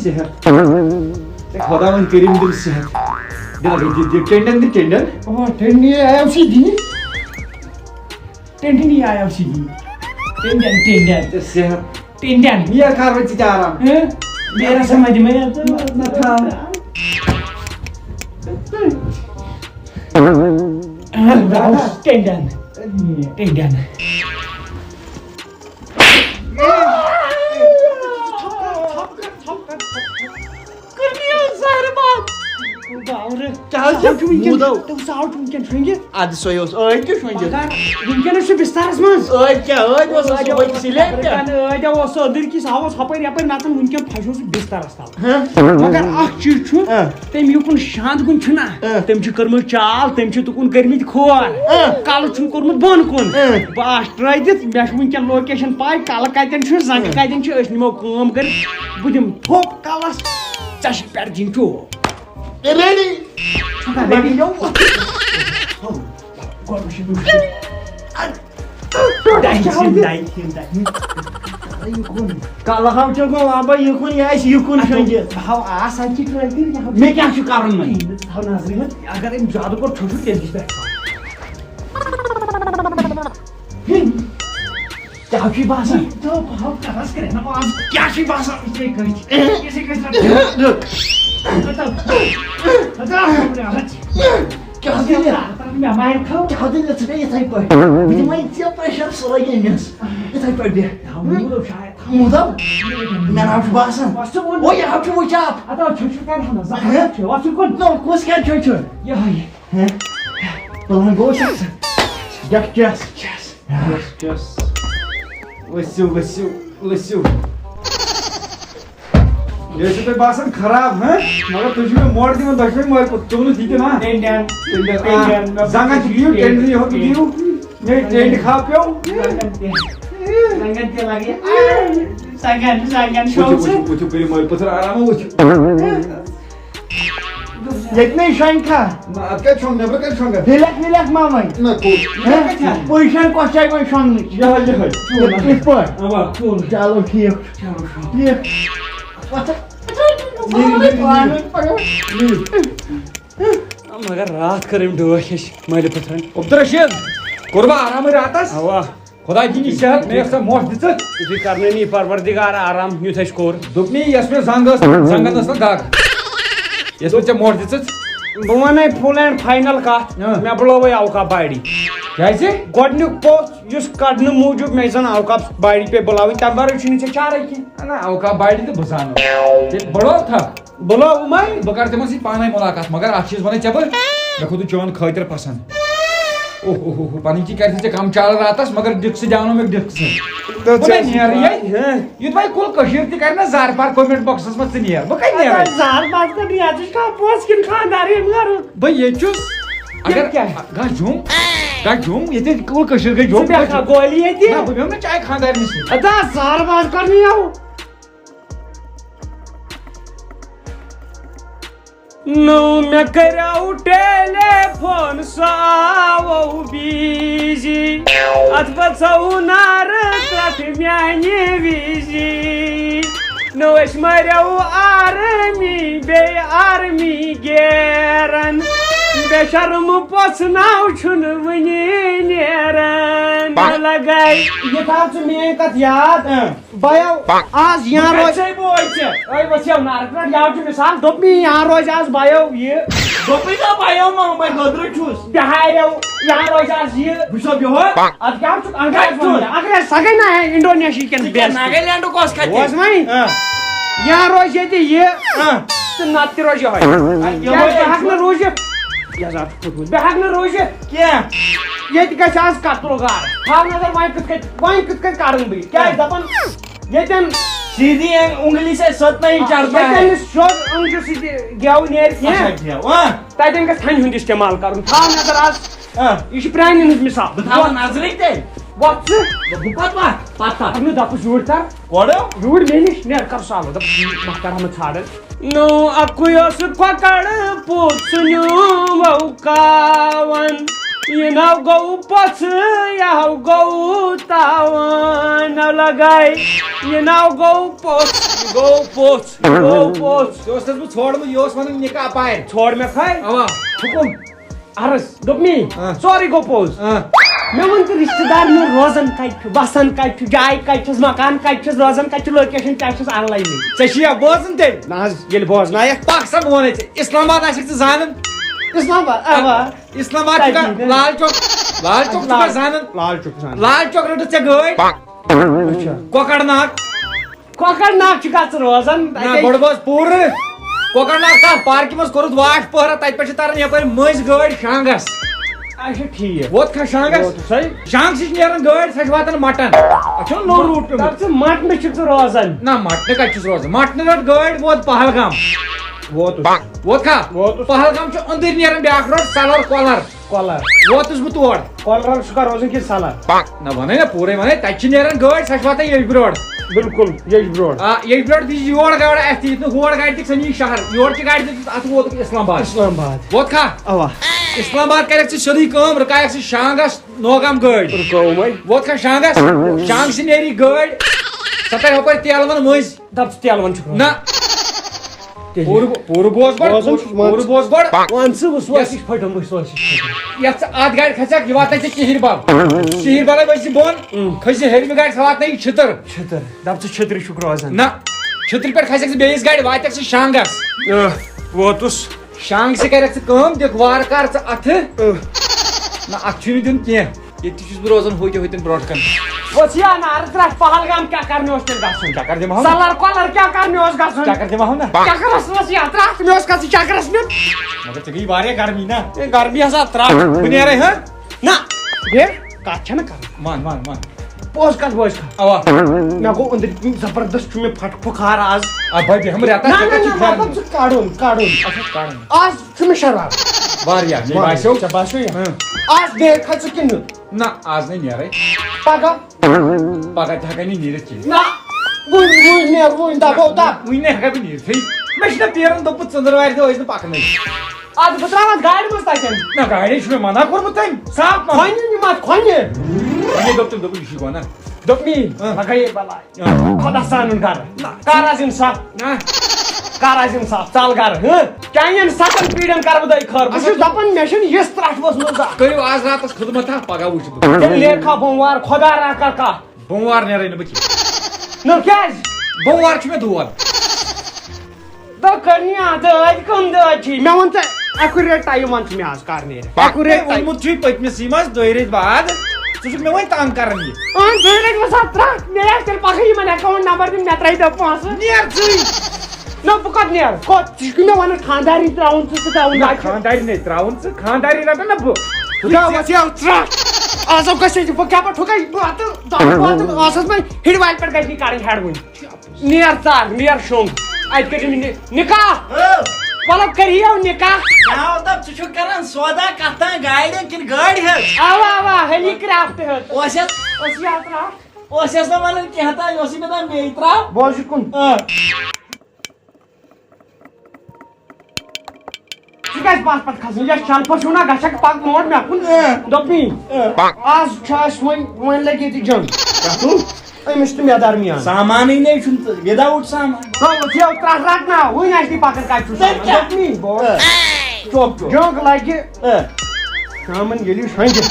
صحت خدا وۄنۍ کٔرِم دِم صحت ٹینڈن دِ ٹینڈن ٹھنڈی آیا سیدھی ٹینڈنی آیا سیدھی ٹینڈن ٹینڈن صحت ٹینڈن یہ کر وۄنۍ ژٕ تہِ آرام میرا سمجھ میں نہ تھا ٹینڈن ٹینڈن اَدٕ سۄے اوس ٲدۍ تہِ شۄنٛگِتھ ونکیٚنس چھُ بسترس منٛز ٲدۍ کیٛاہ ٲدۍ اوس صُبحٲے سِلیپ پٮ۪ٹھ ٲدیا اوس أدٕرۍ کِس آواز ہپٲرۍ یپٲرۍ نتہٕ ونکیٚن پھسیو سُہ بسترس تل مگر اکھ چیٖز چھُ تٔمۍ یُکُن شانٛد کُن چھُنہ تٔمۍ چھُ کٔرمٕژ چال تٔمۍ چھِ تُکُن کٔرمٕتۍ کھور کلہٕ چھُن کوٚرمُت بۄن کُن بہٕ آسہٕ ترٲوِتھ مےٚ چھُ ونکیٚن لوکیشن پاے کلہٕ کتٮ۪ن چھُ زنٛگہٕ کتٮ۪ن چھِ أسۍ نِمو کٲم کٔرِتھ بہٕ دِمہٕ تھوپ کلس ژےٚ چھِ پٮ۪ٹھ دِنۍ چوب کلہٕ ہاو چھُ گوٚو وابا یِکُن یہِ آسہِ یِکُن شۄنٛگِتھ آسان چھِ مےٚ کیٛاہ چھُ کَرُن وۄنۍ تھاو نظرِ منٛز اگر أمۍ زیادٕ کوٚر ٹھوٚٹھُر تیٚلہِ چھِ پٮ۪ٹھ کیٛاہ چھُے باسان کیٛاہ چھُے باسان کیٛاہ دِلہِ مےٚ مارِ کھو کیٛاہ دِلہِ ژٕ بیٚیہِ یِتھَے پٲٹھۍ بہٕ دِمے ژےٚ پرٛیشر سورُے أمِس یِتھَے پٲٹھۍ بیٚہہ موٗدم مےٚ ناو چھُ باسان او یہِ ہاو چھُ وٕچھان کُس کیٛاہ چھُ یِہوٚے پلان گوٚو یکھ چس ؤسِو ؤسِو ؤسِو یہِ چھُ تۄہہِ باسان خراب مگر تُہۍ چھِو مےٚ موڈ دِوان دۄشوٕے مٲلۍ پوٚت ژوٚنُتھ یہِ تہِ نا زنٛگن چھِ دِیِو ٹینڈن یہو تہِ دِیِو مےٚ ٹینڈ کھا پیٚو وٕچھِو کٔرِو مٲلۍ پٔژھر آرام وٕچھِو ییٚتہِ نَے شۄنٛگکھا نہ اَدٕ کَتہِ شۄنٛگ نٮ۪برٕ کَتہِ شۄنٛگَکھ وِلٮ۪کھ وِلٮ۪کھ ما وۄنۍ نہ کوٚت پُزِشن کۄس چھےٚ وۄنۍ شۄنٛگنٕچ یِہوٚے یِتھ پٲٹھۍ اَوا چلو ٹھیٖک ٹھیٖک مگر راتھ کٔر أمۍ ڈٲٹھ ہِش مٲلہِ پٔتھرن عبدالرشیٖد کوٚر بہٕ آرامٕے راتس اوا خۄداے دِنی صحت مےٚ ٲس سۄ موٹھ دِژٕتھ تُہۍ کرنٲنی پروردِگار آرام یُتھ اَسہِ کوٚر دوٚپنی یۄس مےٚ زنٛگ ٲس زنٛگن ٲس نہٕ دگ یۄس مےٚ ژےٚ موٹھ دِژٕتھ بہٕ وَنے فُل اینڈ فاینل کتھ مےٚ بُلووے اوقاف باڑی کیٛازِ گۄڈٕنیُک پوٚژھ یُس کڑنہٕ موٗجوٗب مےٚ زن اوقاف باڑی پے بُلاوٕنۍ تمہِ ورٲے چھُنہٕ ژےٚ چارے کینٛہہ نہ اوقاف باڑی تہٕ بہٕ زانو تیٚلہِ بڑو تھکھ بُلاوُمے بہٕ کرٕ تِمن سۭتۍ پانے مُلاقات مگر اکھ چیٖز ونے ژےٚ بہٕ مےٚ کھوٚتُے چون خٲطرٕ پسنٛد اوہ پنٕنۍ کِنۍ کرِ ژےٚ کم چال راتس مگر ڈِکسہٕ دیاونومکھ ڈِکسہٕ نیرٕ یُتھ وۄنۍ کُل کٔشیٖر تہِ کرِ نہ زار پار کومنٹ بۄکسس منٛز ژٕ نیر بہٕ کتہِ نیرٕ بہٕ ییٚتہِ چھُس اگر گژھ جوٚم ییٚتہِ کُل کٔشیٖر گٔے جوٚم گولی ییٚتہِ بہٕ بیٚہمہٕ نہٕ چاے خانٛدارنہِ سۭتۍ زار باز کرنہِ آو نو مےٚ کریو ٹیلیفون سُہ آوو بیٖزی اتھ بژھو نارٕ ترٛٹھ میانہِ وِزی نو أسۍ مریو آرمی بیٚیہِ آرمی گیرن بے شرمہٕ پوٚژھناو چھُنہٕ وٕنہِ نیران لگاے یہِ تھاو ژٕ میٲنۍ کتھ یاد بایو آز یا روزِ ؤسِو نارٕ پٮ۪ٹھ یاو چھُ مِثال دوٚپ مےٚ یا روزِ آز بایو یہِ دوٚپُے نا بایو ما وۄنۍ گٔدرٕ چھُس بِہاریو یا روزِ آز یہِ بہٕ چھُسا بِہوے ادٕ کیٛاہ چھُکھ انگریز سۄ گٔے نا انڈونیشیا کٮ۪ن ناگالینڈُک اوس کھَتہِ بوز وۄنۍ یا روزِ ییٚتہِ یہِ تہٕ نتہٕ تہِ روزِ یِہوٚے بہٕ ہٮ۪کہٕ نہٕ روٗزِتھ یزار کھوٚتمُت بہٕ ہٮ۪کہٕ نہٕ روٗزِتھ کینٛہہ ییٚتہِ گژھِ آز کترو گاڈ تھاو نظر وۄنۍ کِتھ کٔنۍ کرن بہٕ کیٛازِ دپان ییٚتٮ۪ن سیدھی انگلی سے ست نہیں چڑھتا ہے. ییٚتٮ۪ن نہٕ سیوٚد أنٛگجہِ سۭتۍ گٮ۪و نیرِ کینٛہہ تتٮ۪ن گژھِ تھنہِ ہُنٛد استعمال کرُن تھاو نظر آز یہِ چھِ پرٛانٮ۪ن ہٕنٛز مثال بتاؤ نظرے تے وۄتھ ژٕ پتہ نہٕ دپُس یوٗرۍ تر کوڑو یوٗرۍ مےٚ نِش نیر کر سالو دپ بہٕ کرہا مےٚ ژھانڈان نو اکُے اوس کۄکر پوٚت ژھٕنیوٗ کاون یہِ نو گوٚو پوٚژھ یہو گوٚو تاوان نو لگاے یہِ نو گوٚو پوٚژھ یہِ گوٚو پوٚژھ یہِ گوٚو پوٚژھ یہ اوس بہٕ ژھوڑمُت یہِ اوس ونان نِکاح پارِ ژھوڑ مےٚ کھاے اوا حُکُم عرض دوٚپ مے سورُے گوٚو پوٚز مےٚ ووٚن تہٕ رشتہٕ دار مےٚ روزان کتہِ چھُ بسان کتہِ چھُ جاے کتہِ چھس مکان کتہِ چھس روزان کتہِ چھُ لوکیشن کیٛاہ چھس آن لاینٕے ژےٚ چھُیا بوزان تیٚلہِ نہ حظ ییٚلہِ بوزنایکھ پاک سا بہٕ ونے ژےٚ اسلام آباد آسکھ ژٕ زانان اسلام آباد اوا اسلام آباد چھُکھا لال چوک چھُکھا زانان لال چوک زانان لال چوک رٔٹٕتھ ژےٚ گٲڑۍ کۄکر ناگ کۄکر ناگ چھُ ژٕ روزان نہ گۄڈٕ بوز پوٗرٕ کۄکر ناگ تتھ پارکہِ منٛز کوٚرُتھ واش پٔہرا تتہِ پٮ۪ٹھ چھِ تران یپٲرۍ مٔنٛزۍ گٲڑۍ شانٛگس اچھا ٹھیٖک ووت کھا شانٛگس شانٛگ چھِ نیران گٲڑۍ سۄ چھِ واتان مٹن اتھ چھُنہ نوٚو روٗٹ پیوٚمُت ژٕ مٹنہٕ چھُکھ ژٕ روزان نہ مٹنہٕ کتہِ چھُس روزان مٹنہٕ رٔٹ گٲڑۍ ووت پہلگام ووت کھا پہلگام چھُ أنٛدٕرۍ نیران بیاکھ روڈ سلر کۄلر کۄلر ووتُس بہٕ تور کۄلرل چھُکھا روزان کِنہٕ سلر نہ ونے نا پوٗرے ونے تتہِ چھِ نیران گٲڑۍ سۄ چھِ واتان یجبروڈ بالکل ییٚچھ برونٛٹھ آ یجبروڈ دی یور گاڑِ اَسہِ تہِ یِتھ نہٕ ہور گاڑِ دِکھ سۄ نی شہر یورچہِ گاڑِ دِژ اتھ ووتُکھ اسلام آباد اسلام آباد ووت کھا اوا اسلام آباد کرکھ ژٕ سیوٚدُے کٲم رُکایکھ ژٕ شانٛگس نوگام گٲڑۍ رُکٲوٕے ووت کھا شانٛگس شانٛگسہِ نیری گٲڑۍ سۄ ترِ ہُپٲرۍ تیلون مٔنٛزۍ دپ ژٕ تیلون چھُکھ نہ پوٗرٕ بوز بوزان چھُس، مان ژٕ. پوٗرٕ بوز گۄڈٕ وَن ژٕ وٕ سوسِچ پھٔٹمٕژ سوسِچ یتھ ژٕ اتھ گاڑِ کھژکھ یہِ واتناے ژےٚ کِہِر بل کِہِر بلے ؤسۍ بۄن کھٔسہِ ہیٚرمہِ گاڑِ سۄ واتناے یہِ چھِتٕر چھتٕر دپ ژٕ چھترِ چھُکھ روزان نہ چھِترِ پٮ۪ٹھ کھسکھ ژٕ بیٚیِس گاڑِ واتکھ ژٕ شانٛگس ووتُس شانٛگسہِ کرکھ ژٕ کٲم دِکھ وارٕ کار ژٕ اتھٕ نہ اتھ چھُنہٕ دیُن کینٛہہ ییٚتہِ تہِ چھُس بہٕ روزان ہوٚتٮ۪ن برونٛٹھ کن وۄتھ یا نارٕ ترٛٹھ پہلگام کیٛاہ کرنہِ اوس تیٚلہِ گژھُن چکر دِمہو سلر کۄلر کیٛاہ کرنہِ اوس گژھُن چکر دِمہو نہ چکرس اوس یا ترٛٹھ مےٚ اوس گژھُن چکرس مےٚ مگر ژےٚ گٔیی واریاہ گرمی نا گرمی ہسا ترٛٹھ بہٕ نیرے ہہ نہ بیٚیہِ کتھ چھنہٕ کرٕنۍ مان پوٚز کتھ بوز کتھ اوا مےٚ گوٚو أنٛدٕرۍ کِنۍ زبردست چھُ مےٚ پھٹ پھُکار آز بہٕ بیٚہمہٕ رٮ۪تس نہ نہ نہ مطلب ژٕ کڑُن آز چھُ مےٚ شرار واریاہ مےٚ باسیو ژےٚ باسیو یا آز نیرکھا ژٕ کِنہٕ نہ آز نَے نیرے پگاہ پگاہ تہِ ہٮ۪کے نہٕ نیٖرِتھ کینٛہہ نہ وُنۍ نیر وُنۍ دپو دپ وٕنہِ نہٕ ہٮ۪کے بہٕ نیٖرتھٕے مےٚ چھُنہ پیرن دوٚپمُت ژٔنٛدٕروارِ دۄہ ٲسۍ نہٕ پکنٕے ادٕ بہٕ ترٛاوتھ گاڑِ منٛز تتٮ۪ن نہ گاڑے چھُ مےٚ منع کوٚرمُت تٔمۍ صاف کھۄنہِ یِم اتھ کھۄنہِ وۄنۍ دوٚپ تٔمۍ دوٚپُن یہِ چھُے ونان دوٚپ مے لگایے بلاے خۄدا سانُن گرٕ کر آز اِنصاف نہ کر آز اِنصاف ژل گرٕ چانٮ۪ن 7 پیٖڑین کرٕ بہٕ دۄیہِ خٲر بہٕ چھُس دپان مےٚ چھنہٕ یِژھ ترٛٹھ ؤژھمٕژ کٔرِو آز راتس خدمت پگاہ وٕچھِ بہٕ تیٚلہِ نیرکھا بوموار خۄدا را کر کتھ بوموار نیرے نہٕ بہٕ کینٛہہ نہ کیٛازِ بوموار چھُ مےٚ دود دۄہ کٔرنہِ دٲدۍ کٕم دٲدۍ چھِ مےٚ ووٚن ژےٚ ایکُریٹ ٹایم وَن ژٕ مےٚ آز کر نیرِ ایکُریٹ ٹایم ووٚنمُت چھُے پٔتمِسٕے منٛز 2 رٮ۪تھ بعد ژٕ چھُکھ مےٚ وۄنۍ تنگ کران یہِ 2 رٮ۪تھ وسان ترٛٹھ مےٚ آسہِ تیٚلہِ پگہہ یِمن ایکاونٹ نمبر دِنۍ مےٚ ترٛٲیتو پونٛسہٕ نیر ژٕے نہ بہٕ کتھ نیرٕ کوٚت ژٕ چھُکھ مےٚ ونان خانداری ترٛاوُن ژٕ ترٛاوُن خانداری نَے ترٛاوُن ژٕ خانداری رٹان نہ بہٕ ترٛٹھ آزو گژھِ بہٕ کیٛاہ پٲٹھۍ ٹھُکے بہٕ آسس وۄنۍ ہِڑ والہِ پٮ۪ٹھ گژھِ نہٕ کڑٕنۍ ہٮ۪ڈ وٕنۍ نیر ژر نیر شوٚنٛگ اتہِ کٔرِو مےٚ نکاح مطلب کٔرِو نکاح ژٕ چھُکھ کران سودا کتھ تام گاڑٮ۪ن کِنہٕ گٲڑۍ ہٮ۪تھ اوا اوا ہیلی کرافٹ ہیٚتھ اوس یتھ اوس یا ترٛٹھ اوسیس نہٕ ونان کینٛہہ تام اوسُے مےٚ دپان بیٚیہِ ترٛاو بوز یہِ کُن ژٕ گژھِ بس پتہٕ کھسُن یۄس شلپر چھُو نا گژھکھ پتہٕ برونٛٹھ مےٚ کُن دوٚپ مے آز چھُ اَسہِ وۄنۍ لگہِ ییٚتہِ جنگ أمِس تہٕ مےٚ درمیان سامانٕے نَے چھُنہٕ وداوُٹ سامان یو ترٛٹھ رٹناو وٕنۍ آسہِ نہٕ پکان کتہِ چھُ سامان دوٚپ مے چوپ چوپ جنگ لگہِ شامن ییٚلہِ شۄنٛگہِ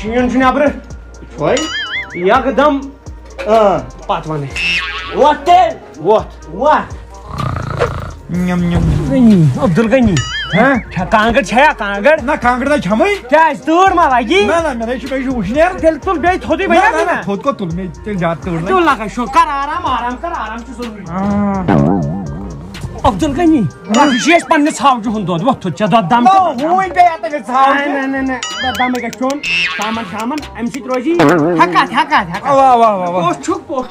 شیٖن چھُ نٮ۪برٕ یکدم پتہٕ ونٕے وۄتھ تیٚلہِ وۄتھ وۄتھ غنی عبدل غنی کانٛگٕر چھیا کانٛگٕر نہ کانٛگٕر نَے چھَمٕے کیٛازِ تۭر ما لگی نہ نہ مےٚ نَے چھُ بیٚیہِ چھُ وٕشنیر تیٚلہِ تُل بیٚیہِ تھوٚدُے بَنیٛا نا تھوٚد کوٚت تُل مےٚ تیٚلہِ زیادٕ تۭر تُل لگا شو کر آرام آرام کر آرام چھُ ضروٗری عبدل غنی شیش پنس ژھاوجہِ ہُنٛد دۄد وۄتھ ژےٚ دۄد دم وٕنۍ پیٚیہِ تٔمِس ژھاوجہِ دمے گژھِ چون شامن شامن امہِ سۭتۍ روزی ہٮ۪کات پوٚز چھُکھ پوٚز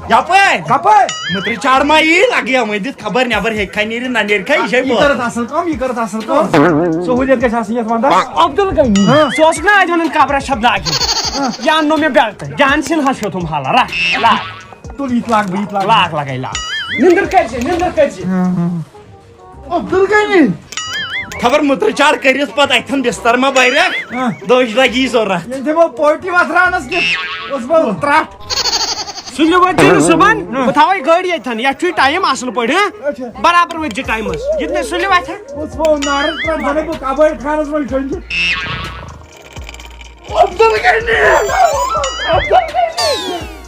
کپٲرۍ مٔترِ چاڑ ما یی لگیا وۄنۍ دِتھ خبر نٮ۪بر ہیٚکہِ کھا نیٖرِتھ نہ نیرِ کھا یہِ چھے یہِ کٔرٕتھ اصٕل کٲم یہِ کٔرٕتھ اصٕل کٲم سہوٗلیت گژھِ آسٕنۍ یتھ ونٛدس عبدل غنی سُہ اوسُکھ نا اَتہِ وَنان قبرس چھب لاگہِ یہِ اَننو مےٚ بیلٹہٕ جان سِن حظ چھُتھُم حالا رَٹ لاگ تُل یہِ تہِ لاگہٕ بہٕ یہِ تہِ لاگ لگے لاگ نِندٕر کٔرۍ زِ عبدل غنی خبر مٔترِ چاڑ کٔرِتھ پتہٕ اتھن بستر ما بریکھ دٔج لگی یی ضروٗرت ییٚلہِ دِمو پوٹی وتھراونس کِتھ اوس بہٕ ترٛٹھ سُلہِ وٲتۍ نہٕ صُبحن بہٕ تھاوے گٲڑۍ ییٚتھن یتھ چھُے ٹایم اصل پٲٹھۍ برابر وٲتۍ زِ ٹایمس ییٚتہِ نہٕ سُلہِ وتھِ اوس بہٕ نارس پٮ۪ٹھ زنٕے بہٕ کبٲڑۍ خانس منٛز ٹٔنٛگِتھ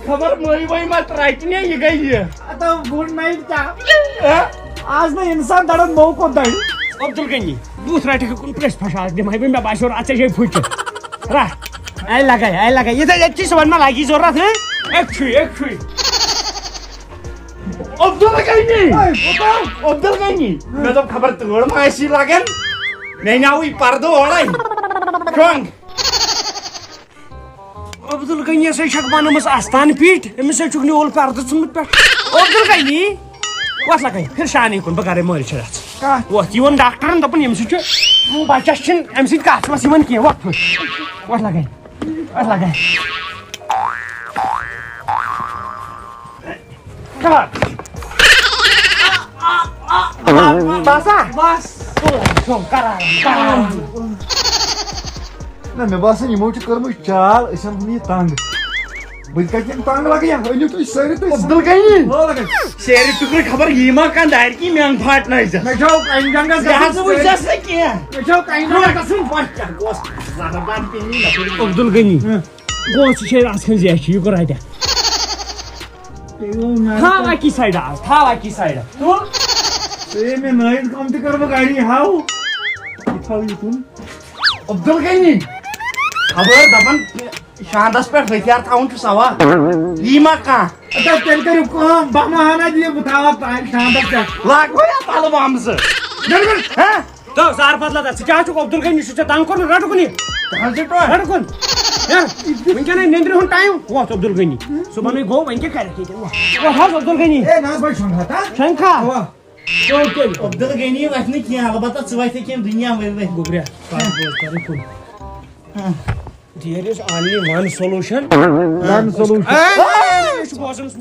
خبر مٔلۍ ؤلۍ ما ترٛٹہِ نے یہِ گٔے یہِ گُڈ نایٹ کیٛاہ آز نہٕ اِنسان دڑان موٚو کوٚت دڑِ عبدل غنی بوٗتھ رٹہِ کُن پرٛٮ۪س پھش دِمہے بہٕ مےٚ باسیو اتھ ژےٚ چھے پھٕچِتھ رٹ اے لگے یِتھے چی صُبحن ما لگی ضروٗرت ایک چھُے عبدل غنی مےٚ دوٚپ خبر تۭر ما آسی لگان مےٚ نیاوٕے پردٕ اورے شۄنٛگ عبدل غنی ہسا چھکھ بنٲومٕژ استان پیٖٹھ أمِس ہسا چھُکھ نیوٗل پردٕ ژھُنمُت پٮ۪ٹھ عبدل غنی وۄتھ لگے پھر شانے کُن بہٕ کرے مٲلِش رژھ وۄتھ یہِ ووٚن ڈاکٹرن دوٚپُن ییٚمہِ سۭتۍ چھُ بچس چھِنہٕ اَمہِ سۭتۍ کتھ وَتھ یِوان کینٛہہ وۄتھ لگے نہ مےٚ باسان یِمو چھِ کٔرمٕژ چال أسۍ اَنہون یہِ تنٛگ بہٕ کتہِ یِم تنٛگ لگے أنِو تُہۍ سٲری تُہۍ عبدل غنی سیرِ ٹُکرٕ خبر یی ما کانٛہہ دارِ کی مینٛگ پھاٹنٲیزِ مےٚ چھو کنہِ جنگس یہِ حظ وٕچھس نہٕ کینٛہہ مےٚ چھو کنہِ جنگس گژھٕنۍ عبدل غنی گوٚو ژٕ چھے اتھ کھنٛڈ زیچھِ یہِ کوٚر اتہِ تھاو اکی سایڈٕ آز مےٚ نٲیِد کٲم تہِ کٔر بہٕ گری ہاو یہِ تھاو یہِ کُن عبدل غنی خبر دپان شاندس پٮ۪ٹھ ہتھیار تھاوُن چھُ سوال یی ما کانٛہہ تیٚلہِ کٔرِو کٲم بہمہنا دِیِو بہٕ تھاوان شاندس پٮ۪ٹھ لاگوے اتھ الہٕ بامزٕ تو زار بدلا ژٕ کیٛاہ چھُکھ عبدل غنی چھُ ژےٚ تنٛگ کوٚرمُت رٹہٕ کُن یہِ رٹہٕ کُن وٕنکٮ۪ن نیندرِ ہُنٛد ٹایم وۄتھ عبدل غنی صُبحنٕے گوٚو وۄنۍ کیٛاہ کرکھ ییٚتہِ وۄتھ حظ عبدل غنی شنکھا عبدل غنی وتھِ نہٕ کینٛہہ البتہ ژٕ وتھِ کینٛہہ دُنیا ؤلۍ گوٚبریا دیر از آنلی ون سولوشن بوزان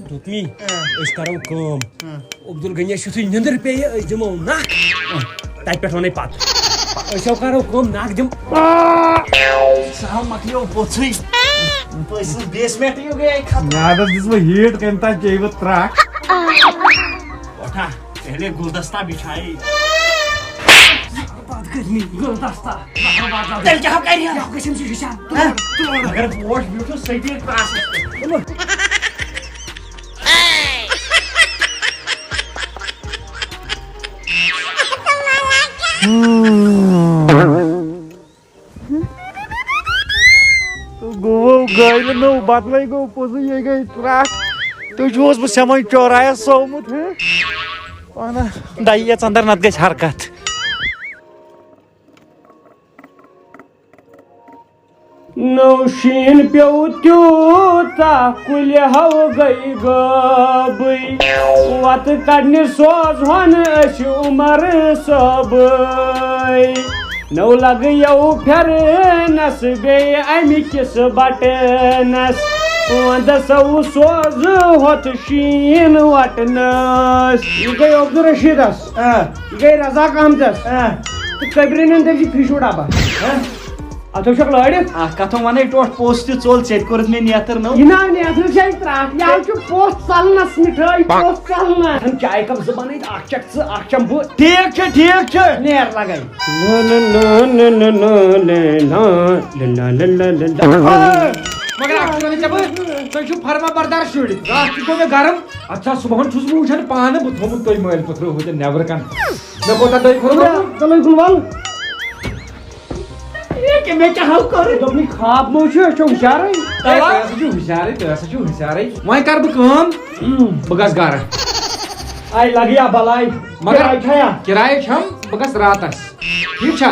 دوٚپمی أسۍ کرو کٲم عبدل غنیَس یُتھُے نِندٕر پیٚیہِ أسۍ دِمو نکھ تتہِ پٮ۪ٹھ ونے پتہٕ أسۍ کرو کٲم نکھ دِم سہل مکلیو پوٚژھُے پٔژھِس بیسمنٹ گٔیے ختم میادس دِژ بہٕ ہیٖٹ کمہِ تانۍ چیٚیہِ بہٕ ترٛٹھ اٹھا پہلے گلدستہ بچھائی تیٚلہِ کیٛاہ کرِ اگر پوش بیوٗٹھُس سۭتی کراسس پٮ۪ٹھ گوٚو گاڑِ نو بدلے گوٚو پوٚزُے یے گٔے ترٛٹھ تُہۍ چھُوس بہٕ سٮ۪من چورایس سومُت دَیہِ یَژ انٛدر نتہٕ گژھِ حرکت نوشین پیو تیوٗتاہ کُلہِ ہو گٔے غٲبٕے وتہٕ کڑنہِ سوز ہون أسۍ عمر صٲبٕے نو لگیو پھرنس بیٚیہِ امہِ کِس بٹنس وندسو سوز ہوٚت شیٖن وٹنس یہِ گٔے عبدالرشیٖدس یہِ گٔے رزاق احمدس تہٕ قبرِنن دٔپۍ فِشوٗ ڈبا اتھو چھکھ لٲڑِتھ اکھ کتھ ونے ٹوٹھ پوٚژھ تہِ ژوٚل ژےٚ تہِ کوٚرُتھ مےٚ نیتر نو یہِ ناو نیترٕ چھے ترٛٹھ یہِ حظ چھُ پوٚژھ ژلنس مِٹھٲے پوٚژھ ژلنس چاے کپ زٕ بنٲیِتھ اکھ چکھ ژٕ اکھ چم بہٕ ٹھیٖک چھُ نیر لگے مگر اکھ وَنَے ژےٚ بہٕ تُہۍ چھِو فرما بردار شُرۍ راتھ تہِ گوٚو مےٚ گرم اچھا صُبحن چھُس بہٕ وٕچھان پانہٕ بہٕ تھوٚمُت تُہۍ مٲلۍ پٔتھرو ہوٚتٮ۪ن نیبرٕ کن مےٚ کوتاہ دۄہ کوٚرمُت چلو کُن ول مےٚ کیٛاہ ہو کوٚر دوٚپنٕے خواب مو چھُ أسۍ چھِ ہُشارٕے تُہۍ ہسا چھِو ہُشارٕے وۄنۍ کرٕ بہٕ کٲم بہٕ گژھٕ گرٕ آئی لگیا بلائی مگر چھیا کرایہ چھم بہٕ گژھٕ راتس ٹھیک چھا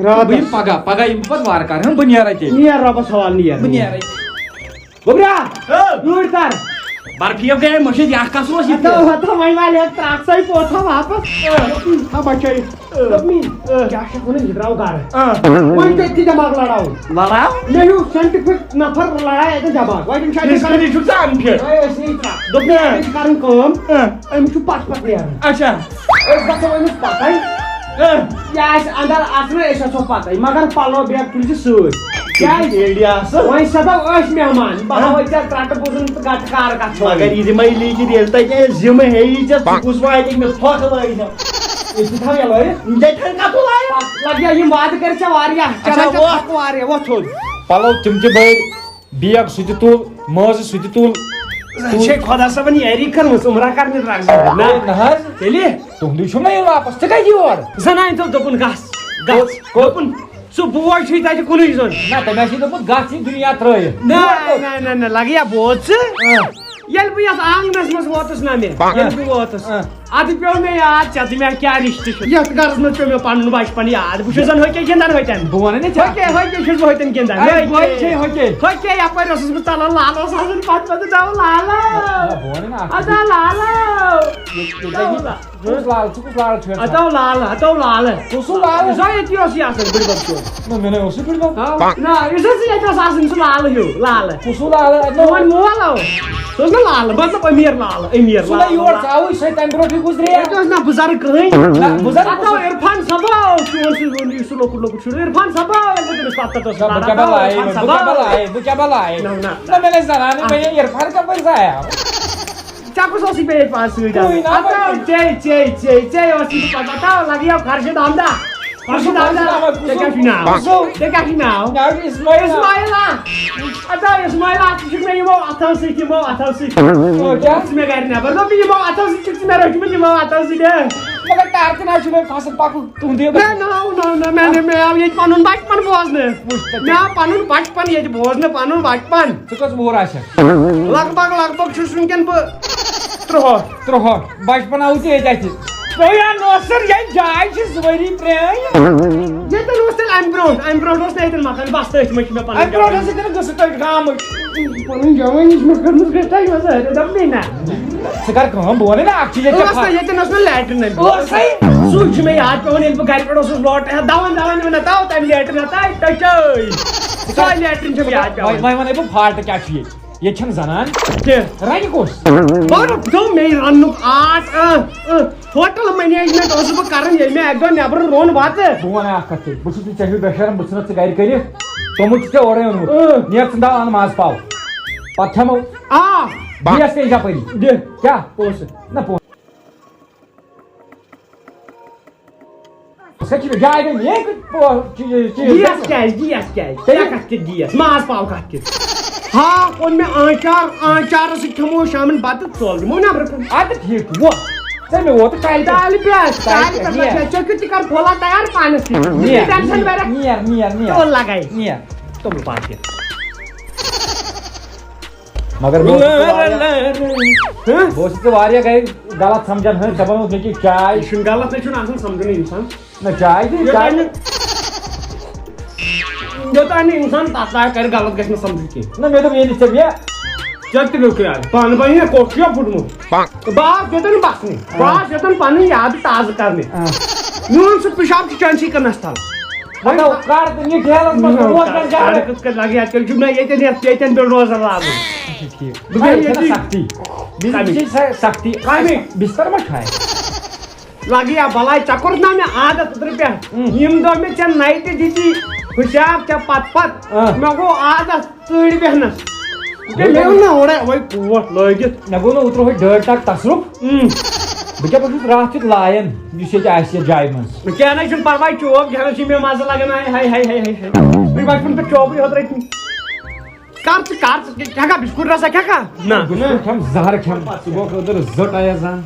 رات بہٕ یِمہٕ پگہہ یِمہٕ پتہٕ وارٕ کارٕ بہٕ نیرٕ اتے نیر رۄبس حوال نیر بہٕ نیرٕ گوبرا یوٗرۍ کر برفی گٔے مٔشیٖد یہِ اکھ کس اوس یہِ وۄنۍ والہِ ترٛکھ سٕے پوتھا واپس ہا بچٲے کیٛاہ چھِ وَنان یہِ درٛاو گرٕ وۄنۍ تٔتھی دٮ۪ماغ لڑاوُن لڑاو مےٚ ہیوٗ ساینٹِفِک نفر لڑایہِ اَتٮ۪ن دٮ۪ماغ وۄنۍ یِتھ کٔنۍ چھُکھ ژٕ اَنفِٹ دوٚپ مےٚ أمِس چھِ کَرٕنۍ کٲم أمِس چھُ پتہٕ نیرُن اچھا أسۍ گژھو أمِس پتے یہِ آسہِ انٛدر اژنہٕ أسۍ آسو پتے مگر پلو بیگ تُلزِ سۭتۍ کیٛازِ وۄنۍ سپدو أسۍ مہمان بہٕ ہاوے ژےٚ کرٛٹہٕ بوزُن تہٕ گٹہٕ کار کتھ مگر یہِ دِمے لیٖکِتھ ییٚلہِ تَتہِ زِمہٕ ہیٚیی ژےٚ ژٕ کُس واتہِ مےٚ تھۄکھ لٲگۍ أسۍ تھاو یلٲیِتھ لگیا یِم وعدٕ کٔرۍ ژےٚ واریاہ چلان ژےٚ تھکھ واریاہ وۄتھ تھوٚد پلو تِم تہِ بٔرۍ بیگ سُہ تہِ تُل مازٕ سُہ تہِ تُل چھے خۄدا صٲبن یٲری کٔرمٕژ عمرہ کرنہِ درٛاگزٕ نہ حظ تیٚلہِ تُہُنٛدُے چھُم نہ یُن واپس ژٕ کتہِ یور زنانہِ دوٚپ دوٚپُن گژھ دوٚپُن سُہ بوج چھُے تتہِ کُنُے زوٚن نہ تٔمۍ آسی دوٚپمُت گژھ یہِ دُنیا ترٲیِتھ نہ لگیا بوز ژٕ ییٚلہِ بہٕ یتھ آنگنس منٛز ووتُس نہ مےٚ ییٚلہِ بہٕ ووتُس ادٕ پیوٚو مےٚ یاد ژےٚ تہٕ مےٚ کیٛاہ رِشتہٕ چھُ یتھ گرس منٛز پیوٚو مےٚ پنُن بچپن یاد بہٕ چھُس زن ہوٚکے گِنٛدان ہوٚتٮ۪ن بہٕ وَنَے نہ ہوٚکے چھُس بہٕ ہوٚتٮ۪ن گِنٛدان ہوٚکے ہوٚکے یپٲرۍ اوسُس بہٕ ژلان لال اوس آسان پتہٕ پتہٕ دَو لالو بہٕ وَنَے نہ ادا لالو کُس لال ژٕ کُس لال چھُ ہتو لالہٕ کُس لال سۄ ییٚتی اوس یہِ آسان بٕڈِ بب چوک نہ مےٚ نَے اوسُے بِلکُل نہ یُس حظ ییٚتہِ اوس آسان سُہ لالہٕ ہیوٗ لالہٕ کُس لال وۄنۍ مول او سُہ اوس نہ لالہٕ مطلب امیر لالہٕ سُہ نہ یور ژاوٕے سۄ تمہِ برونٛٹھٕے گُزرے ییٚتہِ اوس نہ بُزرگ کٕہٕنۍ بُزرگ اتو عرفان صٲبو چون سُہ لۄکُٹ لۄکُٹ شُر عرفان صٲبو ییٚلہِ بہٕ تٔمِس پتہٕ اوس بہٕ کیٛاہ بلاے نہ مےٚ گژھِ زنانہٕ مےٚ عرفان کپٲرۍ زایاو ژےٚ کُس اوسُے بیٚیہِ پانہٕ سۭتۍ ژے اوسُے بہٕ پتہٕ اتو لگیو خرشد احمدا خرشد احمدا ژےٚ کیٛاہ چھُے ناو ژےٚ کیٛاہ چھُے ناو اسماعیلا اتو اسماعیلا ژٕ چھُکھ مےٚ یِمو اتھو سۭتۍ ژٕ مےٚ گرِ نٮ۪بر دوٚپ یِمو اتھو سۭتۍ چھُکھ ژٕ مےٚ رٔچھمٕژ یِمو اتھو سۭتۍ مگر ٹارکن حظ چھُ مےٚ فصل پکُن تُہُنٛدُے مےٚ آو ییٚتہِ پنُن بچپن بوزنہٕ مےٚ آو پنُن بچپن ییٚتہِ بوزنہٕ پنُن بچپن ژٕ کٔژ وُہُر آسکھ لگ بگ چھُس وٕنکٮ۪ن بہٕ 13 بچپن آوُے ژےٚ ییٚتہِ اَتھِ جاے چھِ 2 ؤری پرٛٲنۍ ییٚتٮ۪ن اوس تیٚلہِ امہِ برونٛٹھ اوس نہٕ ییٚتٮ۪ن مکان بس تٔتھۍ منٛز چھِ مےٚ اَمہِ برونٛٹھ ٲسۍ ییٚتٮ۪ن گٔژھِتھ تٔتھۍ گامٕچ پنٕنۍ جوٲنی چھِ مےٚ کٔرمٕژ گٔژھۍ منٛز دوٚپنٕے نہ ژٕ کر کٲم بہٕ وَنَے نہ اکھ چیٖز ییٚتٮ۪ن اوس مےٚ لیٹرِن سُے چھُ مےٚ یاد پیٚوان ییٚلہِ بہٕ گرِ پٮ۪ٹھ اوسُس لوٹہٕ ہٮ۪تھ دون نِوان تاو تَمہِ لیٹرِن ٹچٲے سۄے لیٹرِن چھِ مےٚ یاد پیٚوان وۄنۍ وَنَے بہٕ فالٹ کیٛاہ چھُ ییٚتہِ چھَنہٕ زنان رَنہِ کُس دوٚپ مےٚ رننُک آرٹ ہوٹل مینیجمنٹ اوسُس بہٕ کران ییٚلہِ مےٚ اکہِ دۄہ نٮ۪برٕ روٚن بتہٕ بہٕ وَنَے اکھ کتھ بہٕ چھُس نہٕ ژےٚ ہیوٗ بے شرم بہٕ ژھٕنَتھ ژٕ گرِ کٔرِتھ توٚمُل چھُ ژےٚ اورَے اوٚنمُت نیر ژٕ داو اَن ماز پاو پتہٕ کھٮ۪مو آ بیٚیَس تہِ یپٲری دِ کیٛاہ پونٛسہٕ نہ پونٛسہٕ جاے گٔے گیس کیٛازِ کیٛاہ کتھ کِتھ گیس ماز پاو کتھ کِتھ ہاکھ اوٚن مےٚ آنچارس سۭتۍ کھٮ۪مو شامن بتہٕ ژول دِمو نٮ۪برٕ کُن اَدٕ ٹھیٖک چھُ وۄنۍ ژےٚ مےٚ ووت کالہِ دالہِ پٮ۪ٹھ ژےٚ کیُتھ تہِ کر پھولا تیار پانس ٹینشن واریاہ لگاے نیر توٚمُل پاکہِ مگر بہٕ اوسُس ژٕ واریاہ گرِ غلط سمجھان دپان اوس مےٚ کہِ چاے یہِ چھُنہٕ غلط نہ چھُنہٕ آسان سمجھُن انسان نہ چاے دِ یوٚتانۍ نہٕ انسان تتھ لایق کرِ غلط گژھِ نہٕ سمجھُن کینٛہہ نہ مےٚ دوٚپ ییٚلہِ ژےٚ مےٚ ژےٚ تہِ گوٚو کیٛاہ پانہٕ بنہِ نہ کوٚٹ چھُیا پھُٹمُت بہٕ آس یوٚتن بسنہِ بہٕ آس یوٚتن پنٕنۍ یادٕ تازٕ کرنہِ میون سُہ پِشاب چھُ چانسٕے کٕنس تل کِتھ کٔنۍ لگہِ یتھ تیٚلہِ چھُ مےٚ ییٚتٮ۪ن پٮ۪ٹھ روزان لاگُن سختی بستر ما کھاے لگیا بلاے ژےٚ کوٚرُتھ نا مےٚ عادت اوترٕ پٮ۪ٹھ یِم دۄہ مےٚ ژےٚ نایٹہِ دِتی حِساب ژےٚ پتہٕ مےٚ گوٚو عادت ژۭرِ بیٚہنس مےٚ اوٚن نا اورے وۄنۍ کوٹ لٲگِتھ مےٚ گوٚو نہٕ اوترٕ ہُہ ڈٲرۍ ٹک تصرُف بہٕ کیٛاہ چھُس راتھ کیُتھ لایان یُس ییٚتہِ آسہِ یتھ جایہِ منٛز کینٛہہ نہٕ چھُنہٕ پرواے چوب کھٮ۪نس چھِ مےٚ مزٕ لگان مےٚ بچپن پٮ۪ٹھ چوبٕے یوت رٔٹمٕتۍ کر ژٕ کھٮ۪کھا بِسکوٗٹ رسا کھٮ۪کھا نہ کھٮ۪م زہر کھٮ۪م ژٕ گوٚو خٲطرٕ زٔٹ آیس زن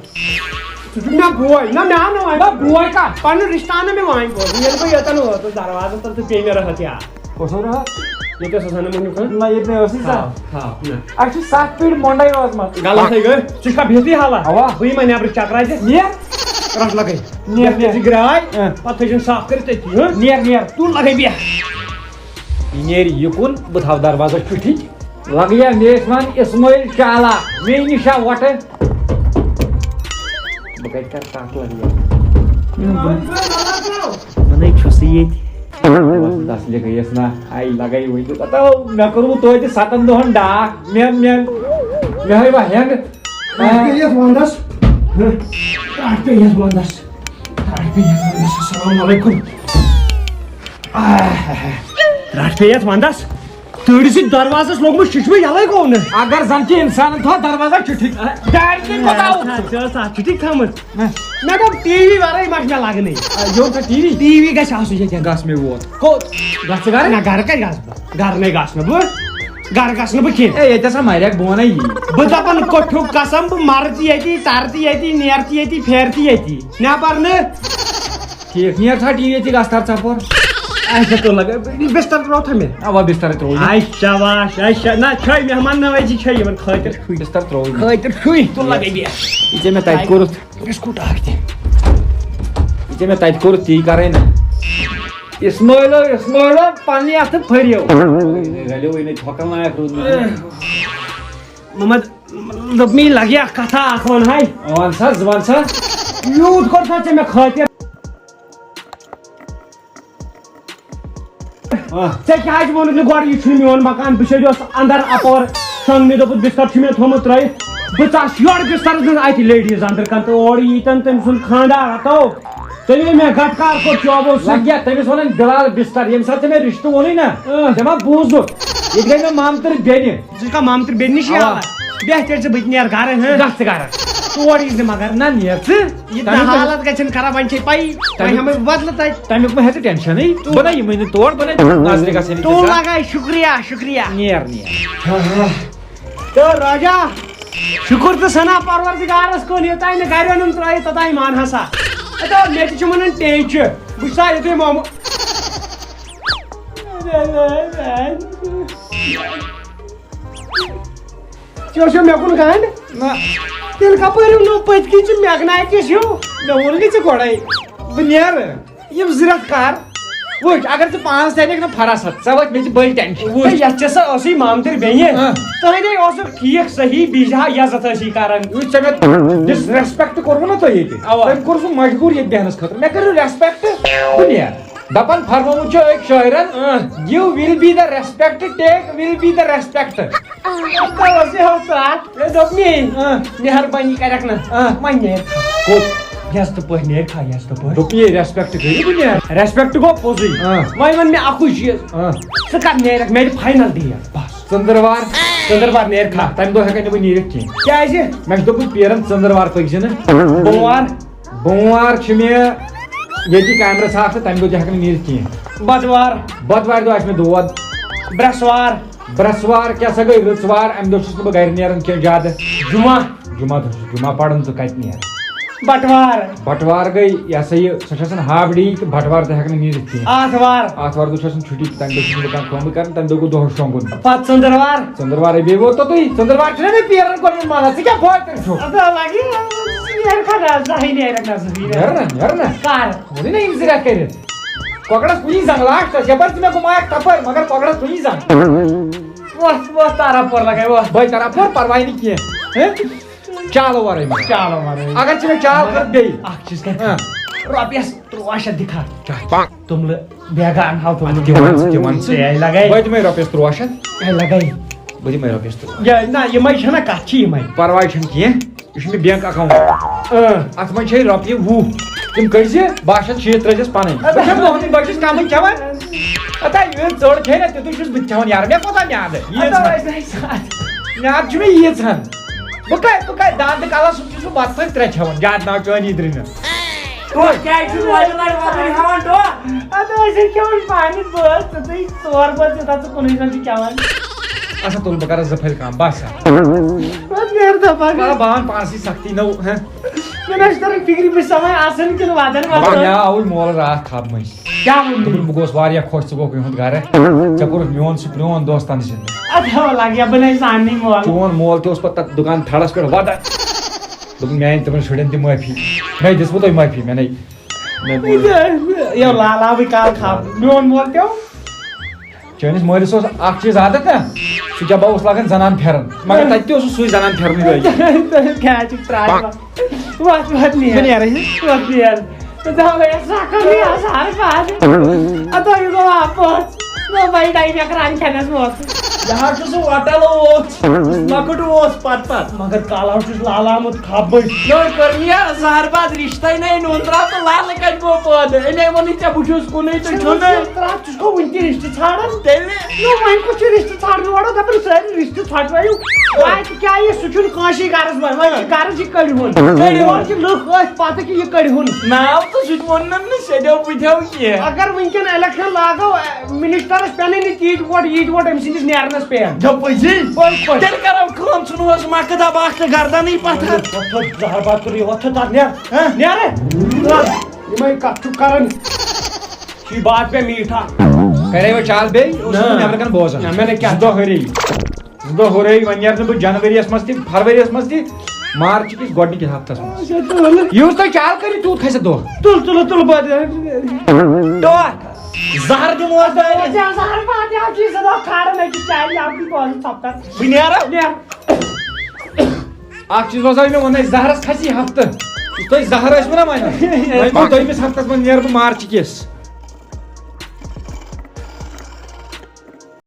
ژٕ چھُکھ مےٚ بوے نہ مےٚ آو نہٕ وۄنۍ بوے کتھ پنُن رِشتہٕ آو نہٕ مےٚ وۄنۍ بوزُن ییٚلہِ بہٕ یوٚتن ووتُس دروازس تل تہٕ پیٚیہِ مےٚ رٔحت یاد کۄس راتھ یہ تو سسانہ منو کھن نہ یہ نہیں ہوسی سا ہاں اچھا 7 پیڑ مونڈائی واز مت غلط ہے گئے ژٕ چھکھا بہتھٕے حالا بہٕ یِمے نیبرٕ چکراے تہِ رٹھ لگے نیر گراے پتہٕ تھٲیزن صاف کٔرِتھ تٔتی نیر تُل لگے بیٚہہ یہ نیرِ یکُن بہٕ تھاو دروازٕ چھُٹھِتھ لگیا میس ون اسماعیل چالا مے نشا وٹہٕ بہٕ کتہِ کرٕ تتھ لگیا منے چھُس ییٚتہِ دس لگیس نا آئی لگائی وی پتہ مے کوٚرمُت توتہِ 7 دۄہن ڈاک مے ہٲے وۄنۍ ہٮ۪نٛگ وندس تراٹ پہ یس وندس السلام علیکم تراٹ پیٚیَس ونٛدس تۭرِ سۭتۍ دروازس لوگمُت ششمہٕ یلے گوٚو نہٕ اگر زن کہِ انسانن تھوٚو دروازہ چھُٹھِتھ دارِ کِنۍ کوٚت آوُکھ ژٕ ٲس اتھ چھُٹی تھٲمٕژ مےٚ دوٚپ ٹی وی ورٲے ما چھُ مےٚ لگنٕے یوٚت ژٕ ٹی وی ٹی وی گژھِ آسُن ییٚتٮ۪ن گژھ مےٚ ووت کوٚت گژھ ژٕ گرٕ نہ گرٕ کتہِ گژھٕ بہٕ گرٕ نَے گژھٕ نہٕ بہٕ گرٕ گژھٕ نہٕ بہٕ کینٛہہ اے ییٚتہِ ہسا مریکھ بہٕ ونے یی بہٕ دپان کوٚٹھیُک قسم بہٕ مرٕ تہِ ییٚتی ترٕ تہِ ییٚتی نیرٕ تہِ ییٚتی پھیرٕ تہِ ییٚتی نٮ۪بر نہٕ ٹھیٖک نیر ژھا ٹی وی ییٚتی گژھ تر ژپور اچھا تُل لگے بستر ترٛوتھا مےٚ اوا بستر ترٛوو شاباش اچھا نہ چھٲے مہمان نوٲزی چھے یِمن خٲطرٕ چھُے بستر ترٛوو خٲطرٕ چھُے تُل لگے بیٚہہ یہِ ژےٚ مےٚ تتہِ کوٚرُتھ بِسکوٗٹ اکھ دِ یہِ ژےٚ مےٚ تتہِ کوٚرُتھ تی کرے نا اسمٲیلو پننہِ اتھٕ پھٔرِو گلیو وٕنہِ تھۄکل نایکھ روٗدمُت محمد دوٚپ مےٚ یہِ لگہِ اکھ کتھا اکھ ون ہاے وَن سا وَن سا یوٗت کوٚر سا ژےٚ مےٚ خٲطرٕ ژےٚ کیٛازِ ووٚنُکھ نہٕ گۄڈٕ یہِ چھُنہٕ میون مکان بہٕ شیٚرِوس انٛدر اپور شۄنٛگنہِ دوٚپُس بستر چھُ مےٚ تھوٚمُت ترٲیِتھ بہٕ ژاس یورٕ بسترس منٛز اَتہِ لیڈیٖز انٛدر کن تہٕ اورٕ ییٖتن تٔمۍ سُنٛد خانٛدار ہتو تٔمۍ مےٚ گٹکار کوٚر چوبو لگیا تٔمِس وَنان بِلال بستر ییٚمہِ ساتہٕ ژےٚ مےٚ رِشتہٕ ووٚنُے نا ژےٚ ما بوٗزُتھ ییٚتہِ گٔے مےٚ مامتٕر بیٚنہِ ژٕ چھُکھا مامتٕر بیٚنہِ نِش یاوان بیٚہہ تیٚلہِ ژٕ بہٕ تہِ نیرٕ گرٕ گژھ ژٕ گرٕ تور یی نہٕ مگر نہ نیر ژٕ یہِ نہ حالت گژھن خراب وۄنۍ چھے پَیی وۄنۍ ہٮ۪مے بہٕ بدلہٕ تتہِ تمیُک ما ہیٚژٕ ٹٮ۪نشنٕے بہٕ نہ یِمٕے نہٕ تور بہٕ نہ نظرِ گژھٕنۍ تو لگاے شُکریہ شُکریہ نیر نیر تہٕ راجا شُکُر تہٕ سنا پروردِگارس کُن یوٚتانۍ نہٕ گرِ اوٚنُم ترٲیِتھ توٚتانۍ مان ہسا تہٕ مےٚ تہِ چھِ وَنان ٹینچہِ بہٕ چھُسا یِتُے مومہٕ ژےٚ اوسُو مےٚ کُن گنٛڈ تیٚلہِ کپٲرۍ ووٚنُو پٔتۍ کِنۍ چھِ میگنایٹِس ہیوٗ مےٚ ووٚنُے ژےٚ گۄڈے بہٕ نیرٕ یِم 2 رٮ۪تھ کر وٕچھ اگر ژٕ پانس ترکھ نہ فرست ژٕ وٲتۍ مےٚ تہِ بٔلۍ ٹٮ۪نشن یتھ ژےٚ سا ٲسٕے مامتٕر بیٚنہِ تۄہہِ اوسُکھ ٹھیٖک صحیح بیٚیہِ ہا عزت ٲسی کران وٕچھ ژےٚ مےٚ ڈِس ریسپیکٹ کوٚروٕ نا تۄہہِ ییٚتہِ تٔمۍ کوٚر سُہ مجبوٗر ییٚتہِ بیٚہنس خٲطرٕ مےٚ کٔرِو ریسپیکٹ بہٕ نیرٕ دپان فرمومُت چھُ أکۍ شٲعرن you will be the respect take will be the respect دوٚپ مہربٲنی کرکھ نہ وۄنۍ نیرِ یزتہٕ پٲٹھۍ نیرِ کھا یزتہٕ پٲٹھۍ دوٚپ یے ریسپیکٹ کٔرِو بہٕ نیرٕ ریسپیکٹ گوٚو پوٚزُے وۄنۍ ووٚن مےٚ اکُے چیٖز ژٕ کر نیرکھ مےٚ دِ فاینل ڈیٹ بس ژٔنٛدٕروار نیرِ کھا تمہِ دۄہ ہٮ۪کے نہٕ بہٕ نیٖرِتھ کینٛہہ کیٛازِ مےٚ چھُ دوٚپمُت پیرن ژٔنٛدٕروار پٔکۍ زِ نہٕ بوموار چھُ مےٚ ییٚتی کیمرا صاف تہٕ تمہِ دۄہ تہِ ہٮ۪کہٕ نہٕ نیٖرِتھ کینٛہہ بۄدوار دۄہ آسہِ مےٚ دود برٛٮ۪سوار کیٛاہ سا گٔے رٕژوار امہِ دۄہ چھُس نہٕ بہٕ گرِ نیران کینٛہہ زیادٕ جُمعہ دۄہ چھُس جُمعہ پرُن تہٕ کتہِ نیرٕ بٹوار گٔے یہِ ہسا یہِ سۄ چھِ آسان ہاف ڈے تہٕ بٹوار تہِ ہٮ۪کہٕ نہٕ نیٖرِتھ کینٛہہ آتھوار دۄہ چھُ آسان چھُٹی تہٕ تمہِ دۄہ چھُس نہٕ بہٕ کانٛہہ کٲمٕے کران تمہِ دۄہ گوٚو دۄہس شۄنٛگُن پتہٕ ژٔنٛدٕروارے بیٚیہِ ووت تُہۍ ژٔنٛدٕروار چھُنہ مےٚ پیرن کوٚرمُت مانا ژٕ کیٛاہ فٲیدٕ چھُکھ نیرٕ نا ووٚنُے نا یِم 2 رٮ۪تھ کٔرِتھ کۄکرس کُنی زنگ لاسٹس یپٲرۍ ژٕ مےٚ گُمایکھ تپٲرۍ مگر کۄکرس کُنی زنگ بٲے تراپور پرواے نہٕ کینٛہہ چالو ورٲے اگر ژٕ مےٚ چال کٔرِتھ بیٚیہِ اکھ چیٖز کر رۄپیس 1300 دِکھا توٚملہٕ بیگا انہاو توٚملہٕ لگاے بہٕ دِمے رۄپیس 1300 لگاے بہٕ دِمے رۄپیس 1300 نہ یِمے چھنہ کتھ چھِ یِمے پرواے چھُنہٕ کینٛہہ یہِ چھُ مےٚ بینک اکاونٹ اتھ منٛز چھے رۄپیہِ 20 تِم کٔڑۍ زِ 260 ترٲیزٮ۪س پنٕنۍ بہٕ چھَس موہنی بہٕ چھُس کمٕے کھٮ۪وان ییٖژ ژٔر کھے نا تیُتُے چھُس بہٕ تہِ کھٮ۪وان یارٕ مےٚ کوتاہ میادٕ چھُ مےٚ ییٖژہن بہٕ کتہِ دانٛدٕ کلس سُہ چھُس بہٕ بتہٕ سۭتۍ 3 کھٮ۪وان زیادٕ ناو چٲنۍ یِدرِ نہٕ اچھا تُل بہٕ کرس 2 پھٔلۍ کم بس بہان پانسٕے سختی نو فکری بہٕ سمے آسان کِنہٕ ودان مےٚ آوُے مول راتھ خاب مٔنٛزۍ کیٛاہ ووٚن دوٚپُن بہٕ گوس واریاہ خۄش ژٕ گوٚکھ یِہُنٛد گرٕ ژےٚ کوٚرُکھ میون سُہ پرٛون دوستان زِندٕ اَدٕ لگیا بہٕ نَے ساننٕے مول چون مول تہِ اوس پتہٕ تتھ دُکان تھڑس پٮ۪ٹھ ودان دوٚپُن میانہِ تِمن شُرٮ۪ن تہِ معٲفی مےٚ دِژوٕ تۄہہِ معٲفی مےٚ نَے یو لالاوٕے کال خبر میون مول پیوٚو چٲنِس مٲلِس اوس اکھ چیٖز عادت نا سُہ جبا اوس لاگان زنان پھٮ۪رن مگر تتہِ تہِ اوس سُے زنان پھٮ۪رنٕے لٲگِتھ کیٛاہ چھُکھ ترٛاوان وَتھ نیرِ وَتھ نیرِ دَوے سَکھٕے آسان اَدٕ یہِ گوٚو واپس بھائی ڈائی مےٚ کھٮ۪نَس موت یہ حظ چھُ سُہ وٹل اوس لۄکُٹ اوس پتہٕ مگر کالہٕ چھُس لالامُت خبر نوٚو کٔر مےٚ زہرباد رِشتَے نَے نوٗن ترٛاو تہٕ لالہٕ کَتہِ گوٚو پٲدٕ اَمے ووٚنُے ژےٚ بہٕ چھُس کُنُے تہٕ چھُنٕے ژٕ گوٚو وٕنہِ تہِ رِشتہٕ ژھانڈان تیٚلہِ وۄنۍ کُس چھُ رِشتہٕ ژھانڈان اورٕ دَپان سٲری رِشتہٕ ژھۄٹوٲیِو وۄنۍ کیٛاہ یہِ سُہ چھُنہٕ کٲنٛسے گرس منٛز وۄنۍ چھِ غرض یہِ کٔڑۍہُن یورٕ چھِ لُکھ ٲسۍ پتہٕ کہِ یہِ کٔڑۍہُن ناو تہٕ سُہ تہِ ووٚنُن نہٕ سیٚدیو بٕتھیو کینٛہہ اگر وٕنکٮ۪ن الیکشن لاگو منسٹرس پٮ۪نٕے نہٕ تیٖتۍ ووٹ ییٖتۍ ووٹ أمۍ سٕنٛدِس نیرنس پیٚیَن تیٚلہِ کرو کٲم ژھٕنوس مکہٕ دب اکھ تہٕ گردنٕے پتھر زہرباد کٔر یہِ وۄتھٕ تتھ نیرٕ یِمے کتھ چھُ کران یہِ بات پے میٖٹھا کرے وۄنۍ چال بیٚیہِ اوس نٮ۪برٕ کَن بوزان مےٚ نے کیٛاہ زٕ دۄہ ہُرے زٕ دۄہ ہُرے وۄنۍ نیرٕ نہٕ بہٕ جنؤریَس منٛز تہِ فروؤریَس منٛز تہِ مارچ کِس گۄڈٕنِکِس ہفتس منٛز یوٗت تۄہہِ چال کٔرِو تیوٗت کھسہِ دۄہ تُل تُل تُل بہٕ زہر دِموس زہرباد یہِ چھِ زٕ دۄہ کھاران أکِس چایہِ یاپی بوزان ژۄپتر بہٕ نیرٕ نیرٕ اکھ چیٖز باسان مےٚ ووٚنٕے زہرس کھسہِ یہِ ہفتہٕ یُس تۄہہِ زہر ٲسوٕ نا وۄنۍ دوٚیمِس ہفتس منٛز نیرٕ بہٕ مارچ کِس